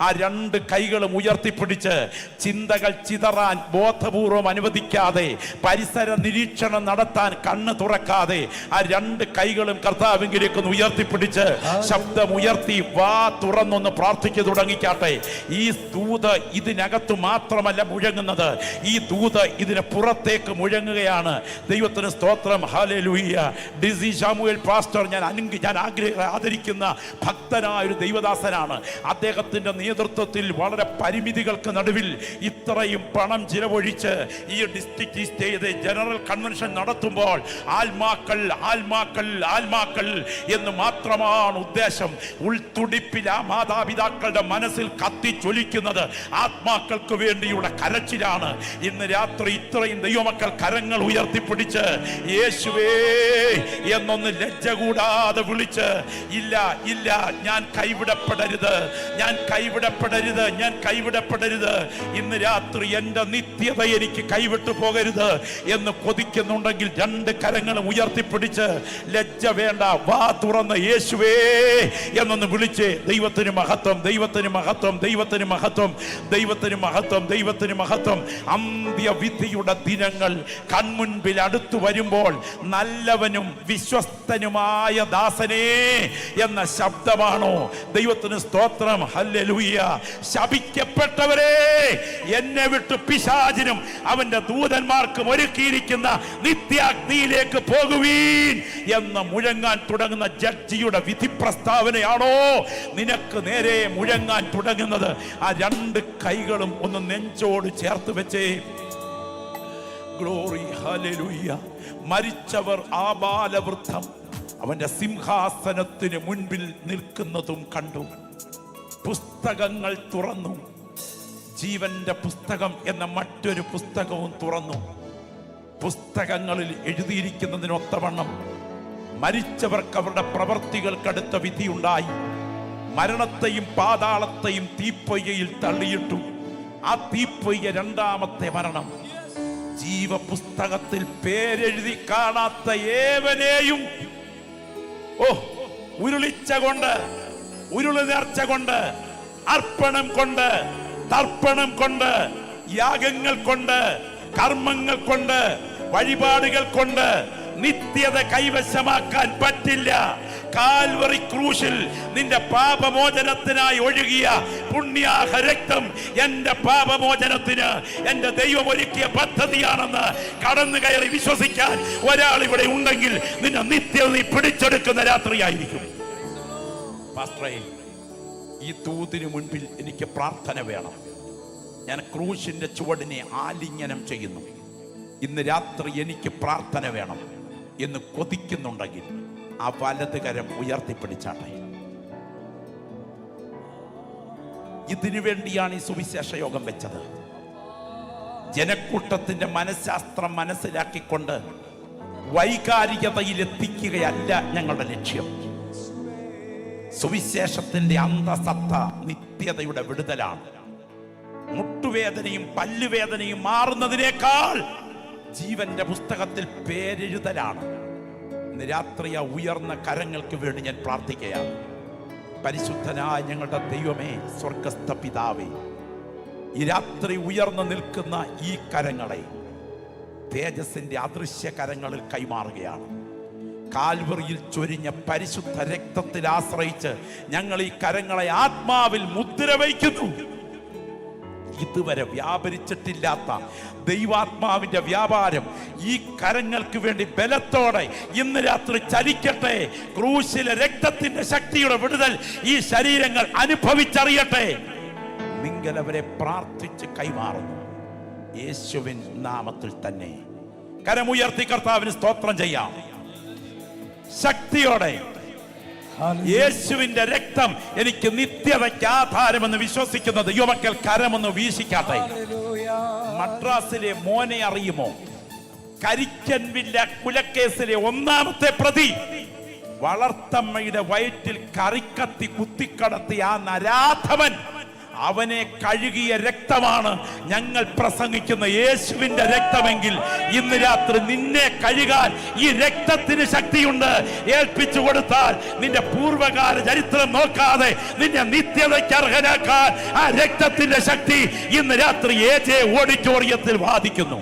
ആ രണ്ട് കൈകളും ഉയർത്തിപ്പിടിച്ച് ചിന്തകൾ ചിതറാൻ ബോധപൂർവം അനുവദിക്കാതെ, പരിസര നിരീക്ഷണം നടത്താൻ കണ്ണ് തുറക്കാതെ ആ രണ്ട് കൈകളും കർത്താവിലേക്ക് ഉയർത്തിപ്പിടിച്ച് ശബ്ദമുയർത്തി വാ തുറന്നൊന്ന് പ്രാർത്ഥിച്ചു തുടങ്ങിക്കാട്ടെ. ഈ ദൂത് ഇതിനകത്ത് മാത്രമല്ല മുഴങ്ങുന്നത്, ഈ ദൂത് ഇതിന് പുറത്തേക്ക് മുഴങ്ങുകയാണ്. ദൈവത്തിന് സ്തോത്രം. ഹല്ലേലൂയ. ഡിസി ശാമുവേൽ പാസ്റ്റർ ഞാൻ ആദരിക്കുന്ന ഭക്തനായ ഒരു ദൈവദാസനാണ്. അദ്ദേഹത്തിന്റെ നേതൃത്വത്തിൽ വളരെ പരിമിതികൾക്ക് നടുവിൽ ഇത്രയും പണം ചിലവഴിച്ച് ഈ ഡിസ്ട്രിക്ട് സ്റ്റേറ്റ് ജനറൽ കൺവെൻഷൻ നടത്തുമ്പോൾ ആത്മാക്കൾ ആത്മാക്കൾ ആത്മാക്കൾ എന്ന് മാത്രമാണ് ഉദ്ദേശം. ഉൾത്തുടിപ്പിൽ ആ മാതാപിതാക്കളുടെ മനസ്സിൽ കത്തിച്ചൊലിക്കുന്നത് ആത്മാക്കൾക്ക് വേണ്ടിയുള്ള കരച്ചിലാണ്. ഇന്ന് രാത്രി ഇത്രയും ദൈവമക്കൾ കരങ്ങൾ ഉയർത്തിപ്പിടിച്ച് യേശുവേ എന്നൊന്ന് ലജ്ജ കൂടാതെ വിളിച്ച്, ഇല്ല ഇല്ല, ഞാൻ കൈവിടപ്പെടരുത്, ഞാൻ കൈവിടപ്പെടരുത്, ഞാൻ കൈവിടപ്പെടരുത്, ഇന്ന് രാത്രി എൻ്റെ നിത്യത എനിക്ക് കൈവിട്ടു പോകരുത് എന്ന് കൊതിക്കുന്നുണ്ടെങ്കിൽ രണ്ട് കരങ്ങളും ഉയർത്തിപ്പിടിച്ച് ലജ്ജ വേണ്ട, വാ തുറന്ന് യേശുവേ എന്നൊന്ന് വിളിച്ച് ദൈവത്തിന് മഹത്വം, ദൈവത്തിന് മഹത്വം, ദൈവത്തിന് മഹത്വം, ദൈവത്തിന് മഹത്വം, ദൈവത്തിന് മഹത്വം. അന്ത്യവിധിയുടെ ദിനങ്ങൾ കൺമുൻപിൽ അടുത്തു വരുമ്പോൾ നല്ലവനും വിശ്വസ്തനുമായ ദാസനേ എന്ന ശബ്ദമാണോ? ദൈവത്തിന് സ്തോത്രം. ഹല്ലേലൂയ. ശപിക്കപ്പെട്ടവരെ, എന്നെ വിട്ട് പിശാചിനും അവന്റെ ദൂതന്മാർക്കും ഒരുക്കിയിരിക്കുന്ന നിത്യാഗ്നിയിലേക്ക് പോകുവീൻ എന്ന് മുഴങ്ങാൻ തുടങ്ങുന്ന ജഡ്ജിയുടെ വിധി പ്രസ്താവനയാണോ നിനക്ക് നേരെ മുഴങ്ങാൻ തുടങ്ങുന്നത്? ആ രണ്ട് കൈകളും ഒന്ന് നെഞ്ചോട് ചേർത്ത് വെച്ചേ. Glory, hallelujah. മരിച്ചവർ ആബാലവൃദ്ധം അവന്റെ സിംഹാസനത്തിന് മുൻപിൽ നിൽക്കുന്നതും കണ്ടു. പുസ്തകങ്ങൾ തുറന്നു. ജീവന്റെ പുസ്തകം എന്ന മറ്റൊരു പുസ്തകവും തുറന്നു. പുസ്തകങ്ങളിൽ എഴുതിയിരിക്കുന്നതിനൊത്തവണ്ണം മരിച്ചവർക്ക് അവരുടെ പ്രവർത്തികൾക്കടുത്ത വിധിയുണ്ടായി. മരണത്തെയും പാതാളത്തെയും തീപ്പൊയ്കയിൽ തള്ളിയിട്ടു. ആ തീപ്പൊയ്ക രണ്ടാമത്തെ മരണം. ജീവപുസ്തകത്തിൽ പേരെഴുതി കാണാത്ത ഏവനെയും ഉരുളിച്ച കൊണ്ട്, ഉരുളി നേർച്ച കൊണ്ട്, അർപ്പണം കൊണ്ട്, തർപ്പണം കൊണ്ട്, യാഗങ്ങൾ കൊണ്ട്, കർമ്മങ്ങൾ കൊണ്ട്, വഴിപാടുകൾ കൊണ്ട് നിത്യത കൈവശമാക്കാൻ പറ്റില്ല. കാൽവറി ക്രൂശിൽ നിന്റെ പാപമോചനത്തിനായി ഒഴുകിയ പുണ്യാഹ രക്തം എന്റെ പാപമോചനത്തിന് എന്റെ ദൈവം ഒരുക്കിയ പദ്ധതിയാണെന്ന് കടന്നു കയറി വിശ്വസിക്കാൻ ഒരാൾ ഇവിടെ ഉണ്ടെങ്കിൽ നിന്നെ നിത്യത നീ പിടിച്ചെടുക്കുന്ന രാത്രിയായിരിക്കും. പാസ്റ്ററേ, ഈ ദൂതിന് മുൻപിൽ എനിക്ക് പ്രാർത്ഥന വേണം. ഞാൻ ക്രൂശിന്റെ ചുവടിനെ ആലിംഗനം ചെയ്യുന്നു. ഇന്ന് രാത്രി എനിക്ക് പ്രാർത്ഥന വേണം എന്ന് കൊതിക്കുന്നുണ്ടെങ്കിൽ ആ വലത് കരം ഉയർത്തിപ്പിടിച്ചാട്ടെ. ഇതിനു വേണ്ടിയാണ് ഈ സുവിശേഷ യോഗം വെച്ചത്. ജനക്കൂട്ടത്തിന്റെ മനഃശാസ്ത്രം മനസ്സിലാക്കിക്കൊണ്ട് വൈകാരികതയിൽ എത്തിക്കുകയല്ല ഞങ്ങളുടെ ലക്ഷ്യം. സുവിശേഷത്തിന്റെ അന്തസത്ത നിത്യതയുടെ വിടുതലാണ്. മുട്ടുവേദനയും പല്ലുവേദനയും മാറുന്നതിനേക്കാൾ ജീവന്റെ പുസ്തകത്തിൽ പേരെഴുതലാണ്. ഇന്ന് രാത്രി ആ ഉയർന്ന കരങ്ങൾക്ക് വേണ്ടി ഞാൻ പ്രാർത്ഥിക്കുകയാണ്. പരിശുദ്ധനായ ഞങ്ങളുടെ ദൈവമേ, സ്വർഗസ്ഥ പിതാവേ, ഈ രാത്രി ഉയർന്നു നിൽക്കുന്ന ഈ കരങ്ങളെ തേജസ്സിന്റെ അദൃശ്യ കരങ്ങളിൽ കൈമാറുകയാണ്. കാൽവറിയിൽ ചൊരിഞ്ഞ പരിശുദ്ധ രക്തത്തിൽ ആശ്രയിച്ച് ഞങ്ങൾ ഈ കരങ്ങളെ ആത്മാവിൽ മുദ്ര വയ്ക്കുന്നു. ഇതുവരെ വ്യാപരിച്ചിട്ടില്ലാത്ത ദൈവാത്മാവിന്റെ വ്യാപാരം ഈ കരങ്ങൾക്ക് വേണ്ടി ബലത്തോടെ ഇന്ന് രാത്രി ചലിക്കട്ടെ. ക്രൂശിലെ രക്തത്തിന്റെ ശക്തിയുടെ വിടുതൽ ഈ ശരീരങ്ങൾ അനുഭവിച്ചറിയട്ടെ. നിങ്ങളവരെ പ്രാർത്ഥിച്ച് കൈമാറുന്നു യേശുവിൻ നാമത്തിൽ തന്നെ. കരമുയർത്തി കർത്താവിന് സ്തോത്രം ചെയ്യാം. ശക്തിയോടെ യേശുവിന്റെ രക്തം എനിക്ക് നിത്യതയ്ക്ക് ആധാരമെന്ന് വിശ്വസിക്കുന്ന ദൈവമക്കൾ കരമൊന്ന് വീശിക്കാട്ടെ. മദ്രാസിലെ മോനെ അറിയുമോ? കരിക്കൻവില്ല കുലക്കേസിലെ ഒന്നാമത്തെ പ്രതി, വളർത്തമ്മയുടെ വയറ്റിൽ കറിക്കത്തി കുത്തിക്കടത്തിയ ആ നരാധവൻ, അവനെ കഴുകിയ രക്തമാണ് ഞങ്ങൾ പ്രസംഗിക്കുന്ന യേശുവിന്റെ രക്തമെങ്കിൽ ഇന്ന് രാത്രി നിന്നെ കഴുകാൻ ഈ രക്തത്തിന് ശക്തിയുണ്ട്. ഏൽപ്പിച്ചു കൊടുത്താൽ നിന്റെ പൂർവകാല ചരിത്രം നോക്കാതെ നിന്നെ നിത്യതയ്ക്ക് അർഹനാക്കാൻ ആ രക്തത്തിന്റെ ശക്തി ഇന്ന് രാത്രി AJ ഓഡിറ്റോറിയത്തിൽ വാദിക്കുന്നു.